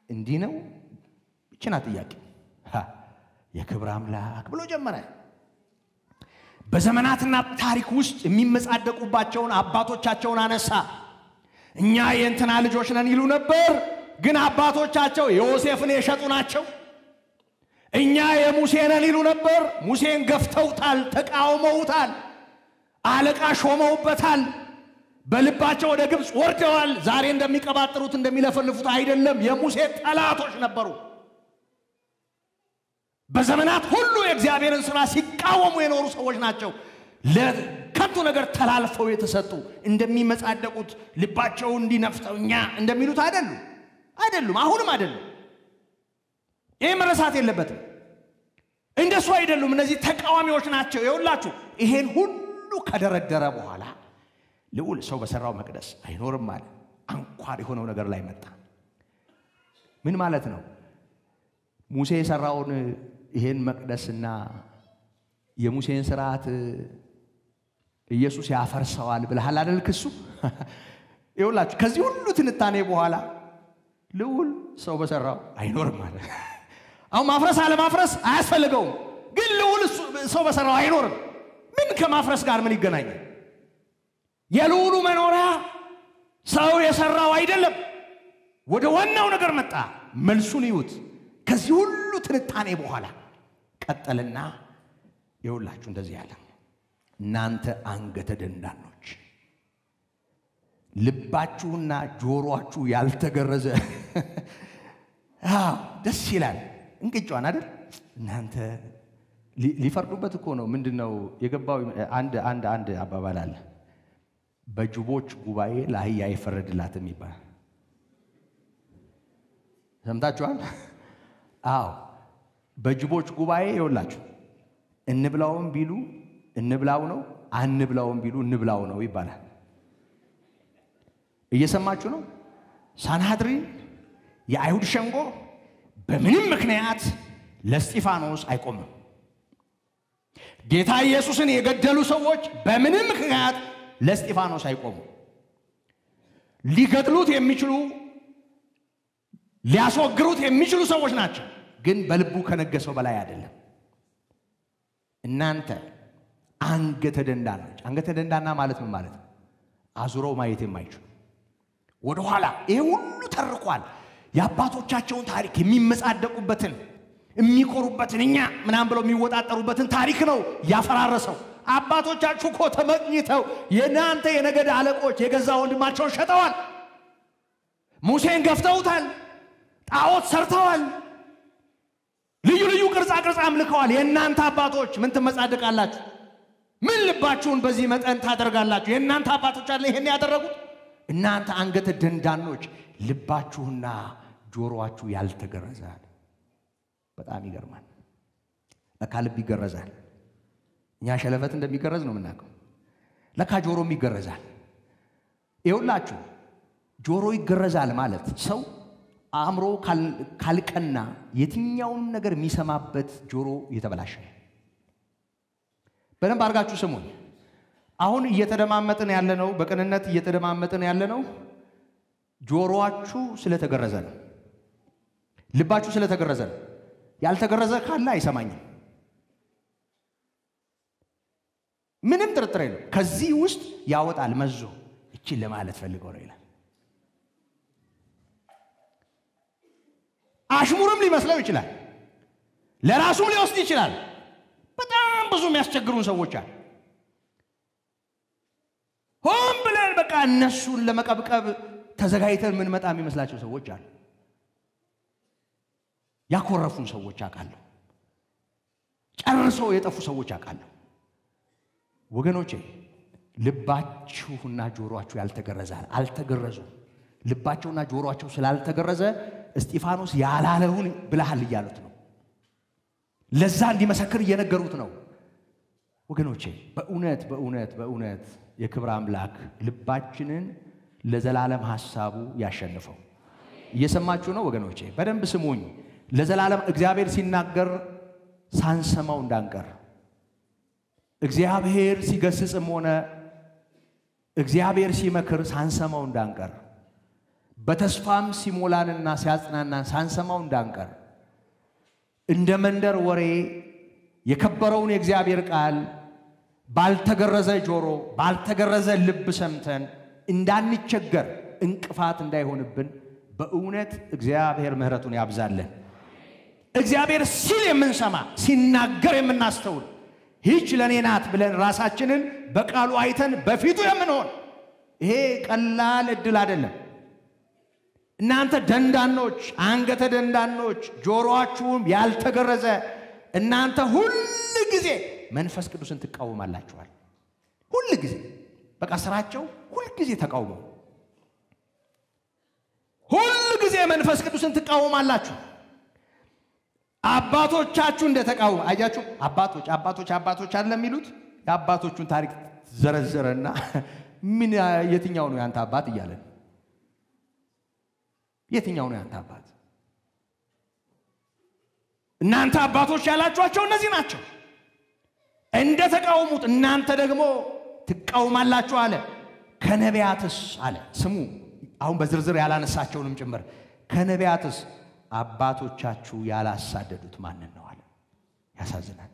እንዲህ ነው? ይችና ጥያቄ የክብር አምላክ ብሎ ጀመረ። በዘመናትና ታሪክ ውስጥ የሚመጻደቁባቸውን አባቶቻቸውን አነሳ። እኛ የእንትና ልጆች ነን ይሉ ነበር፣ ግን አባቶቻቸው ዮሴፍን የሸጡ ናቸው። እኛ የሙሴ ነን ይሉ ነበር፣ ሙሴን ገፍተውታል፣ ተቃውመውታል፣ አለቃ ሾመውበታል። በልባቸው ወደ ግብጽ ወርደዋል። ዛሬ እንደሚቀባጥሩት እንደሚለፈልፉት አይደለም፣ የሙሴ ጠላቶች ነበሩ። በዘመናት ሁሉ የእግዚአብሔርን ሥራ ሲቃወሙ የኖሩ ሰዎች ናቸው። ለከንቱ ነገር ተላልፈው የተሰጡ እንደሚመጻደቁት ልባቸው እንዲነፍተው እኛ እንደሚሉት አይደሉም፣ አሁንም አይደሉም። ይሄ መረሳት የለበትም። እንደሱ አይደሉም። እነዚህ ተቃዋሚዎች ናቸው። ይኸውላችሁ ይሄን ሁሉ ከደረደረ በኋላ ልዑል ሰው በሰራው መቅደስ አይኖርም ማለት አንኳር የሆነው ነገር ላይ መጣ። ምን ማለት ነው? ሙሴ የሰራውን ይሄን መቅደስና የሙሴን ሥርዓት ኢየሱስ ያፈርሰዋል ብለሃል አይደል? ክሱ ይኸውላችሁ ከዚህ ሁሉ ትንታኔ በኋላ ልዑል ሰው በሰራው አይኖርም ማለት አሁን ማፍረስ አለማፍረስ አያስፈልገውም። ግን ልዑል ሰው በሰራው አይኖርም። ምን ከማፍረስ ጋር ምን ይገናኛል? የልዑሉ መኖሪያ ሰው የሰራው አይደለም። ወደ ዋናው ነገር መጣ። መልሱን ይዩት። ከዚህ ሁሉ ትንታኔ በኋላ ቀጠልና ይኸውላችሁ እንደዚህ ያለ እናንተ አንገተ ደንዳኖች ልባችሁና ጆሮአችሁ ያልተገረዘ ደስ ይላል። እንቅጫን አይደል? እናንተ ሊፈርዱበት እኮ ነው። ምንድነው የገባው? አንድ አባባል አለ። በጅቦች ጉባኤ ለአህያ አይፈረድላትም ይባላል። ሰምታችኋል? አዎ በጅቦች ጉባኤ ይኸውላችሁ እንብላውም ቢሉ እንብላው ነው፣ አንብላውም ቢሉ እንብላው ነው ይባላል። እየሰማችሁ ነው? ሳንሃድሪን የአይሁድ ሸንጎ በምንም ምክንያት ለእስጢፋኖስ አይቆምም። ጌታ ኢየሱስን የገደሉ ሰዎች በምንም ምክንያት ለእስጢፋኖስ አይቆሙም። ሊገድሉት የሚችሉ ሊያስወግሩት የሚችሉ ሰዎች ናቸው፣ ግን በልቡ ከነገሰው በላይ አይደለም። እናንተ አንገተ ደንዳኖች። አንገተ ደንዳና ማለት ምን ማለት ነው? አዙረው ማየት የማይችሉ ወደ ኋላ። ይሄ ሁሉ ተርቋል። የአባቶቻቸውን ታሪክ የሚመጻደቁበትን የሚቆሩበትን እኛ ምናምን ብለው የሚወጣጠሩበትን ታሪክ ነው ያፈራረሰው። አባቶቻችሁ እኮ ተመቅኝተው የናንተ የነገድ አለቆች የገዛ ወንድማቸውን ሸጠዋል። ሙሴን ገፍተውታል። ጣዖት ሰርተዋል። ልዩ ልዩ ቅርጻ አምልከዋል። የናንተ አባቶች ምን ትመጻደቃላችሁ? ምን ልባችሁን በዚህ መጠን ታደርጋላችሁ? የናንተ አባቶች አለ ይሄን ያደረጉት። እናንተ አንገተ ደንዳኖች ልባችሁና ጆሮአችሁ ያልተገረዛል። በጣም ይገርማል። ለካ ልብ ይገረዛል። እኛ ሸለፈት እንደሚገረዝ ነው የምናውቀው። ለካ ጆሮም ይገረዛል። ይኸውላችሁ ጆሮ ይገረዛል ማለት ሰው አእምሮ ካልቀና የትኛውን ነገር የሚሰማበት ጆሮ እየተበላሸ ነው። በደንብ አድርጋችሁ ስሙኝ። አሁን እየተደማመጥን ያለነው በቅንነት እየተደማመጥን ያለነው ጆሮአችሁ ስለተገረዘ ነው። ልባችሁ ስለተገረዘ ነው። ያልተገረዘ ካለ አይሰማኝም። ምንም ጥርጥር የለም። ከዚህ ውስጥ ያወጣል መዞ እቺን ለማለት ፈልገው ነው ይላል። አሽሙርም ሊመስለው ይችላል። ለራሱም ሊወስድ ይችላል። በጣም ብዙ የሚያስቸግሩን ሰዎች አሉ። ሆን ብለን በቃ እነሱን ለመቀብቀብ ተዘጋጅተን ምን መጣ የሚመስላቸው ሰዎች አሉ። ያኮረፉን ሰዎች አውቃለሁ። ጨርሰው የጠፉ ሰዎች አውቃለሁ። ወገኖቼ ልባችሁና ጆሮአችሁ ያልተገረዛል አልተገረዙ። ልባቸውና ጆሮአቸው ስላልተገረዘ እስጢፋኖስ ያላለውን ብለሃል እያሉት ነው። ለዛ እንዲመሰክር እየነገሩት ነው። ወገኖቼ በእውነት የክብር አምላክ ልባችንን ለዘላለም ሐሳቡ ያሸንፈው። እየሰማችሁ ነው ወገኖቼ? በደንብ ስሙኝ። ለዘላለም እግዚአብሔር ሲናገር ሳንሰማው እንዳንቀር፣ እግዚአብሔር ሲገስጽም ሆነ እግዚአብሔር ሲመክር ሳንሰማው እንዳንቀር፣ በተስፋም ሲሞላንና ሲያጽናናን ሳንሰማው እንዳንቀር፣ እንደ መንደር ወሬ የከበረውን የእግዚአብሔር ቃል ባልተገረዘ ጆሮ ባልተገረዘ ልብ ሰምተን እንዳንቸገር እንቅፋት እንዳይሆንብን በእውነት እግዚአብሔር ምህረቱን ያብዛልን። እግዚአብሔር ሲል የምንሰማ ሲናገር የምናስተውል ይህች ለኔ ናት ብለን ራሳችንን በቃሉ አይተን በፊቱ የምንሆን ይሄ ቀላል እድል አይደለም። እናንተ ደንዳኖች አንገተ ደንዳኖች ጆሮአችሁም ያልተገረዘ እናንተ ሁሉ ጊዜ መንፈስ ቅዱስን ትቃወማላችኋል። ሁሉ ጊዜ በቃ ስራቸው ሁሉ ጊዜ ተቃውሞ ሁሉ ጊዜ መንፈስ ቅዱስን ትቃወማላችሁ። አባቶቻችሁ እንደተቃወሙ አያችሁ። አባቶች አይደለም የሚሉት የአባቶቹን ታሪክ ዘረዘረና ምን የትኛው ነው ያንተ አባት እያለ የትኛው ነው ያንተ አባት? እናንተ አባቶች ያላችኋቸው እነዚህ ናቸው። እንደተቃወሙት እናንተ ደግሞ ትቃወማላችሁ አለ። ከነቢያትስ አለ ስሙ አሁን በዝርዝር ያላነሳቸውንም ጭምር ከነቢያትስ አባቶቻችሁ ያላሳደዱት ማንን ነው አለ። ያሳዝናል።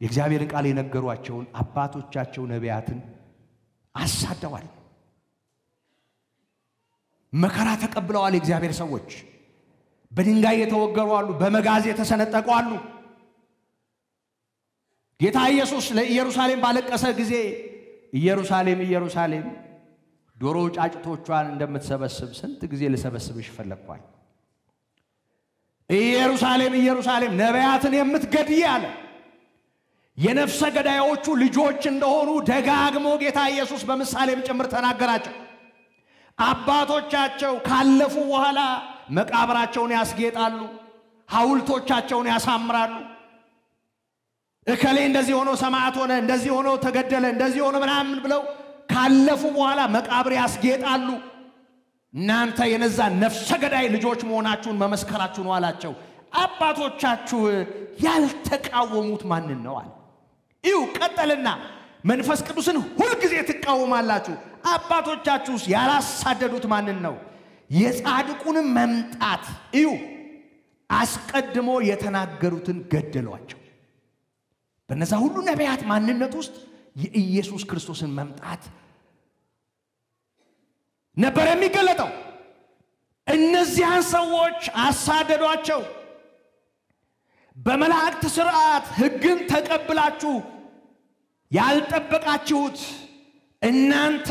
የእግዚአብሔርን ቃል የነገሯቸውን አባቶቻቸው ነቢያትን አሳደዋል። መከራ ተቀብለዋል። የእግዚአብሔር ሰዎች በድንጋይ የተወገሩ አሉ፣ በመጋዝ የተሰነጠቁ አሉ። ጌታ ኢየሱስ ለኢየሩሳሌም ባለቀሰ ጊዜ ኢየሩሳሌም ዶሮ ጫጭቶቿን እንደምትሰበስብ ስንት ጊዜ ልሰበስብሽ ፈለግኳል። ኢየሩሳሌም ነቢያትን የምትገድይ አለ። የነፍሰ ገዳዮቹ ልጆች እንደሆኑ ደጋግሞ ጌታ ኢየሱስ በምሳሌም ጭምር ተናገራቸው። አባቶቻቸው ካለፉ በኋላ መቃብራቸውን ያስጌጣሉ፣ ሐውልቶቻቸውን ያሳምራሉ። እከሌ እንደዚህ ሆኖ ሰማዕት ሆነ፣ እንደዚህ ሆኖ ተገደለ፣ እንደዚህ ሆኖ ምናምን ብለው ካለፉ በኋላ መቃብር ያስጌጣሉ። እናንተ የነዛ ነፍሰ ገዳይ ልጆች መሆናችሁን መመስከራችሁ ነው አላቸው። አባቶቻችሁ ያልተቃወሙት ማንን ነው አለ። እዩ ቀጠልና መንፈስ ቅዱስን ሁሉ ጊዜ ትቃወማላችሁ፣ አባቶቻችሁስ ያላሳደዱት ማንን ነው? የጻድቁን መምጣት እዩ አስቀድሞ የተናገሩትን ገደሏቸው። በእነዛ ሁሉ ነቢያት ማንነት ውስጥ የኢየሱስ ክርስቶስን መምጣት ነበር የሚገለጠው። እነዚያን ሰዎች አሳደዷቸው። በመላእክት ሥርዓት ሕግን ተቀብላችሁ ያልጠበቃችሁት እናንተ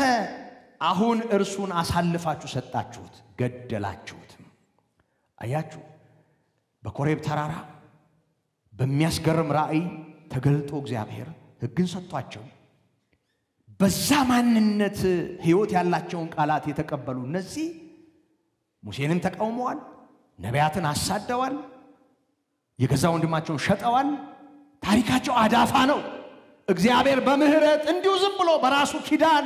አሁን እርሱን አሳልፋችሁ ሰጣችሁት፣ ገደላችሁት። አያችሁ በኮሬብ ተራራ በሚያስገርም ራእይ ተገልጦ እግዚአብሔር ሕግን ሰጥቷቸው በዛ ማንነት ሕይወት ያላቸውን ቃላት የተቀበሉ እነዚህ ሙሴንም ተቃውመዋል፣ ነቢያትን አሳደዋል፣ የገዛ ወንድማቸውን ሸጠዋል። ታሪካቸው አዳፋ ነው። እግዚአብሔር በምህረት እንዲሁ ዝም ብሎ በራሱ ኪዳን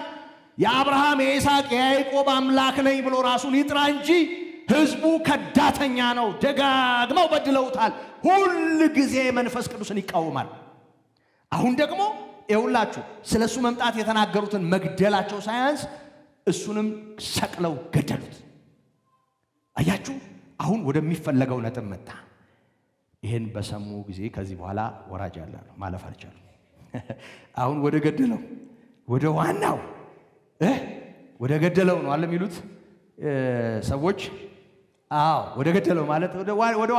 የአብርሃም የይስሐቅ የያዕቆብ አምላክ ነኝ ብሎ ራሱን ይጥራ እንጂ ሕዝቡ ከዳተኛ ነው። ደጋግመው በድለውታል። ሁሉ ጊዜ መንፈስ ቅዱስን ይቃወማል። አሁን ደግሞ ይኸውላችሁ ስለሱ መምጣት የተናገሩትን መግደላቸው ሳያንስ እሱንም ሰቅለው ገደሉት። አያችሁ አሁን ወደሚፈለገው ነጥብ መጣ። ይሄን በሰሙ ጊዜ ከዚህ በኋላ ወራጅ አለ ማለፍ አልቻሉም። አሁን ወደ ገደለው ወደ ዋናው ወደ ገደለው ነው አለ የሚሉት ሰዎች። አዎ ወደ ገደለው ማለት ወደ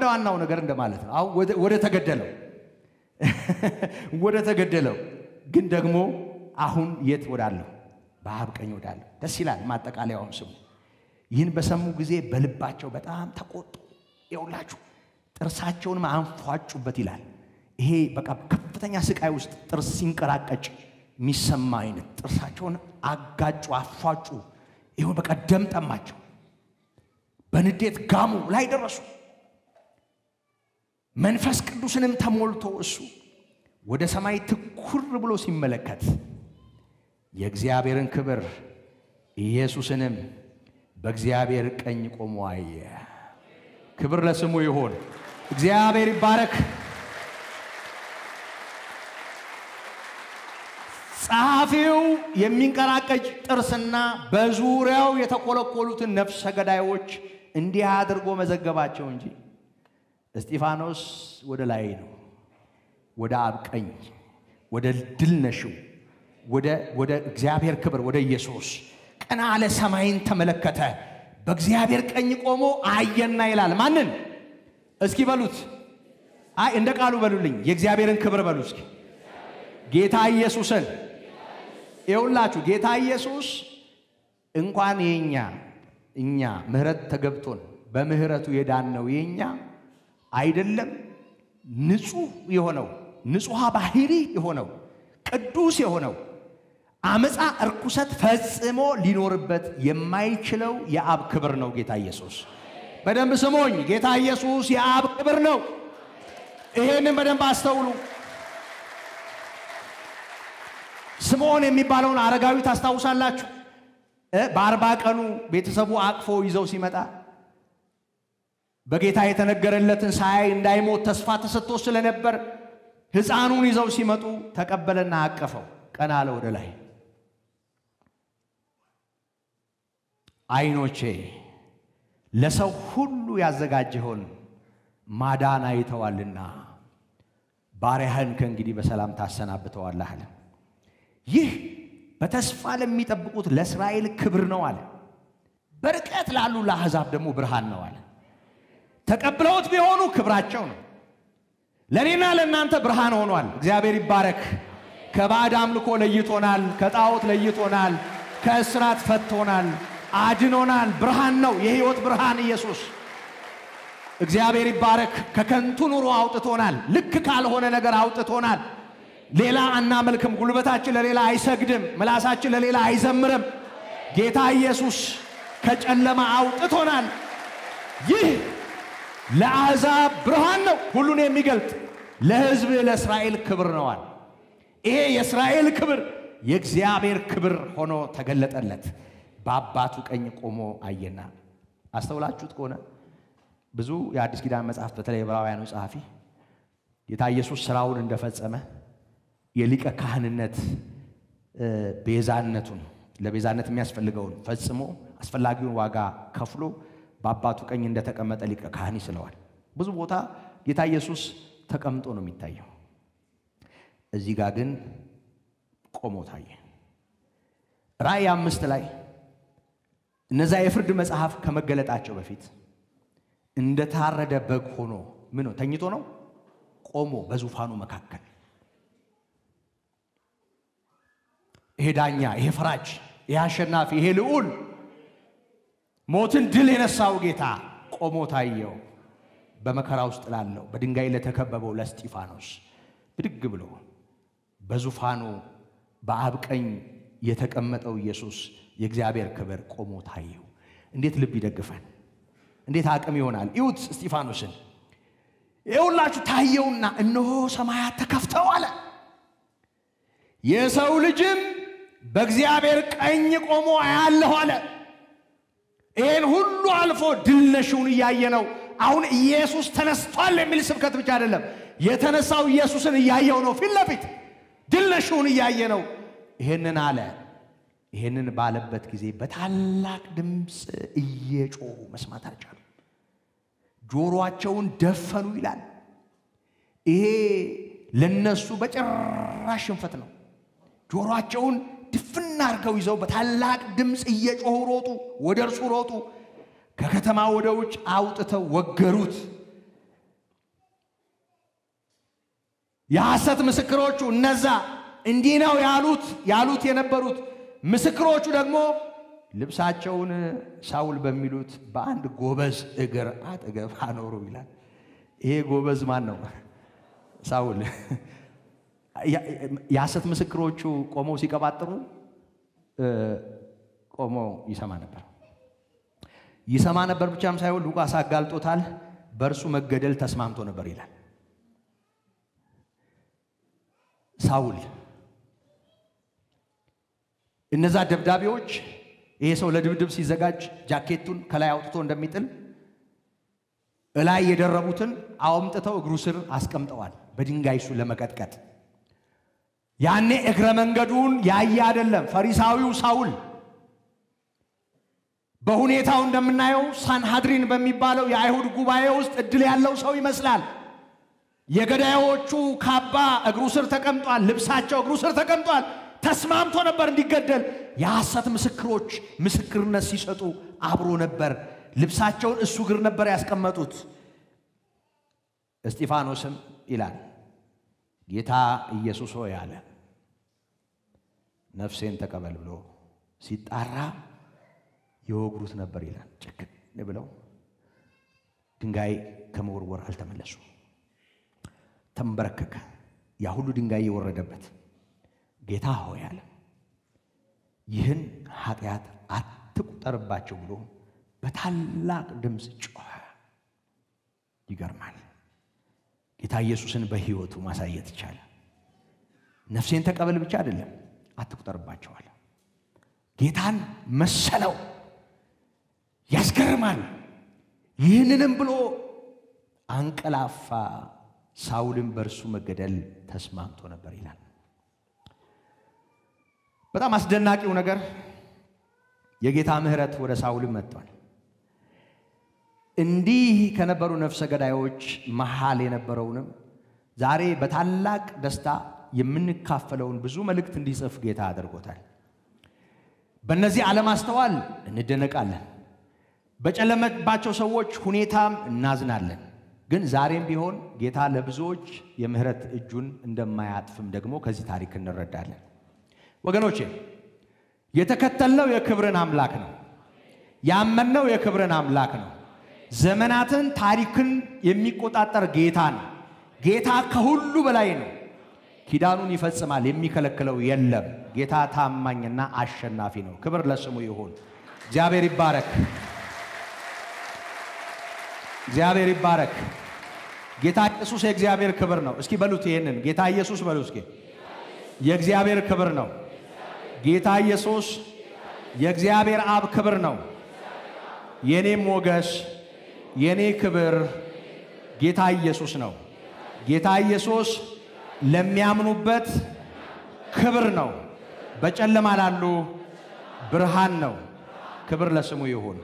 ዋናው ነገር እንደማለት ነው። አሁን ወደ ተገደለው ወደ ተገደለው ግን ደግሞ አሁን የት ወዳለው በአብ ቀኝ ወዳለው ደስ ይላል። ማጠቃለያውም ስሙ። ይህን በሰሙ ጊዜ በልባቸው በጣም ተቆጡ። ይኸውላችሁ ጥርሳቸውን አንፏጩበት ይላል። ይሄ በቃ ከፍተኛ ስቃይ ውስጥ ጥርስ ሲንቀራቀጭ የሚሰማ አይነት ጥርሳቸውን አጋጩ፣ አፏጩ። ይሁን በቃ ደም ጠማቸው። በንዴት ጋሙ ላይ ደረሱ። መንፈስ ቅዱስንም ተሞልቶ እሱ ወደ ሰማይ ትኩር ብሎ ሲመለከት የእግዚአብሔርን ክብር ኢየሱስንም በእግዚአብሔር ቀኝ ቆሞ አየ። ክብር ለስሙ ይሁን። እግዚአብሔር ይባረክ። ጸሐፊው የሚንቀራቀጭ ጥርስና በዙሪያው የተቆለቆሉትን ነፍሰ ገዳዮች እንዲህ አድርጎ መዘገባቸው እንጂ እስጢፋኖስ ወደ ላይ ነው፣ ወደ አብ ቀኝ፣ ወደ ድል ነሽው ወደ እግዚአብሔር ክብር ወደ ኢየሱስ ቀና አለ። ሰማይን ተመለከተ፣ በእግዚአብሔር ቀኝ ቆሞ አየና ይላል። ማንን? እስኪ በሉት። አይ እንደ ቃሉ በሉልኝ። የእግዚአብሔርን ክብር በሉ እስኪ። ጌታ ኢየሱስን ይውላችሁ። ጌታ ኢየሱስ እንኳን እኛ ምህረት ተገብቶን በምህረቱ የዳነው የኛ አይደለም ንጹህ የሆነው ንጹሃ ባህሪ የሆነው ቅዱስ የሆነው አመፃ እርኩሰት ፈጽሞ ሊኖርበት የማይችለው የአብ ክብር ነው ጌታ ኢየሱስ። በደንብ ስሙኝ። ጌታ ኢየሱስ የአብ ክብር ነው። ይሄንን በደንብ አስተውሉ። ስምዖን የሚባለውን አረጋዊ ታስታውሳላችሁ? በ40 ቀኑ ቤተሰቡ አቅፎ ይዘው ሲመጣ በጌታ የተነገረለትን ሳያይ እንዳይሞት ተስፋ ተሰጥቶ ስለነበር ሕፃኑን ይዘው ሲመጡ ተቀበለና አቀፈው። ቀና አለ ወደ ላይ። ዓይኖቼ ለሰው ሁሉ ያዘጋጀውን ማዳን አይተዋልና ባሪያህን ከእንግዲህ በሰላም ታሰናብተዋለህ አለ። ይህ በተስፋ ለሚጠብቁት ለእስራኤል ክብር ነው አለ። በርቀት ላሉ ለአሕዛብ ደግሞ ብርሃን ነው አለ። ተቀብለውት ቢሆኑ ክብራቸው ነው። ለኔና ለእናንተ ብርሃን ሆኗል። እግዚአብሔር ይባረክ። ከባዕድ አምልኮ ለይቶናል፣ ከጣዖት ለይቶናል፣ ከእስራት ፈቶናል፣ አድኖናል። ብርሃን ነው፣ የሕይወት ብርሃን ኢየሱስ። እግዚአብሔር ይባረክ። ከከንቱ ኑሮ አውጥቶናል፣ ልክ ካልሆነ ነገር አውጥቶናል። ሌላ አናመልክም፣ ጉልበታችን ለሌላ አይሰግድም፣ ምላሳችን ለሌላ አይዘምርም። ጌታ ኢየሱስ ከጨለማ አውጥቶናል። ይህ ለአሕዛብ ብርሃን ነው፣ ሁሉን የሚገልጥ ለሕዝብ ለእስራኤል ክብር ነዋል። ይሄ የእስራኤል ክብር የእግዚአብሔር ክብር ሆኖ ተገለጠለት። በአባቱ ቀኝ ቆሞ አየና። አስተውላችሁት ከሆነ ብዙ የአዲስ ኪዳን መጽሐፍት በተለይ ዕብራውያኑ ጸሐፊ ጌታ ኢየሱስ ስራውን እንደፈጸመ የሊቀ ካህንነት ቤዛነቱን ለቤዛነት የሚያስፈልገውን ፈጽሞ አስፈላጊውን ዋጋ ከፍሎ በአባቱ ቀኝ እንደተቀመጠ ሊቀ ካህን ይስለዋል። ብዙ ቦታ ጌታ ኢየሱስ ተቀምጦ ነው የሚታየው። እዚህ ጋር ግን ቆሞ ታየ። ራእይ 5 ላይ እነዛ የፍርድ መጽሐፍ ከመገለጣቸው በፊት እንደታረደ በግ ሆኖ ምን ነው ተኝቶ ነው ቆሞ በዙፋኑ መካከል ይሄ ዳኛ፣ ይሄ ፈራጅ፣ ይሄ አሸናፊ፣ ይሄ ልዑል ሞትን ድል የነሳው ጌታ ቆሞ ታየው። በመከራ ውስጥ ላለው በድንጋይ ለተከበበው ለእስጢፋኖስ ብድግ ብሎ በዙፋኑ በአብ ቀኝ የተቀመጠው ኢየሱስ የእግዚአብሔር ክብር ቆሞ ታየው። እንዴት ልብ ይደግፋል! እንዴት አቅም ይሆናል! ይሁት እስጢፋኖስን ይሁላችሁ ታየውና እነሆ ሰማያት ተከፍተው አለ። የሰው ልጅም በእግዚአብሔር ቀኝ ቆሞ አያለሁ አለ። ይሄን ሁሉ አልፎ ድል ነሽውን እያየ ነው። አሁን ኢየሱስ ተነስቷል የሚል ስብከት ብቻ አይደለም፣ የተነሳው ኢየሱስን እያየው ነው። ፊት ለፊት ድል ነሽውን እያየ ነው። ይሄንን አለ። ይሄንን ባለበት ጊዜ በታላቅ ድምፅ እየጮሁ መስማት አልቻሉም። ጆሮአቸውን ደፈኑ ይላል። ይሄ ለነሱ በጭራሽ ሽንፈት ነው። ጆሮአቸውን ድፍና አድርገው ይዘው በታላቅ ድምፅ እየጮሁ ሮጡ፣ ወደ እርሱ ሮጡ። ከከተማ ወደ ውጭ አውጥተው ወገሩት። የሐሰት ምስክሮቹ እነዛ እንዲህ ነው ያሉት የነበሩት ምስክሮቹ ደግሞ ልብሳቸውን ሳውል በሚሉት በአንድ ጎበዝ እግር አጠገብ አኖሩ ይላል። ይሄ ጎበዝ ማን ነው? ሳውል። የሐሰት ምስክሮቹ ቆመው ሲቀባጥሩ ቆመው ይሰማ ነበር ብቻም ሳይሆን ሉቃስ አጋልጦታል። በእርሱ መገደል ተስማምቶ ነበር ይላል። ሳውል እነዛ ደብዳቤዎች ይሄ ሰው ለድብድብ ሲዘጋጅ ጃኬቱን ከላይ አውጥቶ እንደሚጥል እላይ የደረቡትን አውምጥተው እግሩ ስር አስቀምጠዋል በድንጋይ እሱ ለመቀጥቀጥ። ያኔ እግረ መንገዱን ያየ አይደለም ፈሪሳዊው ሳውል በሁኔታው እንደምናየው ሳንሃድሪን በሚባለው የአይሁድ ጉባኤ ውስጥ እድል ያለው ሰው ይመስላል። የገዳዮቹ ካባ እግሩ ስር ተቀምጧል፣ ልብሳቸው እግሩ ስር ተቀምጧል። ተስማምቶ ነበር እንዲገደል። የሐሰት ምስክሮች ምስክርነት ሲሰጡ አብሮ ነበር። ልብሳቸውን እሱ እግር ነበር ያስቀመጡት። እስጢፋኖስም ይላል ጌታ ኢየሱስ ሆይ አለ፣ ነፍሴን ተቀበል ብሎ ሲጣራ ይወግሩት ነበር ይላል። ጭክን ብለው ድንጋይ ከመወርወር አልተመለሱ። ተንበረከከ። ያ ሁሉ ድንጋይ የወረደበት ጌታ ሆይ አለ፣ ይህን ኃጢአት አትቁጠርባቸው ብሎ በታላቅ ድምፅ ጮኸ። ይገርማል። ጌታ ኢየሱስን በሕይወቱ ማሳየት ይቻላል። ነፍሴን ተቀበል ብቻ አይደለም፣ አትቁጠርባቸው አለ። ጌታን መሰለው። ያስገርማል። ይህንንም ብሎ አንቀላፋ። ሳውልም በእርሱ መገደል ተስማምቶ ነበር ይላል። በጣም አስደናቂው ነገር የጌታ ምሕረት ወደ ሳውል መጥቷል። እንዲህ ከነበሩ ነፍሰ ገዳዮች መሃል የነበረውንም ዛሬ በታላቅ ደስታ የምንካፈለውን ብዙ መልእክት እንዲጽፍ ጌታ አድርጎታል። በእነዚህ አለማስተዋል እንደነቃለን። በጨለመባቸው ሰዎች ሁኔታም እናዝናለን። ግን ዛሬም ቢሆን ጌታ ለብዙዎች የምህረት እጁን እንደማያጥፍም ደግሞ ከዚህ ታሪክ እንረዳለን። ወገኖቼ የተከተልነው የክብርን አምላክ ነው። ያመንነው የክብርን አምላክ ነው። ዘመናትን ታሪክን የሚቆጣጠር ጌታ ነው። ጌታ ከሁሉ በላይ ነው። ኪዳኑን ይፈጽማል፣ የሚከለክለው የለም። ጌታ ታማኝና አሸናፊ ነው። ክብር ለስሙ ይሁን። እግዚአብሔር ይባረክ። እግዚአብሔር ይባረክ። ጌታ ኢየሱስ የእግዚአብሔር ክብር ነው። እስኪ በሉት ይሄንን ጌታ ኢየሱስ በሉ እስኪ። የእግዚአብሔር ክብር ነው። ጌታ ኢየሱስ የእግዚአብሔር አብ ክብር ነው። የኔም ሞገስ የኔ ክብር ጌታ ኢየሱስ ነው። ጌታ ኢየሱስ ለሚያምኑበት ክብር ነው። በጨለማ ላሉ ብርሃን ነው። ክብር ለስሙ ይሁን።